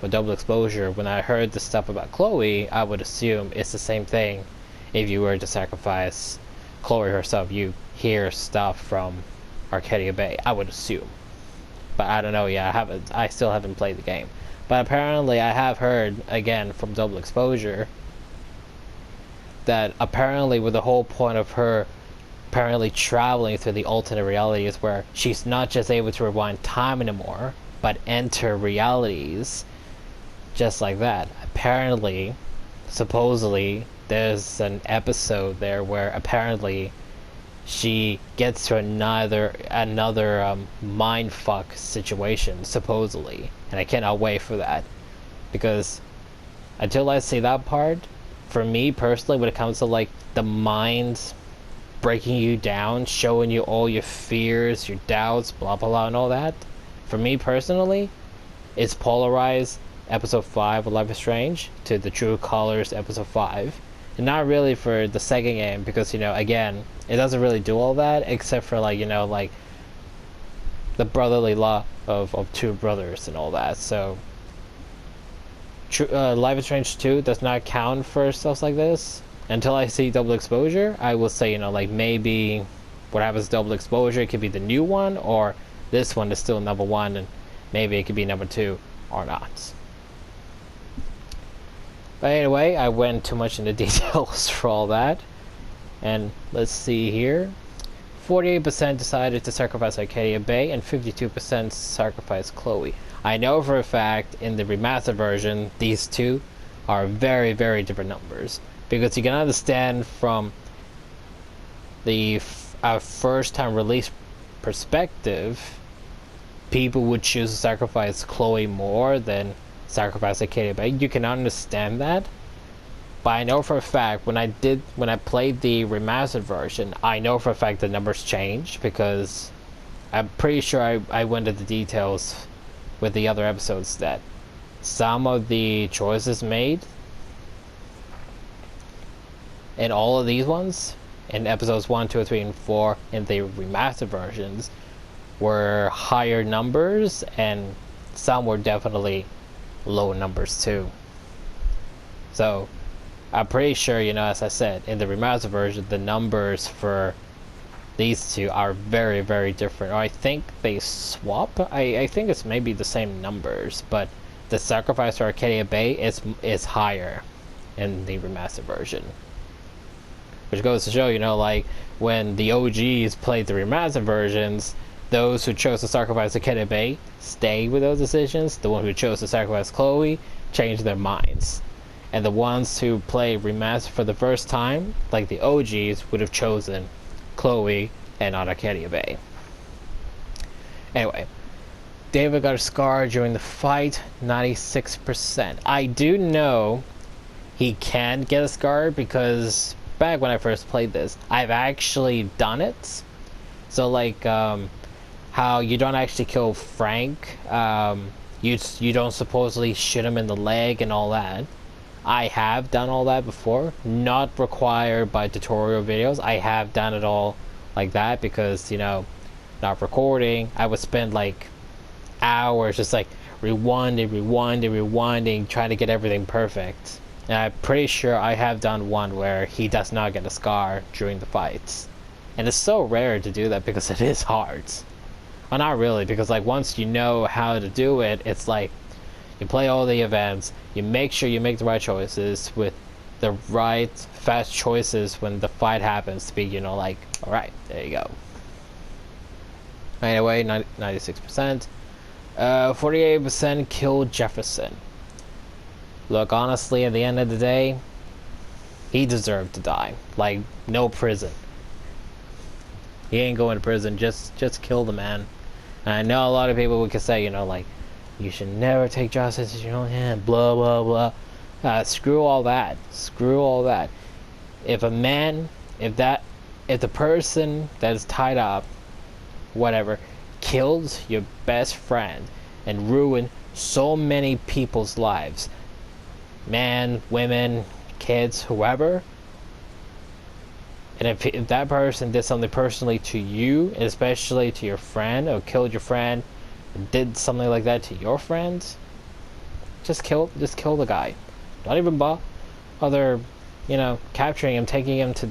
Speaker 12: for Double Exposure, when I heard the stuff about Chloe, I would assume it's the same thing. If you were to sacrifice Chloe herself, you hear stuff from Arcadia Bay, I would assume. But I don't know, yeah, I still haven't played the game. But apparently I have heard, again, from Double Exposure, that apparently with the whole point of her apparently traveling through the alternate realities where she's not just able to rewind time anymore, but enter realities just like that. Apparently, supposedly, there's an episode there where apparently she gets to another mindfuck situation, supposedly. And I cannot wait for that. Because until I see that part, for me personally, when it comes to like the mind breaking you down, showing you all your fears, your doubts, blah blah blah, and all that. For me personally, it's Polarized episode 5 of Life is Strange to the True Colors episode 5. And not really for the second game, because, you know, again, it doesn't really do all that, except for, like, you know, like, the brotherly love of two brothers and all that. So, Life is Strange 2 does not count for stuff like this. Until I see double exposure, I will say, you know, like, maybe what happens to double exposure, it could be the new one, or this one is still number 1, and maybe it could be number 2, or not. But anyway, I went too much into details for all that. And let's see here. 48% decided to sacrifice Arcadia Bay, and 52% sacrificed Chloe. I know for a fact in the remastered version, these two are very, very different numbers. Because you can understand from the first time release perspective, people would choose to sacrifice Chloe more than sacrifice Arcadia Bay. You can understand that, but I know for a fact when I played the remastered version, I know for a fact the numbers changed, because I'm pretty sure I went into the details with the other episodes that some of the choices made in all of these ones, in episodes 1, 2, 3, and 4 in the remastered versions, were higher numbers, and some were definitely low numbers too. So I'm pretty sure, you know, as I said, in the remastered version, the numbers for these two are very, very different. Or I think they swap. I think it's maybe the same numbers, but the sacrifice for Arcadia Bay is higher in the remastered version. Which goes to show, you know, like, when the OGs played the remastered versions, those who chose to sacrifice Arcadia Bay stayed with those decisions. The one who chose to sacrifice Chloe changed their minds. And the ones who played remastered for the first time, like the OGs, would have chosen Chloe and not Arcadia Bay. Anyway, David got a scar during the fight, 96%. I do know he can get a scar, because back when I first played this, I've actually done it. So, like, how you don't actually kill Frank, you don't supposedly shoot him in the leg and all that. I have done all that before, not required by tutorial videos. I have done it all like that, because, you know, not recording, I would spend like hours just like rewinding, trying to get everything perfect. And I'm pretty sure I have done one where he does not get a scar during the fights. And it's so rare to do that, because it is hard. Well, not really, because, like, once you know how to do it, it's like you play all the events, you make sure you make the right choices with the right fast choices when the fight happens to be, you know, like, alright, there you go. Anyway, 96%. 48% killed Jefferson. Look, honestly, at the end of the day, he deserved to die. Like, no prison. He ain't going to prison, just kill the man. And I know a lot of people would say, you know, like, you should never take justice in your own hand, blah, blah, blah. Screw all that. Screw all that. If a man, if the person that is tied up, whatever, killed your best friend and ruined so many people's lives, men, women, kids, whoever, and if that person did something personally to you, especially to your friend, or killed your friend, did something like that to your friends, just kill the guy. Not even bother, you know, capturing him, taking him to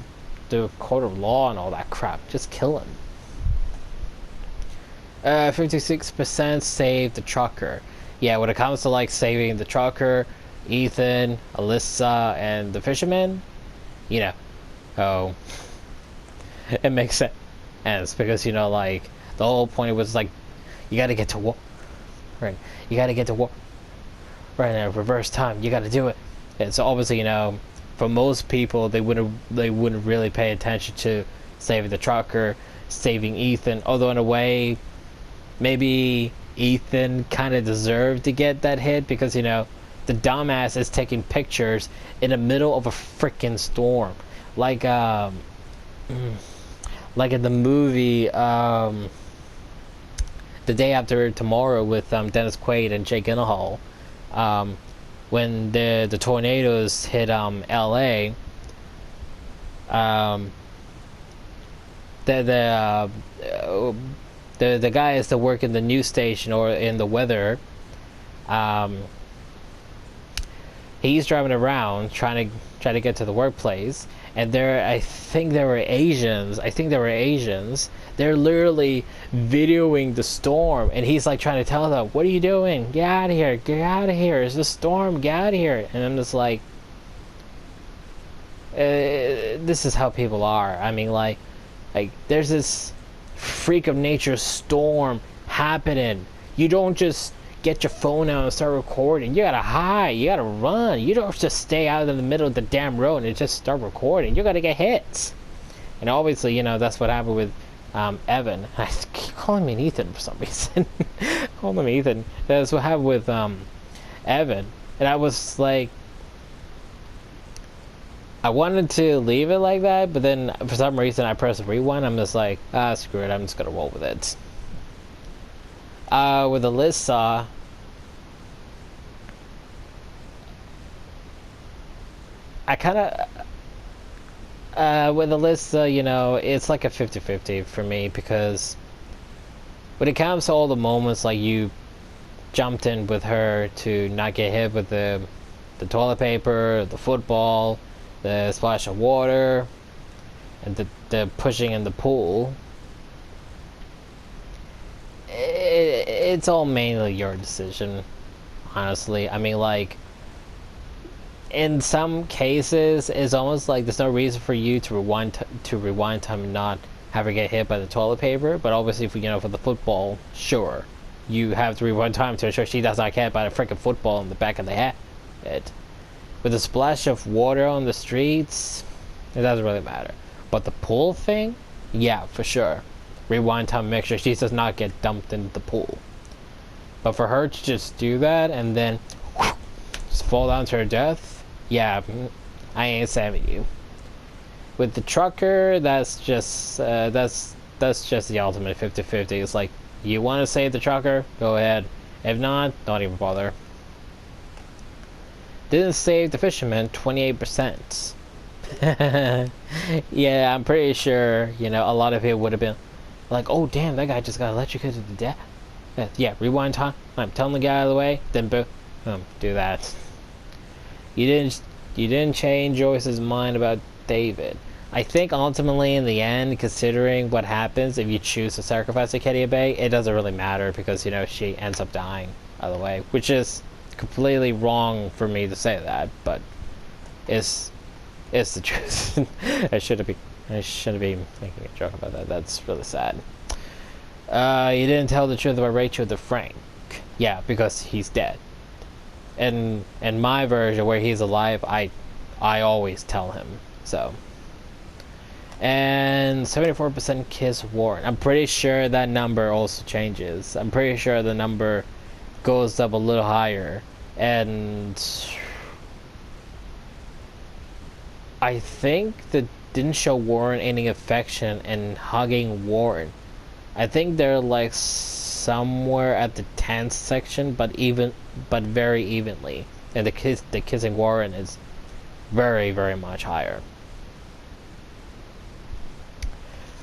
Speaker 12: the court of law and all that crap. Just kill him. 56% saved the trucker. Yeah, when it comes to, like, saving the trucker, Ethan, Alyssa, and the fisherman, you know, oh, it makes sense, because, you know, like, the whole point was, like, you gotta get to war, right? You gotta get to war, right now, reverse time, you gotta do it. And so obviously, you know, for most people, they wouldn't really pay attention to saving the trucker, saving Ethan, although in a way, maybe Ethan kind of deserved to get that hit, because, you know, the dumbass is taking pictures in the middle of a freaking storm. Like, like in the movie, The Day After Tomorrow with Dennis Quaid and Jake Gyllenhaal, when the tornadoes hit L.A. The guys that work in the news station or in the weather, he's driving around trying to get to the workplace, and I think there were Asians. They're literally videoing the storm, and he's like trying to tell them, "What are you doing? Get out of here! Get out of here! It's a storm! Get out of here!" And I'm just like, this is how people are. I mean, like there's this freak of nature storm happening. You don't just get your phone out and start recording. You gotta hide. You gotta run. You don't just stay out in the middle of the damn road and just start recording. You gotta get hits. And obviously, you know, that's what happened with Evan. I keep calling him Ethan for some reason. Calling him Ethan. That's what happened with Evan. And I was like, I wanted to leave it like that, but then for some reason I pressed rewind. I'm just like, screw it. I'm just gonna roll with it. With Alyssa, I kind of, with Alyssa, you know, it's like a 50-50 for me, because when it comes to all the moments like you jumped in with her to not get hit with the toilet paper, the football, the splash of water, and the pushing in the pool, it's all mainly your decision, honestly. I mean, like, in some cases, it's almost like there's no reason for you to rewind time and not have her get hit by the toilet paper. But obviously, for the football, sure, you have to rewind time to ensure she does not get hit by the freaking football in the back of the head. With the splash of water on the streets, it doesn't really matter. But the pool thing, yeah, for sure. Rewind time, make sure she does not get dumped into the pool. But for her to just do that and then just fall down to her death, yeah, I ain't saving you. With the trucker, that's just the ultimate 50-50. It's like, you want to save the trucker, go ahead. If not, don't even bother. Didn't save the fisherman, 28%. Yeah, I'm pretty sure, a lot of it would have been like, oh damn, that guy just got electrocuted to death. Yeah, rewind time. I'm telling the guy out of the way, then boom, do that. You didn't change Joyce's mind about David. I think ultimately in the end, considering what happens if you choose to sacrifice Acadia Bay, it doesn't really matter, because she ends up dying either way, which is completely wrong for me to say that, but it's the truth. I shouldn't be making a joke about that. That's really sad. You didn't tell the truth about Rachel to Frank. Yeah, because he's dead. And in my version where he's alive, I always tell him so. And 74% kiss Warren. I'm pretty sure that number also changes. I'm pretty sure the number goes up a little higher, and I think that didn't show Warren any affection and hugging Warren. I think they're like somewhere at the 10th section, but very evenly, and the kissing Warren is very, very much higher.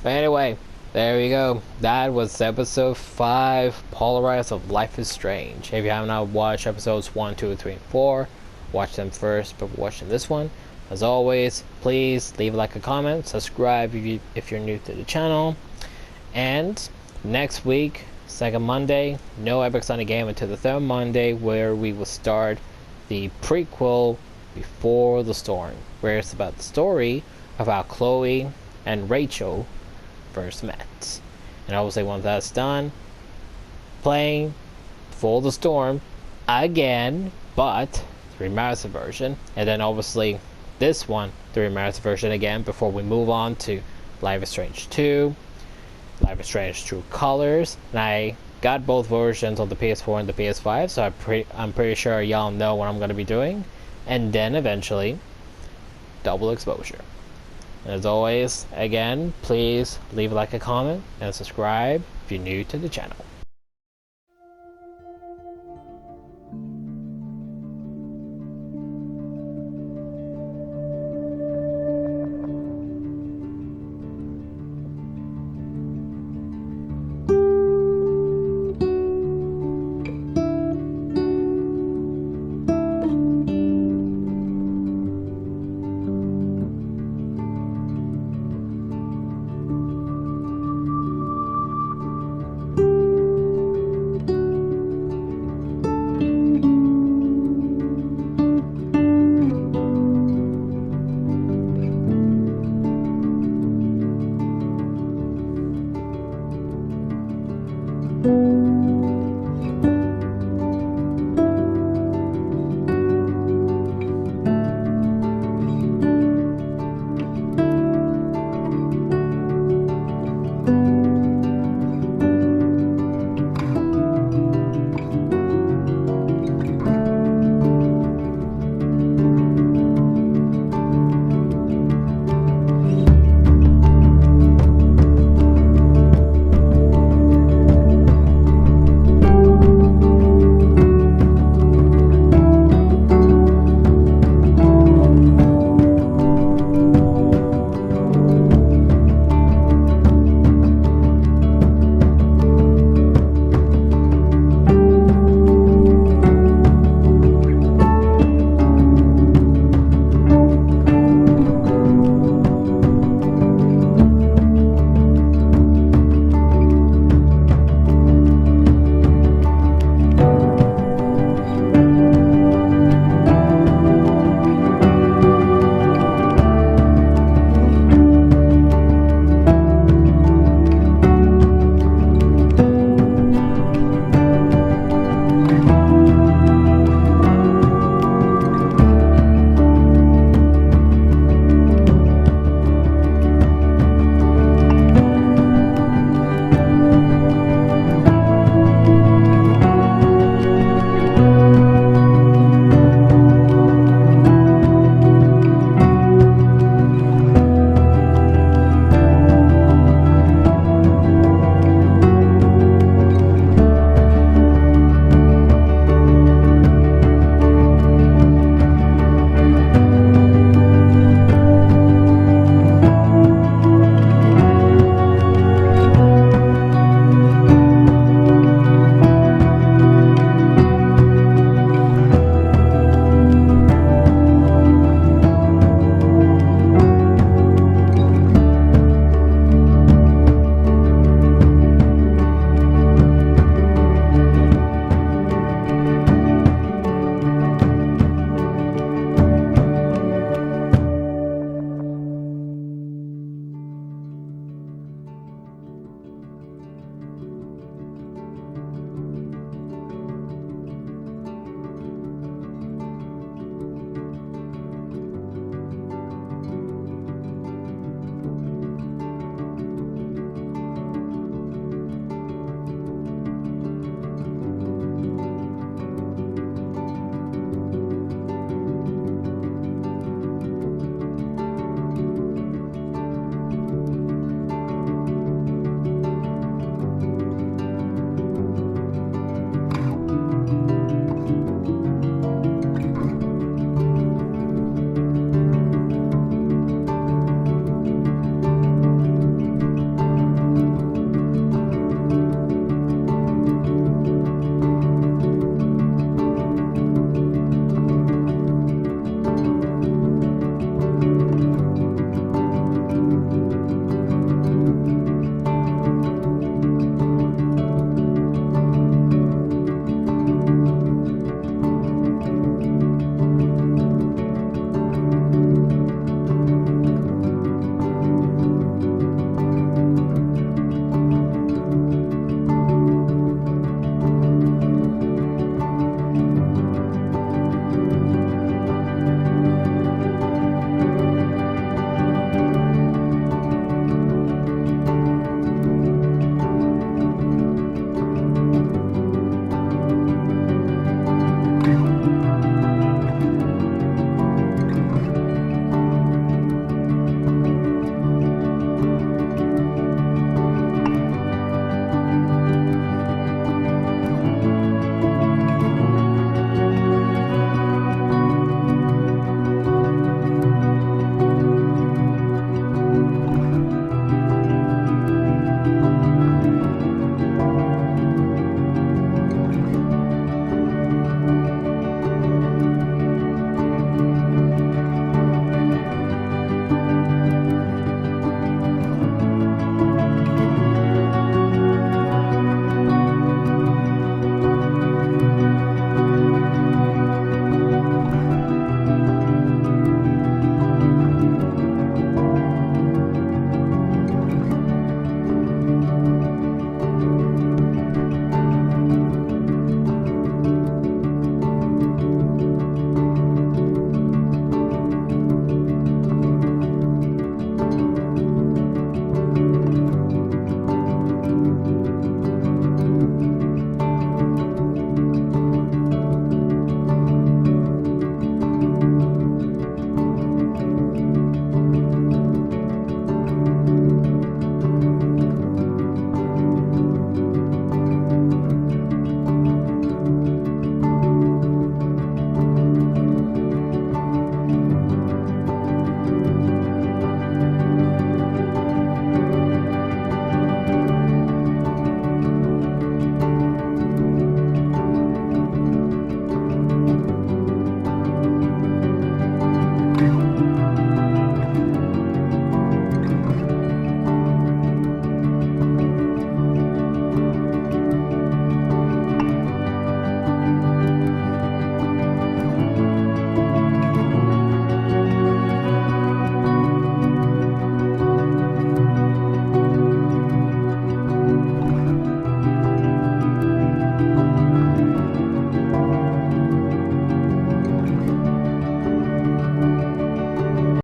Speaker 12: But anyway, there we go. That was episode 5, Polarized of Life is Strange. If you have not watched episodes 1, 2, 3, and 4, watch them first before watching this one. As always, please leave a like, a comment, subscribe if you're new to the channel. And next week, second Monday, no Epic Sunday game until the third Monday, where we will start the prequel Before the Storm, where it's about the story of how Chloe and Rachel first met. And obviously once that's done, playing Before the Storm again, but the remastered version, and then obviously this one, the remastered version again, before we move on to Life is Strange 2, Life is Strange True Colors. And I got both versions on the PS4 and the PS5, so I'm pretty sure y'all know what I'm going to be doing. And then eventually, Double Exposure. As always, again, please leave a like, a comment, and subscribe if you're new to the channel.